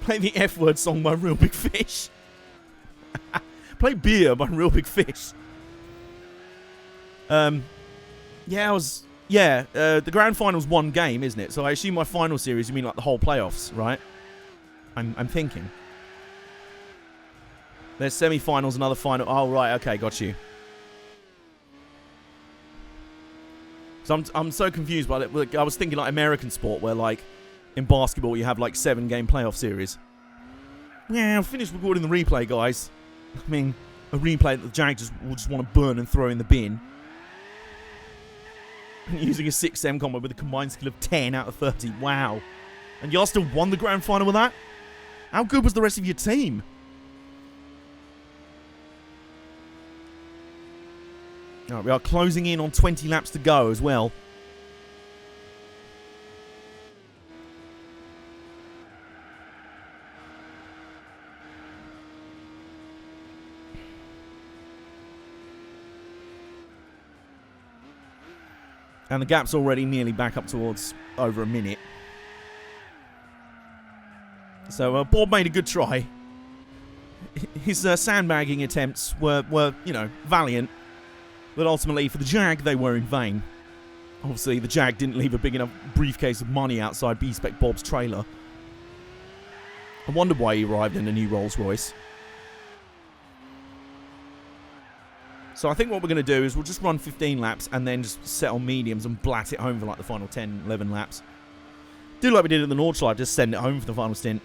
Play the F-word song by Real Big Fish. Play Beer by Real Big Fish. Yeah, I was... Yeah, the Grand Final's one game, isn't it? So I assume my final series, you mean like the whole playoffs, right? I'm thinking. There's semi-finals, another final... Oh, right, okay, got you. So I'm so confused by it. I was thinking like American sport, where like in basketball you have like 7-game playoff series. Yeah, I'll finish recording the replay, guys. I mean, a replay that the Jag will just want to burn and throw in the bin. Using a 6M combo with a combined skill of 10 out of 30. Wow. And y'all still won the Grand Final with that? How good was the rest of your team? Alright, we are closing in on 20 laps to go as well. And the gap's already nearly back up towards over a minute. So Bob made a good try. His sandbagging attempts were, you know, valiant. But ultimately, for the Jag, they were in vain. Obviously, the Jag didn't leave a big enough briefcase of money outside B-Spec Bob's trailer. I wondered why he arrived in a new Rolls Royce. So I think what we're going to do is we'll just run 15 laps and then just set on mediums and blat it home for like the final 10, 11 laps. Do like we did at the Nordschleife, just send it home for the final stint.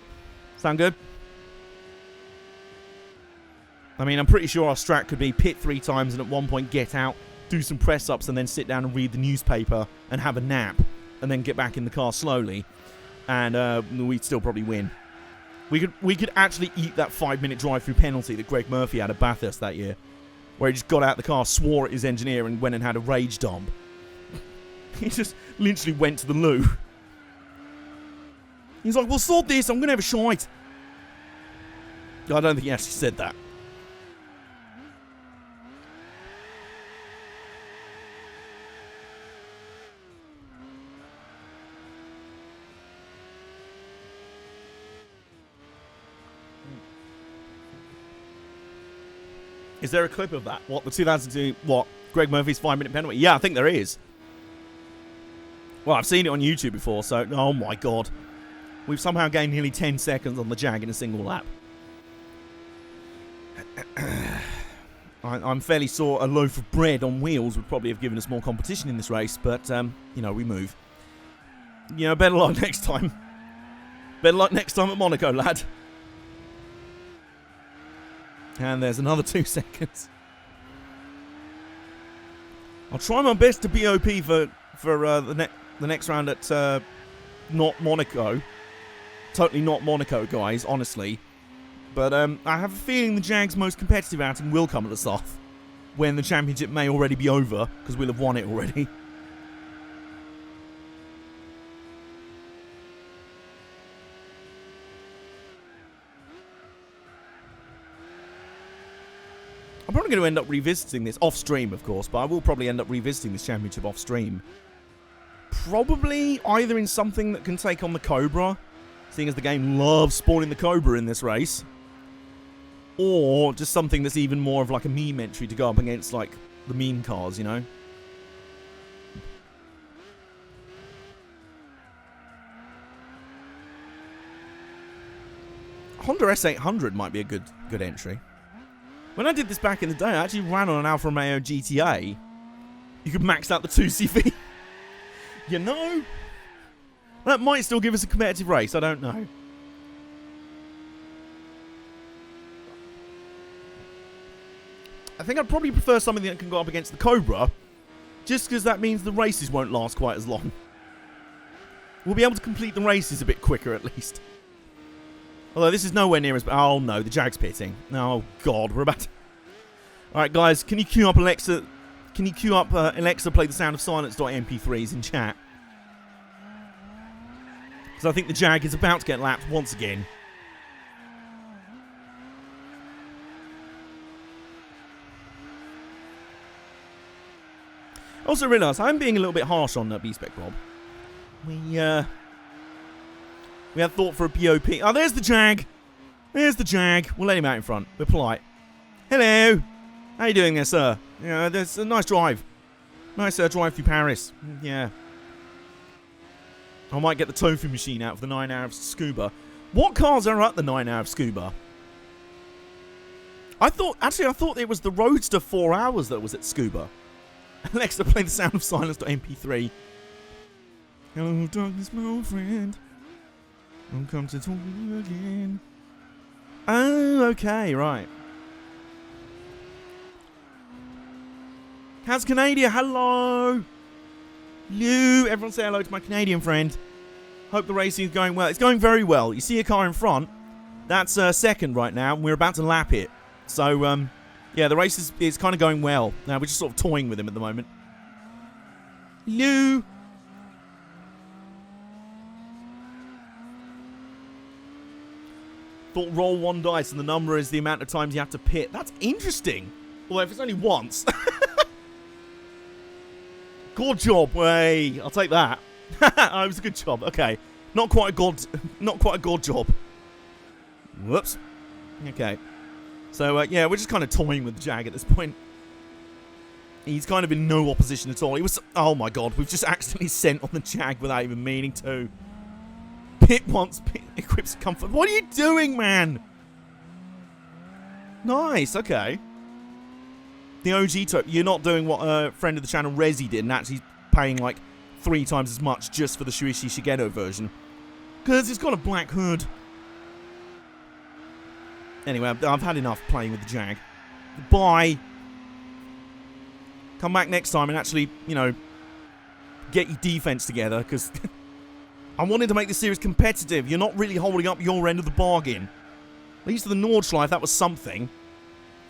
Sound good? I mean, I'm pretty sure our strat could be pit 3 times and at one point get out, do some press-ups and then sit down and read the newspaper and have a nap and then get back in the car slowly. And we'd still probably win. We could actually eat that 5-minute drive-through penalty that Greg Murphy had at Bathurst that year, where he just got out the car, swore at his engineer and went and had a rage dump. He just literally went to the loo. He's like, we'll sort this, I'm going to have a shite. I don't think he actually said that. Is there a clip of that? What, the 2002, Greg Murphy's 5-minute penalty? Yeah, I think there is. Well, I've seen it on YouTube before, so, oh my god. We've somehow gained nearly 10 seconds on the Jag in a single lap. I'm fairly sure a loaf of bread on wheels would probably have given us more competition in this race, but, you know, we move. You know, better luck next time. Better luck next time at Monaco, lad. And there's another 2 seconds. I'll try my best to BOP for the next round at not Monaco. Totally not Monaco, guys, honestly. But I have a feeling the Jag's most competitive outing will come at the start, when the championship may already be over, because we'll have won it already. I'm probably going to end up revisiting this off-stream, of course, but I will probably end up revisiting this championship off-stream. Probably either in something that can take on the Cobra, seeing as the game loves spawning the Cobra in this race, or just something that's even more of like a meme entry to go up against, like, the meme cars, you know? Honda S800 might be a good entry. When I did this back in the day, I actually ran on an Alfa Romeo GTA. You could max out the 2CV. You know? That might still give us a competitive race, I don't know. I think I'd probably prefer something that can go up against the Cobra, just because that means the races won't last quite as long. We'll be able to complete the races a bit quicker, at least. Although this is nowhere near as... Oh, no, the Jag's pitting. Oh, God, we're about to... Alright, guys, can you queue up Alexa... Can you queue up Alexa play the sound of silence.mp3s in chat? Because I think the Jag is about to get lapped once again. I also realise I'm being a little bit harsh on B-Spec Rob. We had thought for a POP. Oh, there's the Jag. There's the Jag. We'll let him out in front. We're polite. Hello. How you doing there, sir? Yeah, there's a nice drive. Nice drive through Paris. Yeah. I might get the tofu machine out for the 9 hour of Scuba. What cars are at the 9 hour of Scuba? I thought it was the Roadster 4 hours that was at Scuba. Alexa, play the sound of silence.mp3. Hello, darkness, my old friend. I'll come to talk to you again. Oh, okay, right. How's Canada? Hello. Hello. Everyone say hello to my Canadian friend. Hope the racing is going well. It's going very well. You see a car in front. That's second right now. And we're about to lap it. So, yeah, the race is kind of going well. Now, we're just sort of toying with him at the moment. Hello. Thought roll one dice and the number is the amount of times you have to pit. That's interesting. Although if it's only once. Good job. Hey, I'll take that. Oh, it was a good job. Okay. Not quite a good job. Whoops. Okay. So, yeah, we're just kind of toying with the Jag at this point. He's kind of in no opposition at all. He was... Oh, my God. We've just accidentally sent on the Jag without even meaning to. Pit once. Pit equips comfort. What are you doing, man? Nice. Okay. The OG token. You're not doing what a friend of the channel, Rezi, did and actually paying, like, 3 times as much just for the Shuichi Shigeru version. Because it's got a black hood. Anyway, I've had enough playing with the Jag. Bye. Come back next time and actually, you know, get your defense together, because I wanted to make this series competitive. You're not really holding up your end of the bargain. At least for the Nordschleife, that was something.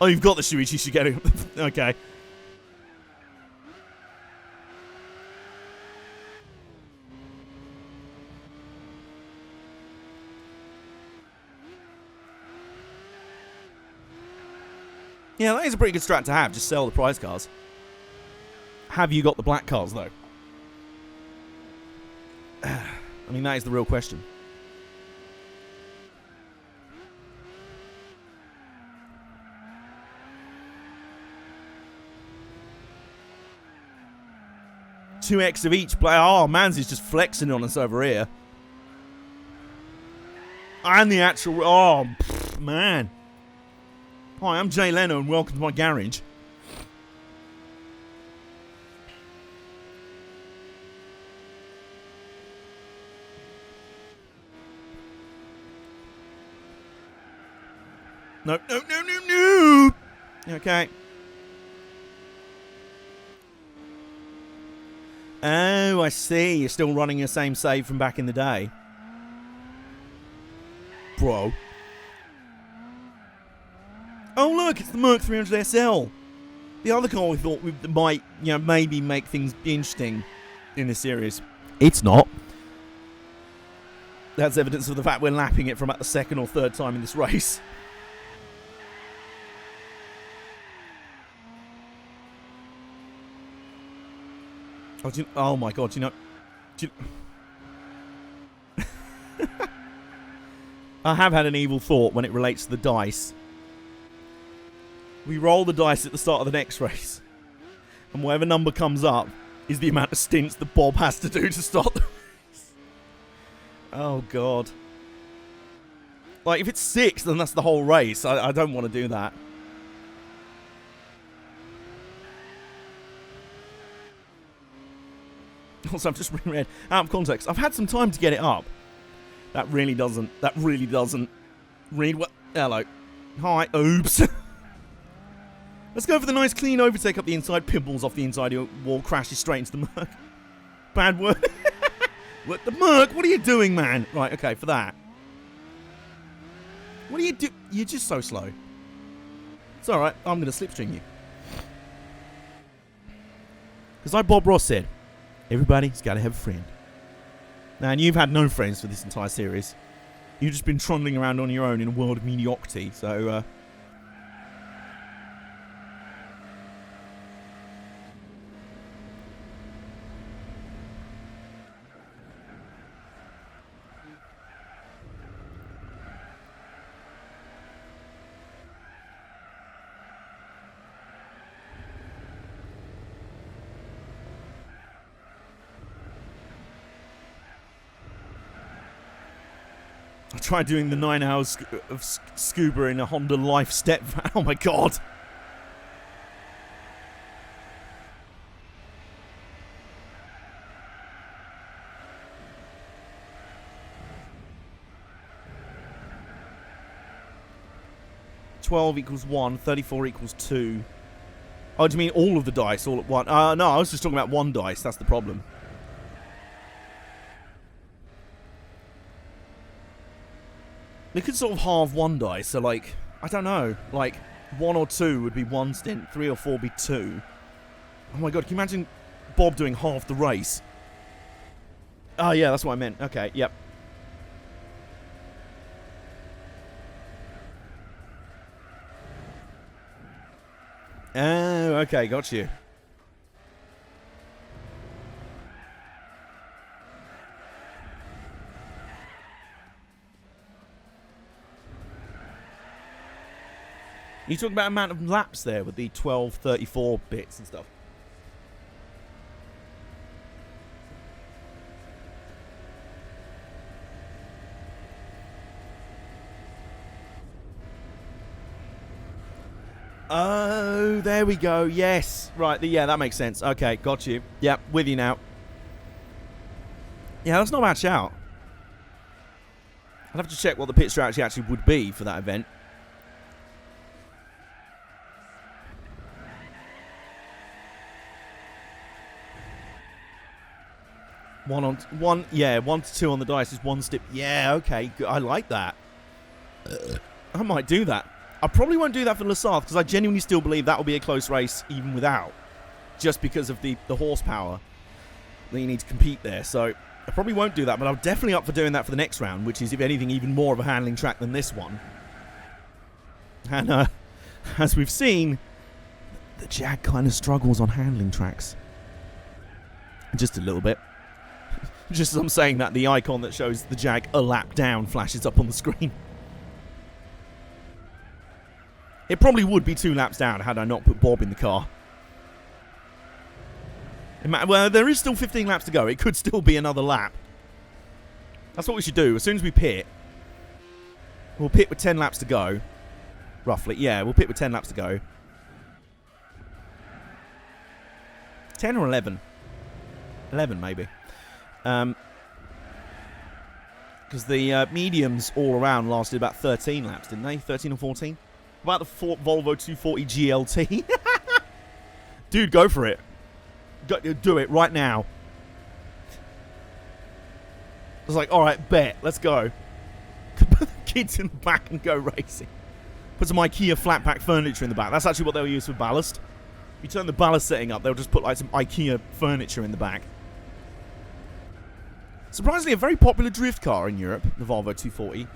Oh, you've got the Shuichi Shigeru. Okay. Yeah, that is a pretty good strat to have. Just sell the prize cars. Have you got the black cars, though? I mean, that is the real question. 2x of each player. Oh, Mans is just flexing on us over here. And the actual... Oh, man. Hi, I'm Jay Leno, and welcome to my garage. No, no, no, no, no! Okay. Oh, I see. You're still running your same save from back in the day. Bro. Oh, look, it's the Merc 300 SL. The other car we thought might, maybe make things interesting in this series. It's not. That's evidence of the fact we're lapping it for about the second or third time in this race. Oh my god, I have had an evil thought when it relates to the dice. We roll the dice at the start of the next race, and whatever number comes up is the amount of stints that Bob has to do to start the race. Oh god. Like, if it's 6, then that's the whole race. I don't want to do that. Also, I've just reread, out of context, I've had some time to get it up. That really doesn't read what. Hello. Hi. Oops. Let's go for the nice clean overtake up the inside. Pimples off the inside wall. Crashes straight into the Merc. Bad word. What the Merc? What are you doing, man? Right, okay, for that. What do you do? You're just so slow. It's alright. I'm going to slipstream you. Because like Bob Ross said, everybody's got to have a friend. Now, and you've had no friends for this entire series. You've just been trundling around on your own in a world of mediocrity, so, I tried doing the 9 hours of scuba in a Honda Life step van. Oh my god. (12 = 1, 34 = 2. Oh, do you mean all of the dice all at once? No, I was just talking about one dice. That's the problem. They could sort of halve one dice, so like, I don't know, like 1 or 2 would be 1 stint, 3 or 4 would be 2. Oh my god, can you imagine Bob doing half the race? Oh yeah, that's what I meant. Okay, yep. Oh, okay, got you. You talking about amount of laps there with the 12:34 bits and stuff. Oh, there we go. Yes. Right. Yeah, that makes sense. Okay, got you. Yep, with you now. Yeah, that's not a bad shout. I'd have to check what the pit strategy actually would be for that event. One to 2 on the dice is 1 step. Yeah, okay, I like that. I might do that. I probably won't do that for Lasarth because I genuinely still believe that will be a close race even without, just because of the horsepower that you need to compete there. So I probably won't do that, but I'm definitely up for doing that for the next round, which is, if anything, even more of a handling track than this one. And as we've seen, the Jag kind of struggles on handling tracks. Just a little bit. Just as I'm saying that, the icon that shows the Jag a lap down flashes up on the screen. It probably would be 2 laps down had I not put Bob in the car. Well, there is still 15 laps to go. It could still be another lap. That's what we should do. As soon as we pit, we'll pit with 10 laps to go. Roughly. Yeah, we'll pit with 10 laps to go. 10 or 11? 11, maybe. Because the mediums all around lasted about 13 laps, didn't they? 13 or 14? About the Volvo 240 GLT. Dude, go for it. Do it right now. I was like, alright, bet. Let's go. Put the kids in the back and go racing. Put some IKEA flat pack furniture in the back. That's actually what they'll use for ballast. If you turn the ballast setting up, they'll just put like some IKEA furniture in the back. Surprisingly, a very popular drift car in Europe, the Volvo 240.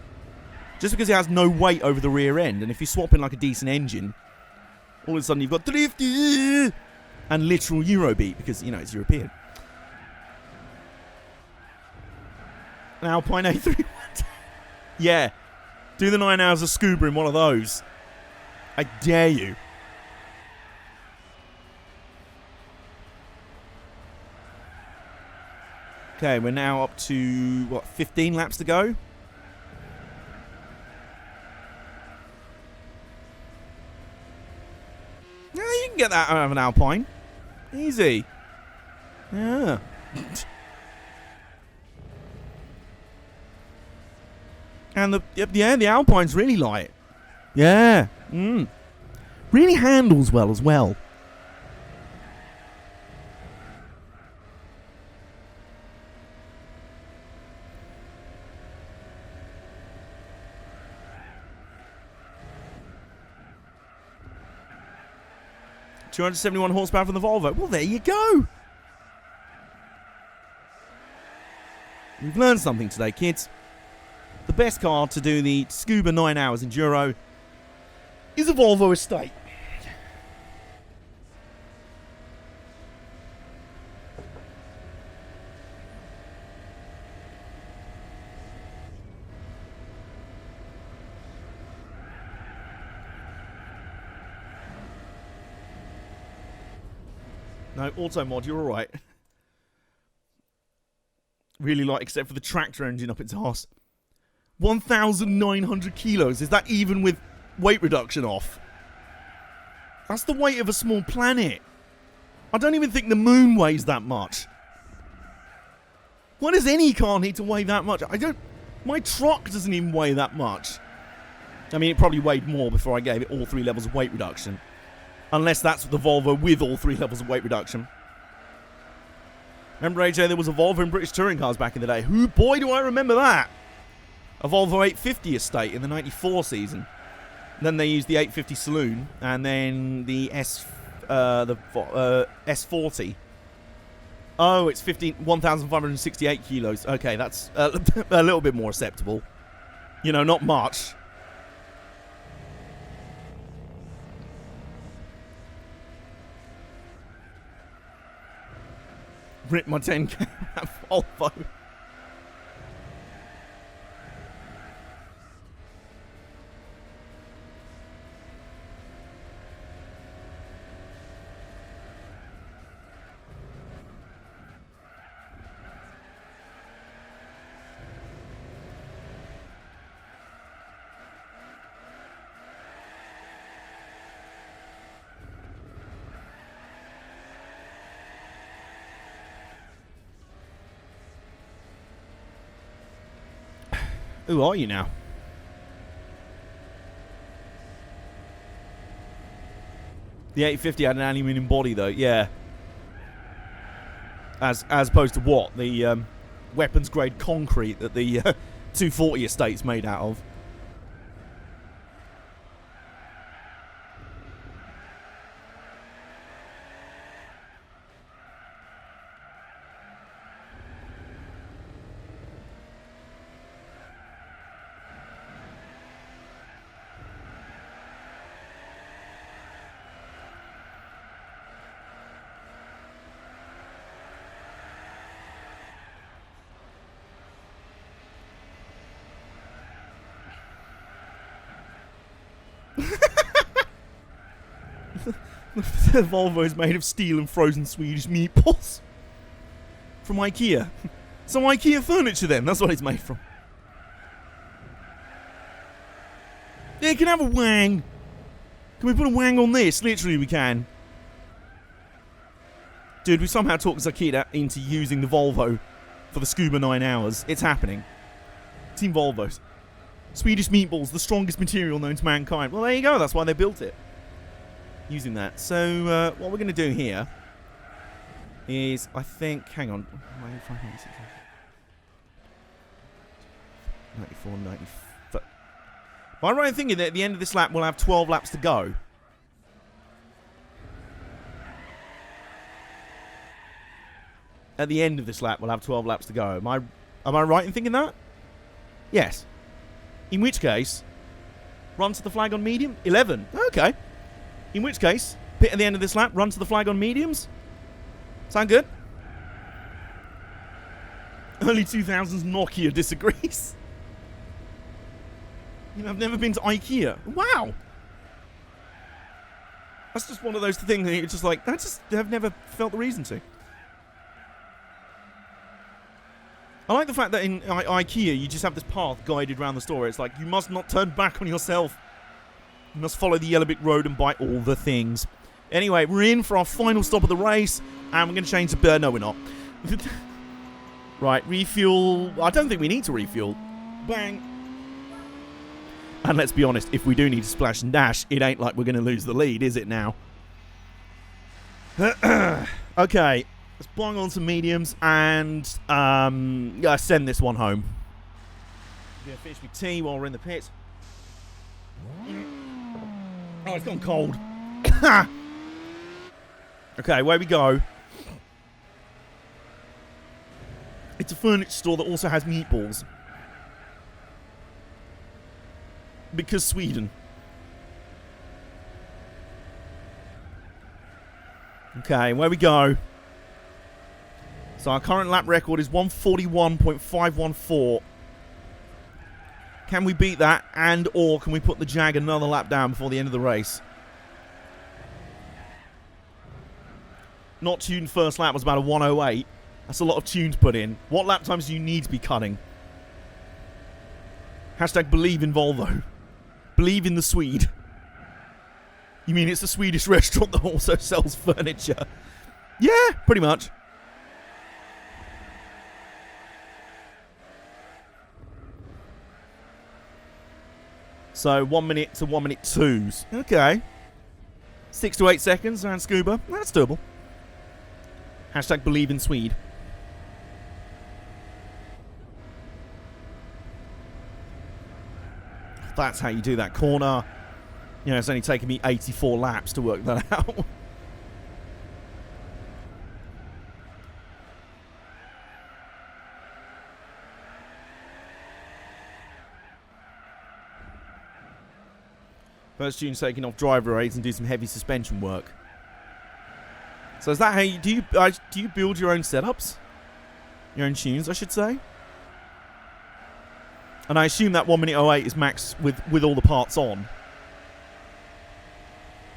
Just because it has no weight over the rear end. And if you swap in like a decent engine, all of a sudden you've got drift and literal Eurobeat because, you know, it's European. An Alpine A3. Yeah. Do the 9 hours of scuba in one of those. I dare you. Okay, we're now up to, what, 15 laps to go? Yeah, you can get that out of an Alpine. Easy. Yeah. And the Alpine's really light. Yeah. Really handles well as well. .271 horsepower from the Volvo. Well, there you go. We've learned something today, kids. The best car to do the Scuba 9 Hours Enduro is a Volvo Estate. No, auto mod, you're alright. Really light, except for the tractor engine up its arse. 1,900 kilos. Is that even with weight reduction off? That's the weight of a small planet. I don't even think the moon weighs that much. Why does any car need to weigh that much? My truck doesn't even weigh that much. I mean, it probably weighed more before I gave it all 3 levels of weight reduction. Unless that's the Volvo with all 3 levels of weight reduction. Remember, AJ, there was a Volvo in British touring cars back in the day. Boy, do I remember that. A Volvo 850 Estate in the 94 season. Then they used the 850 Saloon. And then the S40. Oh, it's 1,568 kilos. Okay, that's a little bit more acceptable. You know, not much. Rip my 10K Volvo. Who are you now? The 850 had an aluminium body, though. Yeah. As opposed to what? The weapons grade concrete that the 240 Estate's made out of. The Volvo is made of steel and frozen Swedish meatballs. From IKEA. Some IKEA furniture then, that's what it's made from. Yeah, you can have a wang. Can we put a wang on this? Literally we can. Dude, we somehow talked Zakita into using the Volvo for the Scuba 9 hours. It's happening. Team Volvos. Swedish meatballs, the strongest material known to mankind. Well, there you go, that's why they built it. Using that. So, what we're going to do here is, I think, hang on. 94, 95. Am I right in thinking that at the end of this lap we'll have 12 laps to go? At the end of this lap we'll have 12 laps to go. Am I right in thinking that? Yes. In which case, run to the flag on medium? 11. Okay. In which case, pit at the end of this lap, run to the flag on mediums? Sound good? Early 2000s Nokia disagrees. You know, I've never been to IKEA. Wow. That's just one of those things that you're just like, I've never felt the reason to. I like the fact that in IKEA you just have this path guided around the store. It's like, you must not turn back on yourself. You must follow the yellow brick road and buy all the things. Anyway, we're in for our final stop of the race, and we're going to change the... no, we're not. Right, refuel. I don't think we need to refuel. Bang. And let's be honest, if we do need to splash and dash, it ain't like we're going to lose the lead, is it now? Okay, let's bong on some mediums and send this one home. I'm going to finish my tea while we're in the pit. Oh, it's gone cold. Okay, where we go. It's a furniture store that also has meatballs. Because Sweden. Okay, where we go. So our current lap record is 141.514. Can we beat that, and or can we put the Jag another lap down before the end of the race? Not tuned first lap was about a 108. That's a lot of tunes put in. What lap times do you need to be cutting? Hashtag believe in Volvo. Believe in the Swede. You mean it's a Swedish restaurant that also sells furniture? Yeah, pretty much. So 1 minute to 1 minute 2s. Okay. 6 to 8 seconds around Scuba. That's doable. Hashtag believe in Swede. That's how you do that corner. You know, it's only taken me 84 laps to work that out. First tune's taking off driver aids and do some heavy suspension work. So is that how you do you build your own setups? Your own tunes, I should say? And I assume that 1 minute 08 is max with all the parts on.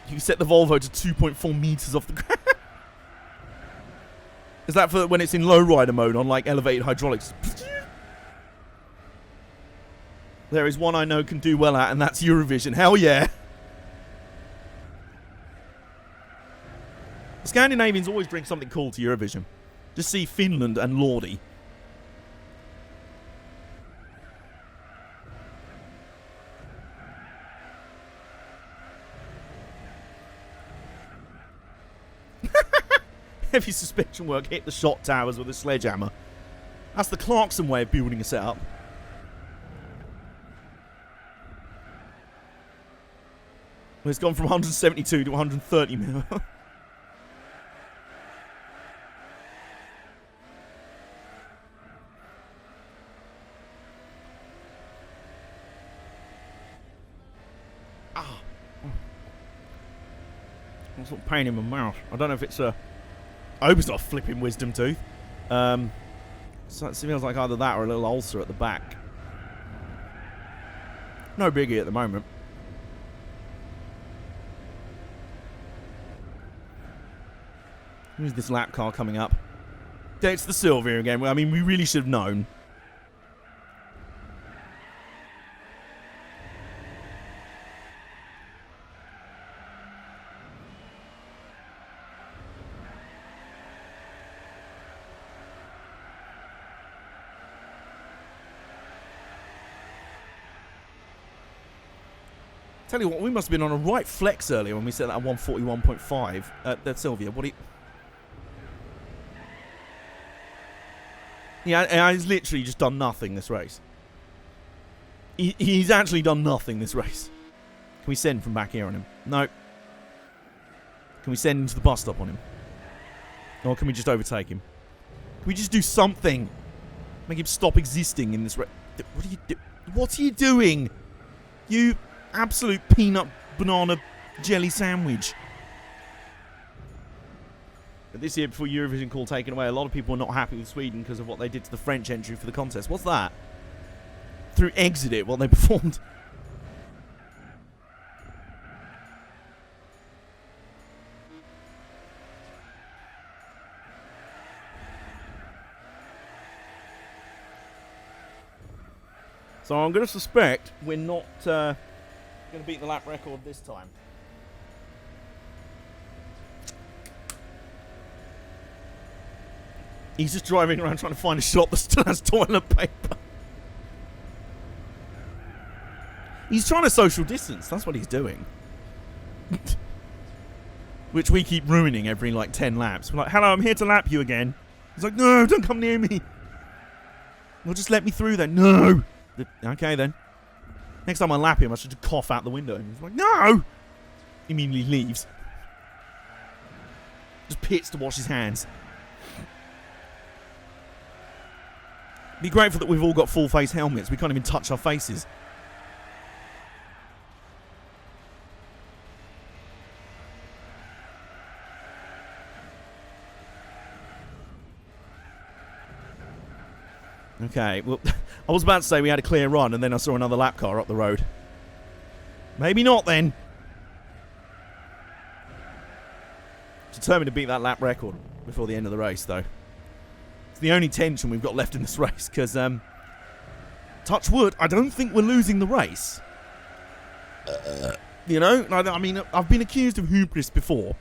You can set the Volvo to 2.4 meters off the ground. Is that for when it's in lowrider mode on like elevated hydraulics? There is one I know can do well at, and that's Eurovision. Hell yeah. The Scandinavians always bring something cool to Eurovision. Just see Finland and Lordi. Heavy suspension work hit the shot towers with a sledgehammer. That's the Clarkson way of building a setup. Well, it's gone from 172 to 130 mil. That's not pain in my mouth. I don't know if it's a... I hope it's not a flipping wisdom tooth. So it feels like either that or a little ulcer at the back. No biggie at the moment. Who's this lap car coming up? It's the Sylvia again. I mean, we really should have known. Tell you what, we must have been on a right flex earlier when we set that at 141.5 at the Sylvia. What do you... Yeah, he's literally just done nothing this race. He's actually done nothing this race. Can we send from back here on him? No. Can we send into the bus stop on him? Or can we just overtake him? Can we just do something? Make him stop existing in this race? What are you doing? What are you doing? You absolute peanut banana jelly sandwich. But this year, before Eurovision call taken away, a lot of people are not happy with Sweden because of what they did to the French entry for the contest. What's that? Through Exit It, what they performed. So I'm going to suspect we're not going to beat the lap record this time. He's just driving around trying to find a shot that still has toilet paper. He's trying to social distance. That's what he's doing. Which we keep ruining every, 10 laps. We're like, hello, I'm here to lap you again. He's like, no, don't come near me. Well, just let me through then. No. Okay, then. Next time I lap him, I should just cough out the window. And he's like, no. Immediately leaves. Just pits to wash his hands. Be grateful that we've all got full face helmets. We can't even touch our faces. Okay, well, I was about to say we had a clear run, and then I saw another lap car up the road. Maybe not, then. Determined to beat that lap record before the end of the race, though. It's the only tension we've got left in this race, because, touch wood, I don't think we're losing the race. You know? I mean, I've been accused of hubris before.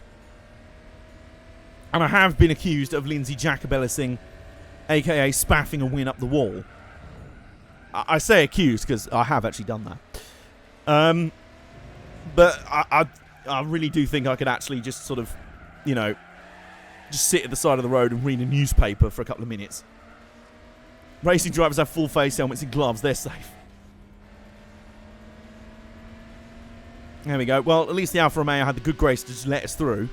And I have been accused of Lindsay Jacobellising, a.k.a. spaffing a win up the wall. I say accused because I have actually done that. But I really do think I could actually just sort of, just sit at the side of the road and read a newspaper for a couple of minutes. Racing drivers have full face helmets and gloves. They're safe. There we go. Well, at least the Alfa Romeo had the good grace to just let us through.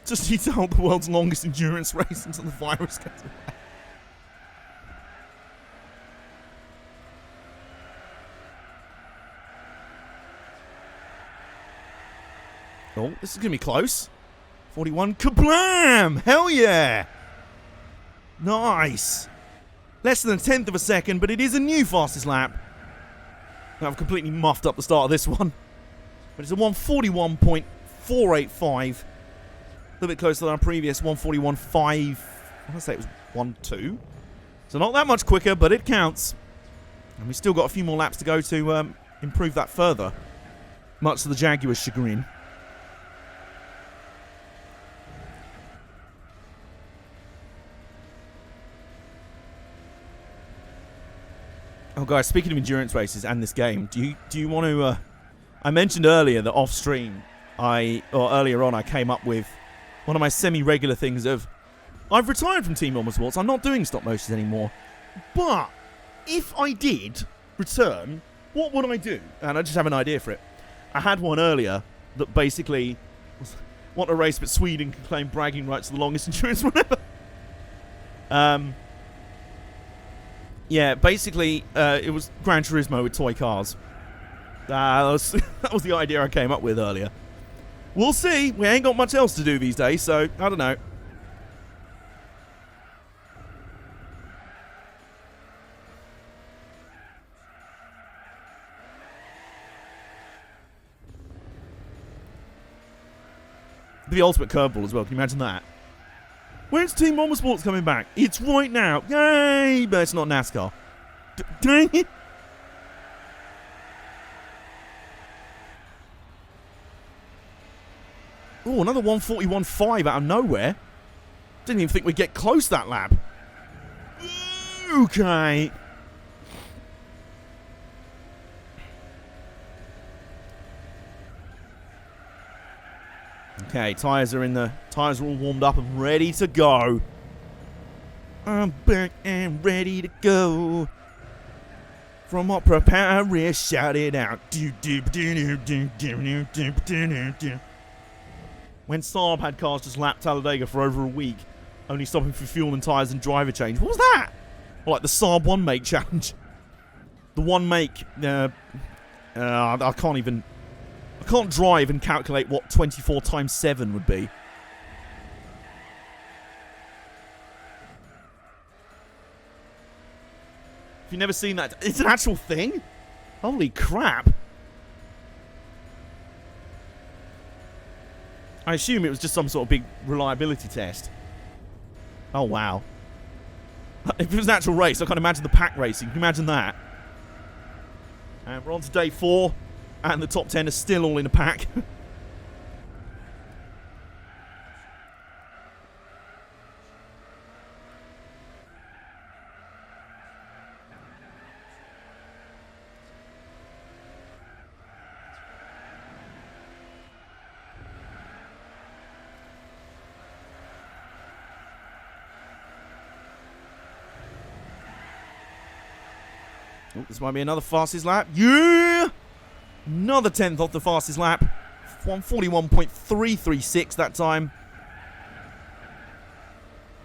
Just need to hold the world's longest endurance race until the virus goes away. Oh, this is going to be close. 41. Kablam! Hell yeah! Nice. Less than a tenth of a second, but it is a new fastest lap. I've completely muffed up the start of this one. But it's a 141.485. A little bit closer than our previous 141.5. I want to say it was 1.2. So not that much quicker, but it counts. And we've still got a few more laps to go to improve that further. Much to the Jaguar's chagrin. Oh, guys, speaking of endurance races and this game, do you want to... I mentioned earlier that off stream, earlier on, I came up with one of my semi-regular things of, I've retired from Team Motorsports, I'm not doing stop motions anymore. But, if I did return, what would I do? And I just have an idea for it. I had one earlier that basically was, want a race, but Sweden can claim bragging rights to the longest endurance run ever. Yeah, basically, it was Gran Turismo with toy cars. That was the idea I came up with earlier. We'll see. We ain't got much else to do these days, so I don't know. The ultimate curveball as well. Can you imagine that? When's Team Motorsports coming back? It's right now. Yay! But it's not NASCAR. Dang it. Oh, another 141.5 out of nowhere. Didn't even think we'd get close that lap. Okay. Okay, tyres are all warmed up and ready to go. I'm back and ready to go. From Opera Paris, shout it out. When Saab had cars just lap Talladega for over a week, only stopping for fuel and tyres and driver change. What was that? Or like the Saab One Make challenge. The One Make, I can't drive and calculate what 24 times 7 would be. If you've never seen that, it's an actual thing? Holy crap. I assume it was just some sort of big reliability test. Oh, wow. If it was an actual race, I can't imagine the pack racing. Can you imagine that? And we're on to day 4. And the top 10 are still all in a pack. Oh, this might be another fastest lap. Yeah! Another 10th off the fastest lap. 141.336 that time.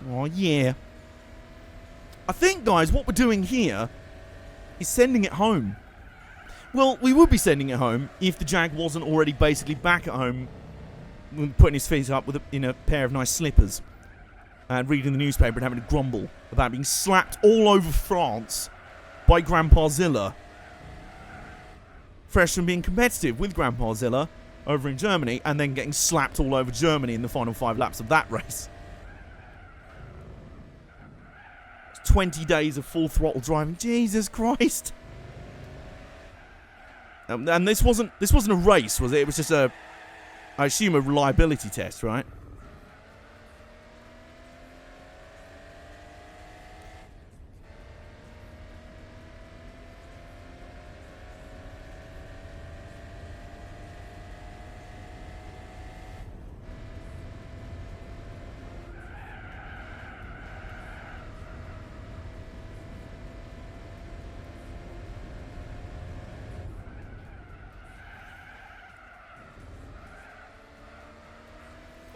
Oh, yeah. I think, guys, what we're doing here is sending it home. Well, we would be sending it home if the Jag wasn't already basically back at home, putting his feet up in a pair of nice slippers and reading the newspaper and having a grumble about being slapped all over France by Grandpa Zilla. Fresh from being competitive with Grandpa Zilla over in Germany and then getting slapped all over Germany in the final 5 laps of that race. 20 days of full throttle driving. Jesus Christ. And this wasn't a race, was it? It was just I assume a reliability test, right?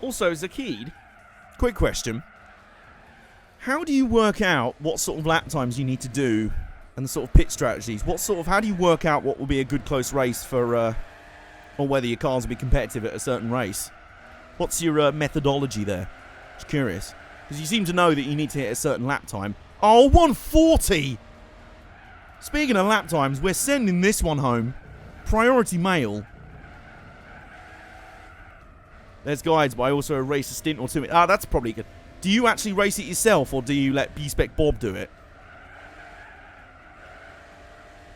Also, Zakid, quick question. How do you work out what sort of lap times you need to do and the sort of pit strategies? How do you work out what will be a good close race for, or whether your cars will be competitive at a certain race? What's your methodology there? Just curious. Because you seem to know that you need to hit a certain lap time. Oh, 140! Speaking of lap times, we're sending this one home. Priority mail. There's guides, but I also race a stint or two. Ah, that's probably good. Do you actually race it yourself, or do you let B-Spec Bob do it?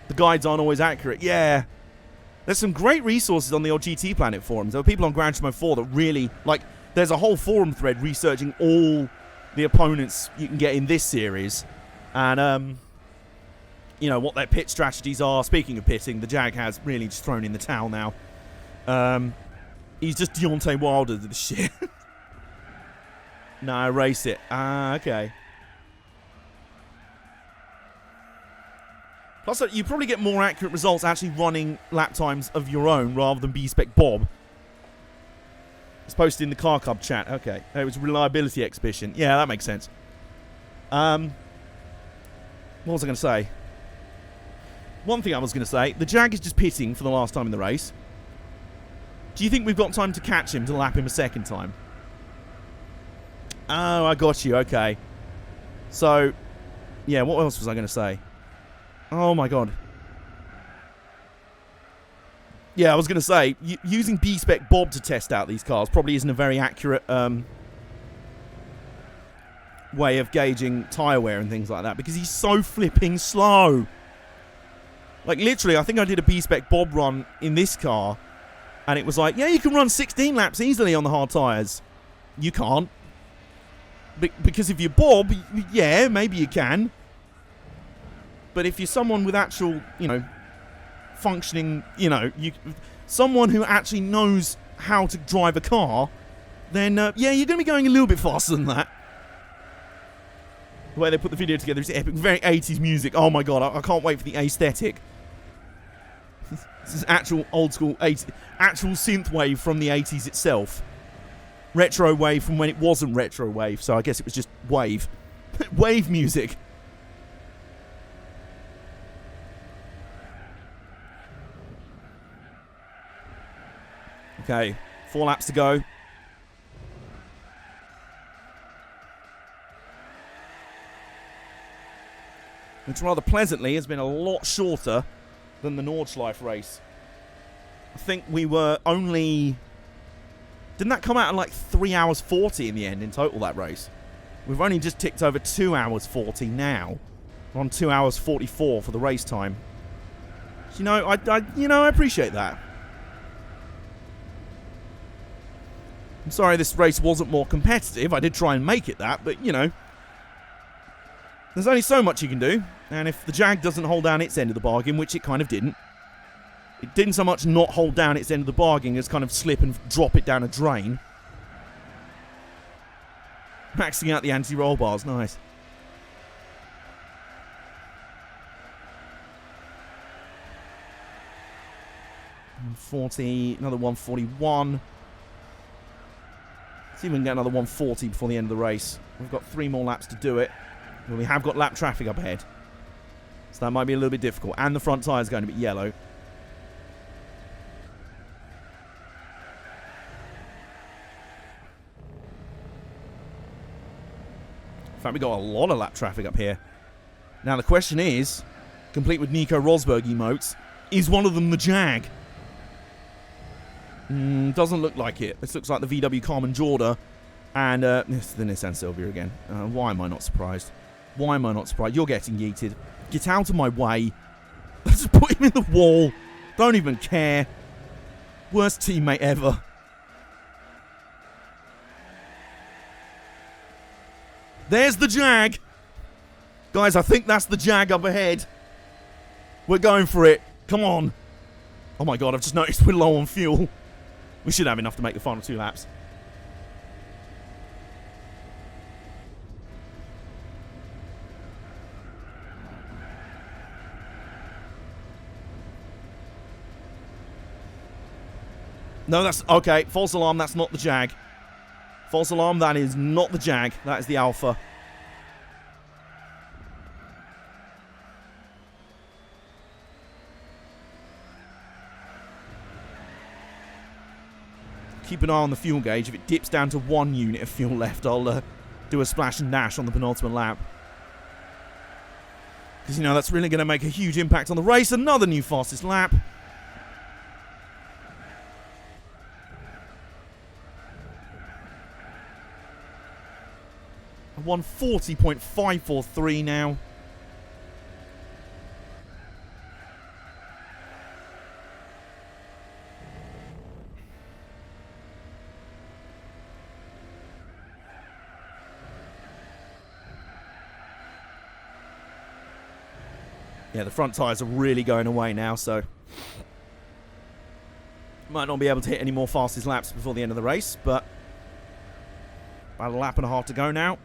The guides aren't always accurate. Yeah. There's some great resources on the old GT Planet forums. There are people on Gran Turismo 4 that really, like, there's a whole forum thread researching all the opponents you can get in this series. And, you know, what their pit strategies are. Speaking of pitting, the Jag has really just thrown in the towel now. He's just Deontay Wilder to the shit. No, I race it. Ah, okay. Plus, you probably get more accurate results actually running lap times of your own rather than B-Spec Bob. It's posted in the Car Club chat. Okay. It was a reliability exhibition. Yeah, that makes sense. What was I going to say? One thing I was going to say, the Jag is just pitting for the last time in the race. Do you think we've got time to catch him to lap him a second time? Oh, I got you. Okay. So, yeah, what else was I going to say? Oh, my God. Yeah, I was going to say, using B-Spec Bob to test out these cars probably isn't a very accurate way of gauging tyre wear and things like that, because he's so flipping slow. Like, literally, I think I did a B-Spec Bob run in this car, and it was like, yeah, you can run 16 laps easily on the hard tyres. You can't. Because if you're Bob, yeah, maybe you can. But if you're someone with actual, you know, functioning, you know, someone who actually knows how to drive a car, then, yeah, you're going to be going a little bit faster than that. The way they put the video together is epic. Very 80s music. Oh, my God. I can't wait for the aesthetic. This is actual old school 80s, actual synth wave from the 80s itself. Retro wave from when it wasn't retro wave, so I guess it was just wave. Wave music. Okay, 4 laps to go. Which rather pleasantly has been a lot shorter than the Nordschleife race. I think we were only... Didn't that come out in like 3 hours 40 in the end in total, that race? We've only just ticked over 2 hours 40 now. We're on 2 hours 44 for the race time. So, I appreciate that. I'm sorry this race wasn't more competitive. I did try and make it that, but, you know, there's only so much you can do. And if the Jag doesn't hold down its end of the bargain, which it kind of didn't, it didn't so much not hold down its end of the bargain as kind of slip and drop it down a drain. Maxing out the anti-roll bars, nice. $140, another 141. Let's see if we can get another 140 before the end of the race. We've got 3 more laps to do it. But we have got lap traffic up ahead. So that might be a little bit difficult. And the front tyre is going to be yellow. In fact, we got a lot of lap traffic up here. Now the question is, complete with Nico Rosberg emotes, is one of them the Jag? Doesn't look like it. This looks like the VW Carmen Jorda. And it's the Nissan Silvia again. Why am I not surprised? Why am I not surprised? You're getting yeeted. Get out of my way. Let's put him in the wall. Don't even care. Worst teammate ever. There's the Jag. Guys, I think that's the Jag up ahead. We're going for it. Come on. Oh my God, I've just noticed we're low on fuel. We should have enough to make the final 2 laps. No, that's... Okay, false alarm, that's not the Jag. False alarm, that is not the Jag. That is the Alpha. Keep an eye on the fuel gauge. If it dips down to 1 unit of fuel left, I'll do a splash and dash on the penultimate lap. Because, you know, that's really going to make a huge impact on the race. Another new fastest lap. A 140.543 now. Yeah, the front tyres are really going away now, so might not be able to hit any more fastest laps before the end of the race, but about a lap and a half to go now.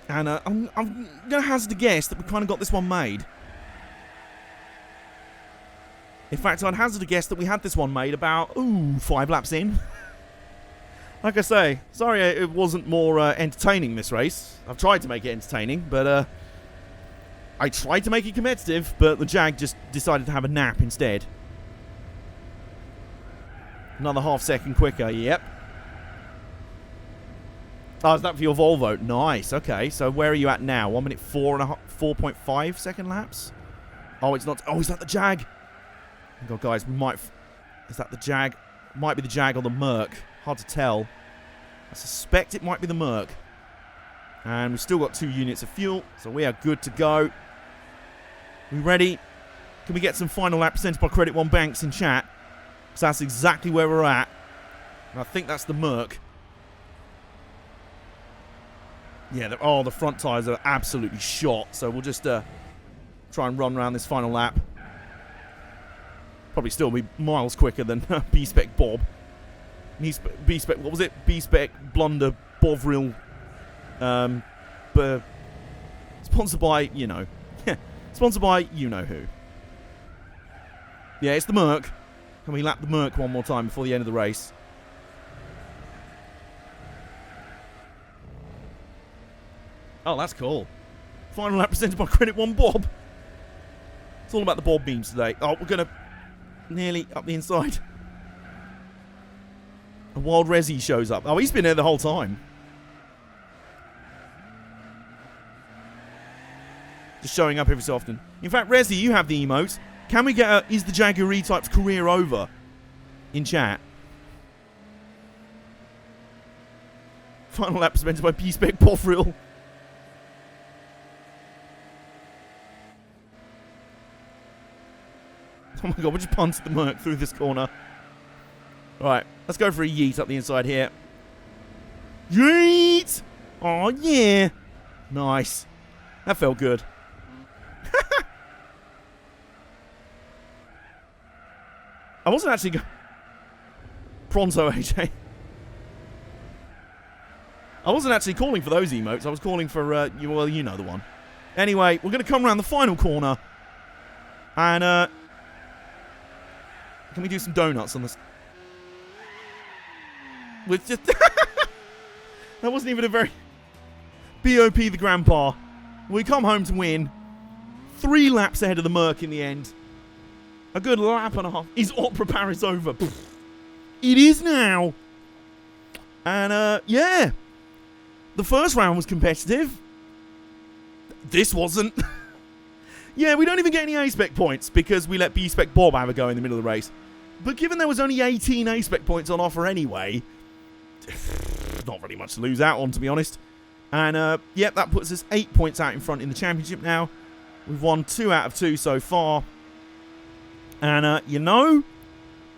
And I'm going to hazard a guess that we kind of got this one made. In fact, I'd hazard a guess that we had this one made about, 5 laps in. Like I say, sorry it wasn't more entertaining this race. I've tried to make it entertaining, but I tried to make it competitive, but the Jag just decided to have a nap instead. Another half second quicker, yep. Oh, is that for your Volvo? Nice, okay. So where are you at now? 1 minute 4.5 second laps? Oh, it's not. Oh, is that the Jag? Oh, God, guys, we might. Is that the Jag? Might be the Jag or the Merc. Hard to tell. I suspect it might be the Merc. And we've still got 2 units of fuel, so we are good to go. We ready? Can we get some final lap percentage by Credit One Banks in chat? Because that's exactly where we're at. And I think that's the Merc. Yeah, the front tyres are absolutely shot. So we'll just try and run around this final lap. Probably still be miles quicker than B-Spec Bob. B-Spec, what was it? B-Spec Blunder Bovril. Sponsored by, you know. Sponsored by you know who. Yeah, it's the Merc. Can we lap the Merc one more time before the end of the race? Oh, that's cool. Final lap presented by Credit One Bob. It's all about the Bob beams today. Oh, we're going to nearly up the inside. A Wild Resi shows up. Oh, he's been there the whole time. Just showing up every so often. In fact, Resi, you have the emote. Can we get a is the Jaguar E-Type's career over in chat? Final lap presented by B-Spec Bovril. Oh my God, we just punted the Merc through this corner. Alright, let's go for a yeet up the inside here. Yeet! Oh yeah! Nice. That felt good. I wasn't actually Pronto, AJ. I wasn't actually calling for those emotes. I was calling for, well, you know the one. Anyway, we're going to come around the final corner. And, can we do some donuts on this? With just... That wasn't even a very... BOP the grandpa. We come home to win. 3 laps ahead of the Merc in the end. A good lap and a half. Is Opera Paris over? It is now. And, yeah. The first round was competitive. This wasn't. Yeah, we don't even get any A-Spec points because we let B-Spec Bob have a go in the middle of the race. But given there was only 18 A-Spec points on offer anyway, not really much to lose out on, to be honest. And, yep, that puts us 8 points out in front in the championship now. We've won 2 out of 2 so far. And, you know,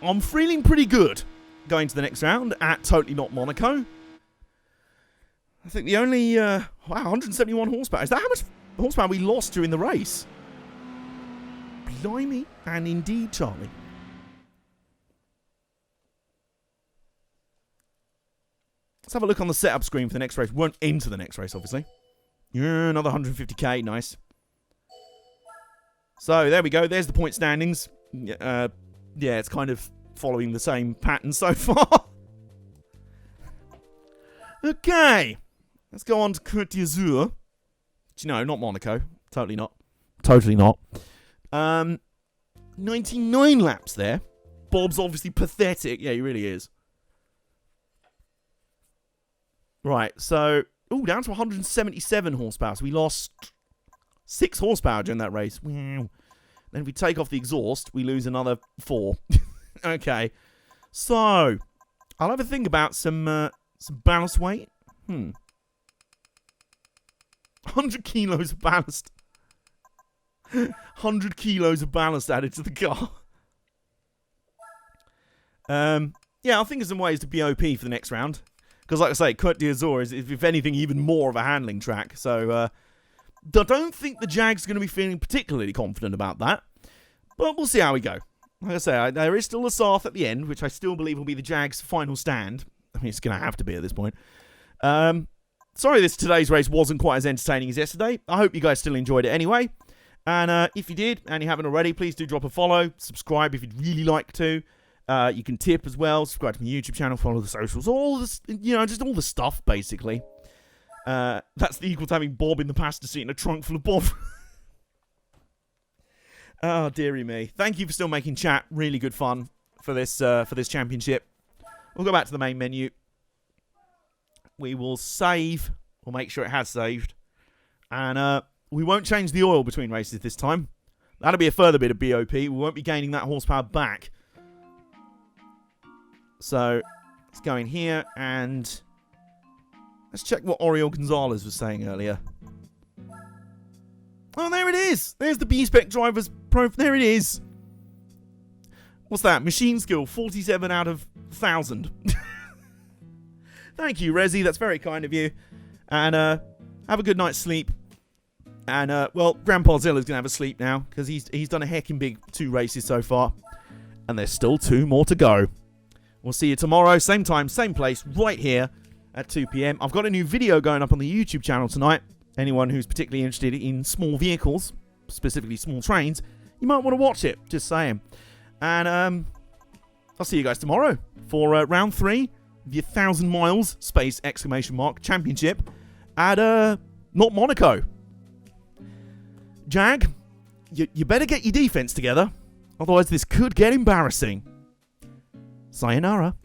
I'm feeling pretty good going to the next round at Totally Not Monaco. I think the only, wow, 171 horsepower. Is that how much horsepower we lost during the race? Blimey, and indeed, Charlie. Let's have a look on the setup screen for the next race. We won't enter the next race, obviously. Yeah, another 150k, nice. So, there we go. There's the point standings. Yeah, it's kind of following the same pattern so far. Okay. Let's go on to Côte d'Azur. No, not Monaco. Totally not. Totally not. 99 laps there. Bob's obviously pathetic. Yeah, he really is. Right, so... Ooh, down to 177 horsepower. So we lost 6 horsepower during that race. Wow. Then if we take off the exhaust, we lose another 4. Okay. So, I'll have a think about some ballast weight. 100 kilos of ballast. 100 kilos of ballast added to the car. Yeah, I'll think of some ways to BOP for the next round. Because, like I say, Côte d'Azur is, if anything, even more of a handling track. So, I don't think the Jag's going to be feeling particularly confident about that. But we'll see how we go. Like I say, there is still a Sarth at the end, which I still believe will be the Jag's final stand. I mean, it's going to have to be at this point. Sorry today's race wasn't quite as entertaining as yesterday. I hope you guys still enjoyed it anyway. And if you did, and you haven't already, please do drop a follow. Subscribe if you'd really like to. You can tip as well, subscribe to my YouTube channel, follow the socials, all this, just all the stuff, basically. That's equal to having Bob in the passenger seat in a trunk full of Bob. Oh, dearie me. Thank you for still making chat really good fun for this championship. We'll go back to the main menu. We will save. We'll make sure it has saved. And we won't change the oil between races this time. That'll be a further bit of BOP. We won't be gaining that horsepower back. So, let's go in here and let's check what Oriol Gonzalez was saying earlier. Oh, there it is. There's the B-Spec driver's profile. There it is. What's that? Machine skill, 47 out of 1,000. Thank you, Rezi. That's very kind of you. And have a good night's sleep. And, Grandpa Zilla's going to have a sleep now because he's done a heckin' big 2 races so far. And there's still 2 more to go. We'll see you tomorrow, same time, same place, right here at 2 p.m. I've got a new video going up on the YouTube channel tonight. Anyone who's particularly interested in small vehicles, specifically small trains, you might want to watch it, just saying. And I'll see you guys tomorrow for round 3, the 1,000 miles, space, ! Championship at, not Monaco. Jag, you better get your defense together, otherwise this could get embarrassing. Sayonara.